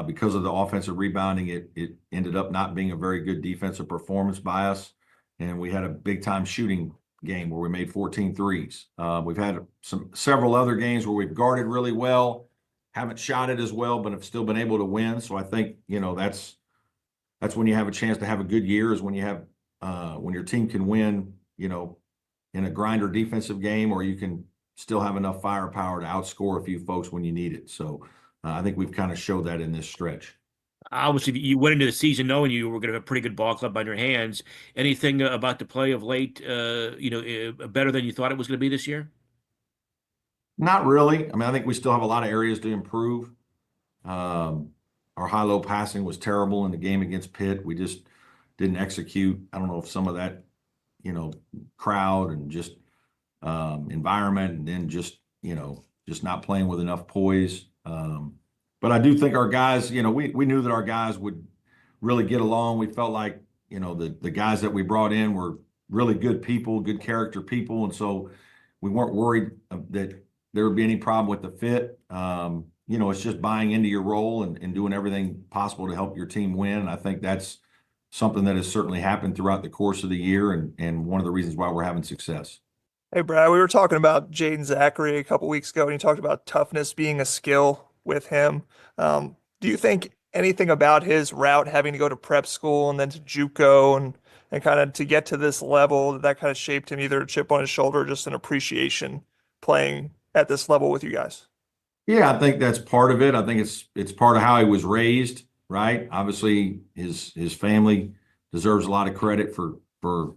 [SPEAKER 21] because of the offensive rebounding, it ended up not being a very good defensive performance by us. And we had a big-time shooting game where we made 14 threes. We've had several other games where we've guarded really well, haven't shot it as well, but have still been able to win. So I think, you know, that's when you have a chance to have a good year, is when you have when your team can win, you know, in a grinder defensive game, or you can still have enough firepower to outscore a few folks when you need it. So I think we've kind of showed that in this stretch.
[SPEAKER 22] Obviously, you went into the season knowing you were going to have a pretty good ball club on your hands. Anything about the play of late, you know, better than you thought it was going to be this year?
[SPEAKER 21] Not really. I mean, I think we still have a lot of areas to improve. Our high-low passing was terrible in the game against Pitt. We just didn't execute. I don't know if some of that, you know, crowd and just environment, and then just, you know, just not playing with enough poise. But I do think our guys, you know, we knew that our guys would really get along. We felt like, you know, the guys that we brought in were really good people, good character people. And so we weren't worried that there would be any problem with the fit. You know, it's just buying into your role and doing everything possible to help your team win. And I think that's something that has certainly happened throughout the course of the year, and one of the reasons why we're having success.
[SPEAKER 23] Hey, Brad, we were talking about Jaden Zachary a couple weeks ago, and you talked about toughness being a skill with him. Do you think anything about his route, having to go to prep school and then to JUCO and kind of to get to this level, that kind of shaped him, either a chip on his shoulder or just an appreciation playing at this level with you guys?
[SPEAKER 21] Yeah, I think that's part of it. I think it's part of how he was raised, right? Obviously, his family deserves a lot of credit for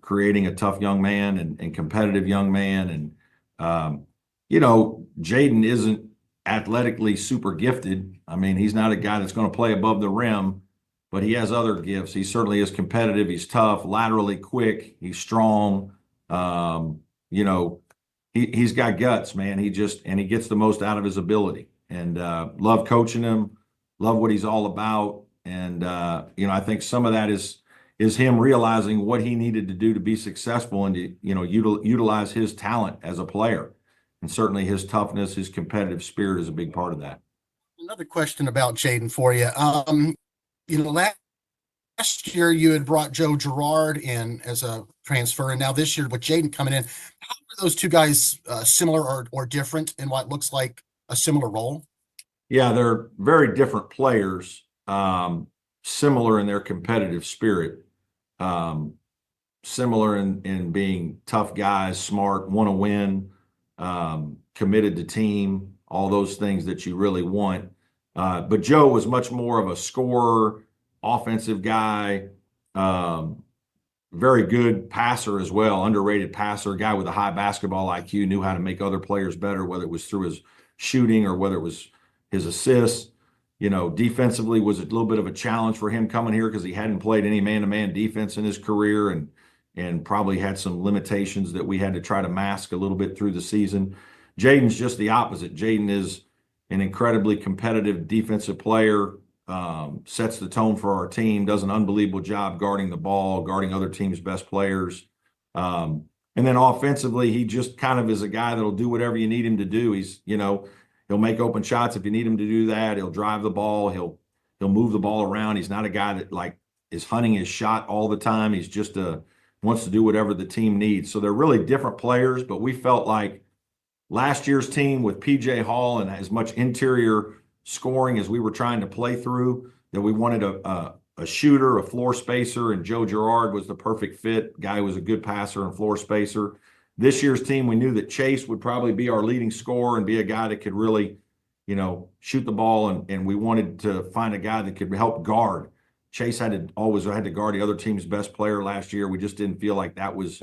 [SPEAKER 21] creating a tough young man and competitive young man. And, you know, Jaden isn't athletically super gifted. I mean, he's not a guy that's going to play above the rim, but he has other gifts. He certainly is competitive. He's tough, laterally quick. He's strong. You know, he's got guts, man. He gets the most out of his ability, and love coaching him, love what he's all about. And, you know, I think some of that is him realizing what he needed to do to be successful and to, you know, utilize his talent as a player. And certainly his toughness, his competitive spirit is a big part of that.
[SPEAKER 24] Another question about Jaden for you. You know, last year you had brought Joe Girard in as a transfer, and now this year with Jaden coming in, how are those two guys similar or different in what looks like a similar role?
[SPEAKER 21] Yeah, they're very different players, similar in their competitive spirit. similar in being tough guys, smart, want to win, committed to team, all those things that you really want. But Joe was much more of a scorer, offensive guy, very good passer as well, underrated passer, guy with a high basketball IQ, knew how to make other players better, whether it was through his shooting or whether it was his assists. Defensively was a little bit of a challenge for him coming here because he hadn't played any man-to-man defense in his career and probably had some limitations that we had to try to mask a little bit through the season. Jaden's just the opposite. Jaden is an incredibly competitive defensive player, sets the tone for our team, does an unbelievable job guarding the ball, guarding other teams' best players. And then offensively, he just kind of is a guy that'll do whatever you need him to do. He's, he'll make open shots if you need him to do that. He'll drive the ball. He'll move the ball around. He's not a guy that is hunting his shot all the time. He's just wants to do whatever the team needs. So they're really different players, but we felt like last year's team with PJ Hall and as much interior scoring as we were trying to play through, that we wanted a shooter, a floor spacer, and Joe Girard was the perfect fit. Guy who was a good passer and floor spacer. This year's team, we knew that Chase would probably be our leading scorer and be a guy that could really, shoot the ball, and we wanted to find a guy that could help guard. Chase always had to guard the other team's best player last year. We just didn't feel like that was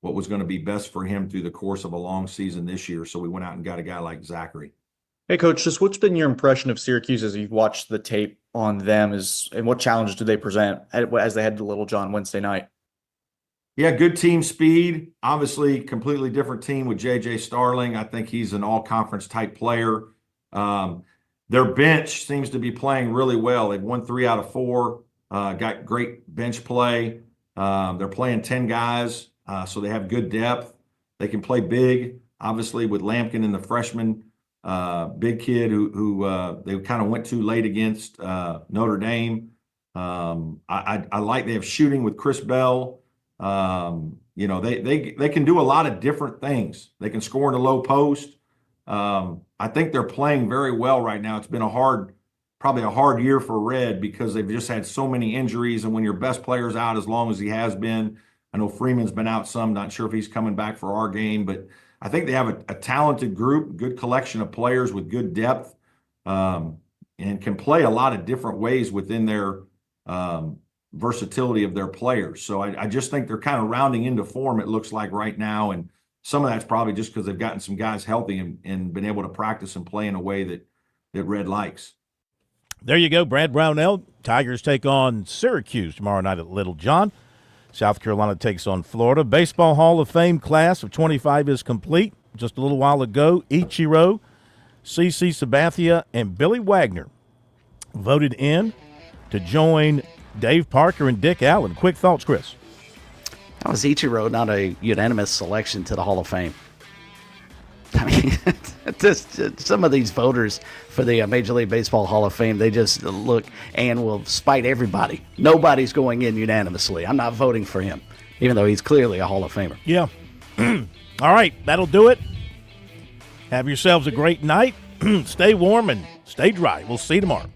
[SPEAKER 21] what was going to be best for him through the course of a long season this year. So we went out and got a guy like Zachary.
[SPEAKER 2] Hey, Coach, just what's been your impression of Syracuse as you've watched the tape on them, and what challenges do they present as they head to Little John Wednesday night?
[SPEAKER 21] Yeah, good team speed. Obviously, completely different team with J.J. Starling. I think he's an all-conference type player. Their bench seems to be playing really well. They've won 3 out of 4, got great bench play. They're playing 10 guys, so they have good depth. They can play big, obviously, with Lampkin and the freshman big kid who they kind of went too late against Notre Dame. I like they have shooting with Chris Bell. They can do a lot of different things. They can score in the low post. I think they're playing very well right now. It's been probably a hard year for Red because they've just had so many injuries. And when your best player's out as long as he has been, I know Freeman's been out some, not sure if he's coming back for our game, but I think they have a talented group, good collection of players with good depth, and can play a lot of different ways within their versatility of their players. So I just think they're kind of rounding into form, it looks like right now. And some of that's probably just because they've gotten some guys healthy and been able to practice and play in a way that Red likes.
[SPEAKER 11] There you go, Brad Brownell. Tigers take on Syracuse tomorrow night at Little John. South Carolina takes on Florida. Baseball Hall of Fame class of 25 is complete. Just a little while ago, Ichiro, CeCe Sabathia, and Billy Wagner voted in to join Dave Parker and Dick Allen. Quick thoughts, Chris?
[SPEAKER 3] How is Ichiro not a unanimous selection to the Hall of Fame? I mean, some of these voters for the Major League Baseball Hall of Fame, they just look and will spite everybody. Nobody's going in unanimously. I'm not voting for him, even though he's clearly a Hall of Famer.
[SPEAKER 11] Yeah. All right, that'll do it. Have yourselves a great night. Stay warm and stay dry. We'll see you tomorrow.